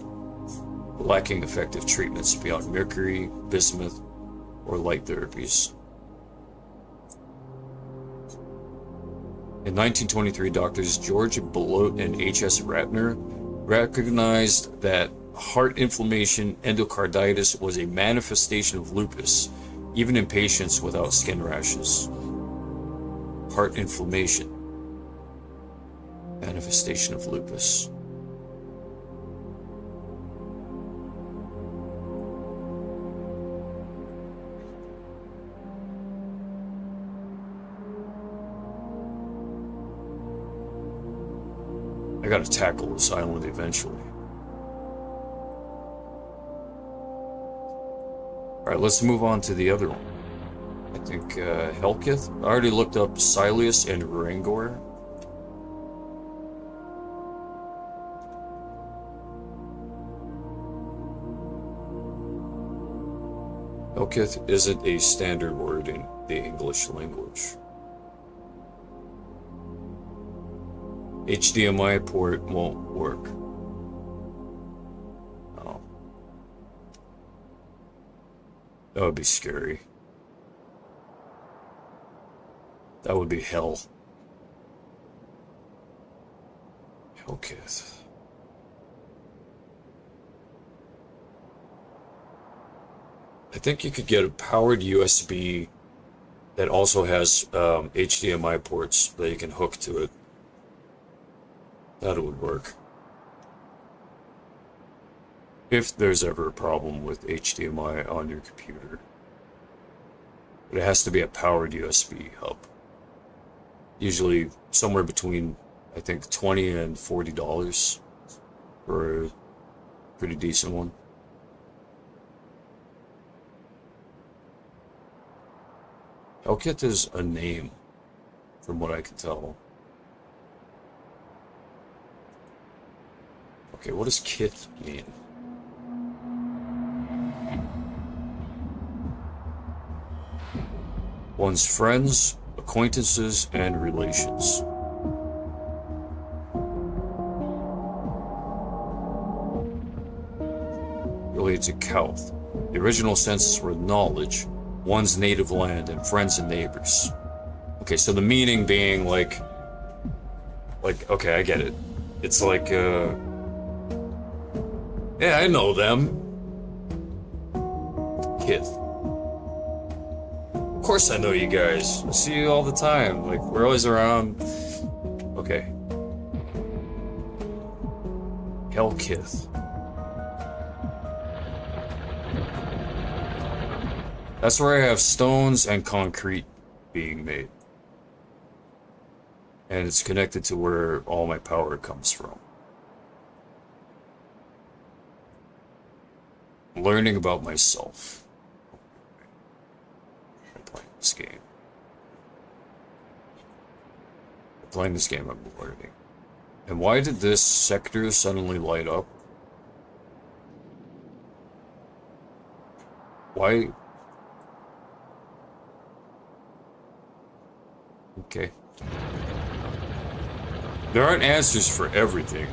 lacking effective treatments beyond mercury, bismuth, or light therapies. In 1923, doctors George Belote and H.S. Ratner recognized that heart inflammation endocarditis was a manifestation of lupus, even in patients without skin rashes. Heart inflammation, manifestation of lupus. I gotta tackle this island eventually. Alright, let's move on to the other one. I think Helkith. I already looked up Silius and Rangor. Helkith isn't a standard word in the English language. HDMI port won't work. Oh. That would be scary. That would be hell. Helkith. I think you could get a powered USB that also has HDMI ports that you can hook to it. That would work. If there's ever a problem with HDMI on your computer. But it has to be a powered USB hub. Usually somewhere between, I think, $20 and $40 for a pretty decent one. Helkith is a name, from what I can tell. Okay, what does kith mean? One's friends, acquaintances, and relations. Related to Kauth. The original senses were knowledge, one's native land, and friends and neighbors. Okay, so the meaning being like, okay, I get it. It's like, yeah, I know them. Kith. Of course I know you guys. I see you all the time. Like, we're always around. Okay. Helkith. That's where I have stones and concrete being made. And it's connected to where all my power comes from. Learning about myself. I'm playing this game. Playing this game, I'm learning. And why did this sector suddenly light up? Why? Okay. There aren't answers for everything,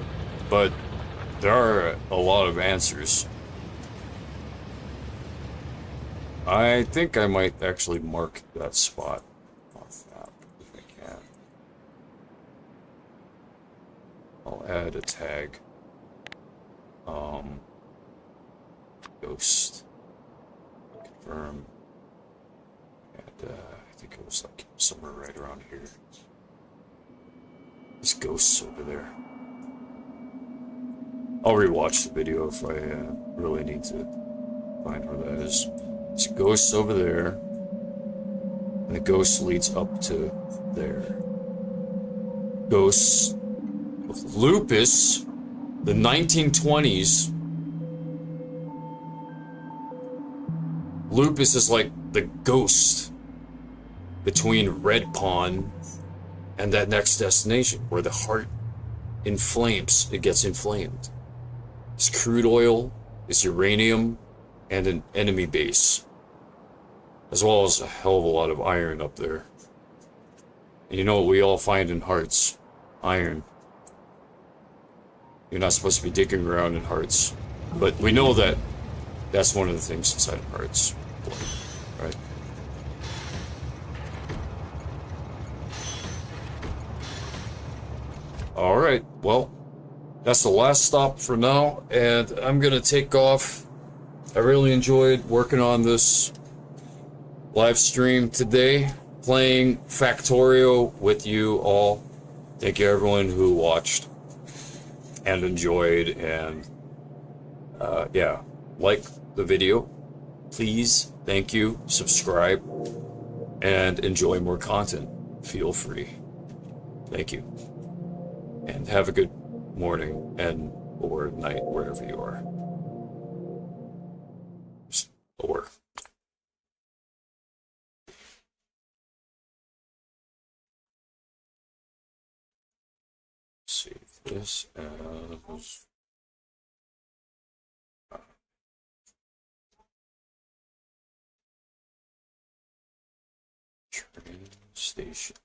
but there are a lot of answers. I think I might actually mark that spot on the map if I can. I'll add a tag. Ghost. Confirm. And I think it was like somewhere right around here. There's ghosts over there. I'll rewatch the video if I really need to find where that is. There's ghosts over there. And the ghost leads up to there. Ghosts of lupus, the 1920s. Lupus is like the ghost between Red Pond and that next destination where the heart inflames, it gets inflamed. It's crude oil, it's uranium, and an enemy base. As well as a hell of a lot of iron up there. And you know what we all find in hearts? Iron. You're not supposed to be digging around in hearts. But we know that that's one of the things inside of hearts. Right? Alright, well, that's the last stop for now, and I'm gonna take off. I really enjoyed working on this live stream today, playing Factorio with you all. Thank you everyone who watched and enjoyed, and yeah, like the video, please, thank you, subscribe, and enjoy more content. Feel free. Thank you. And have a good morning and or night wherever you are. Or. Save this as train station.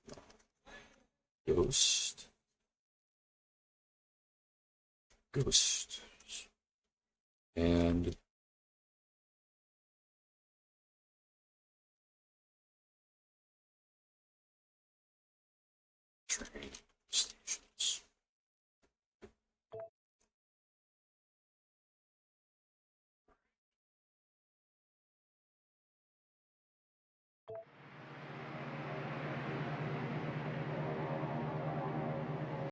Ghost. And train.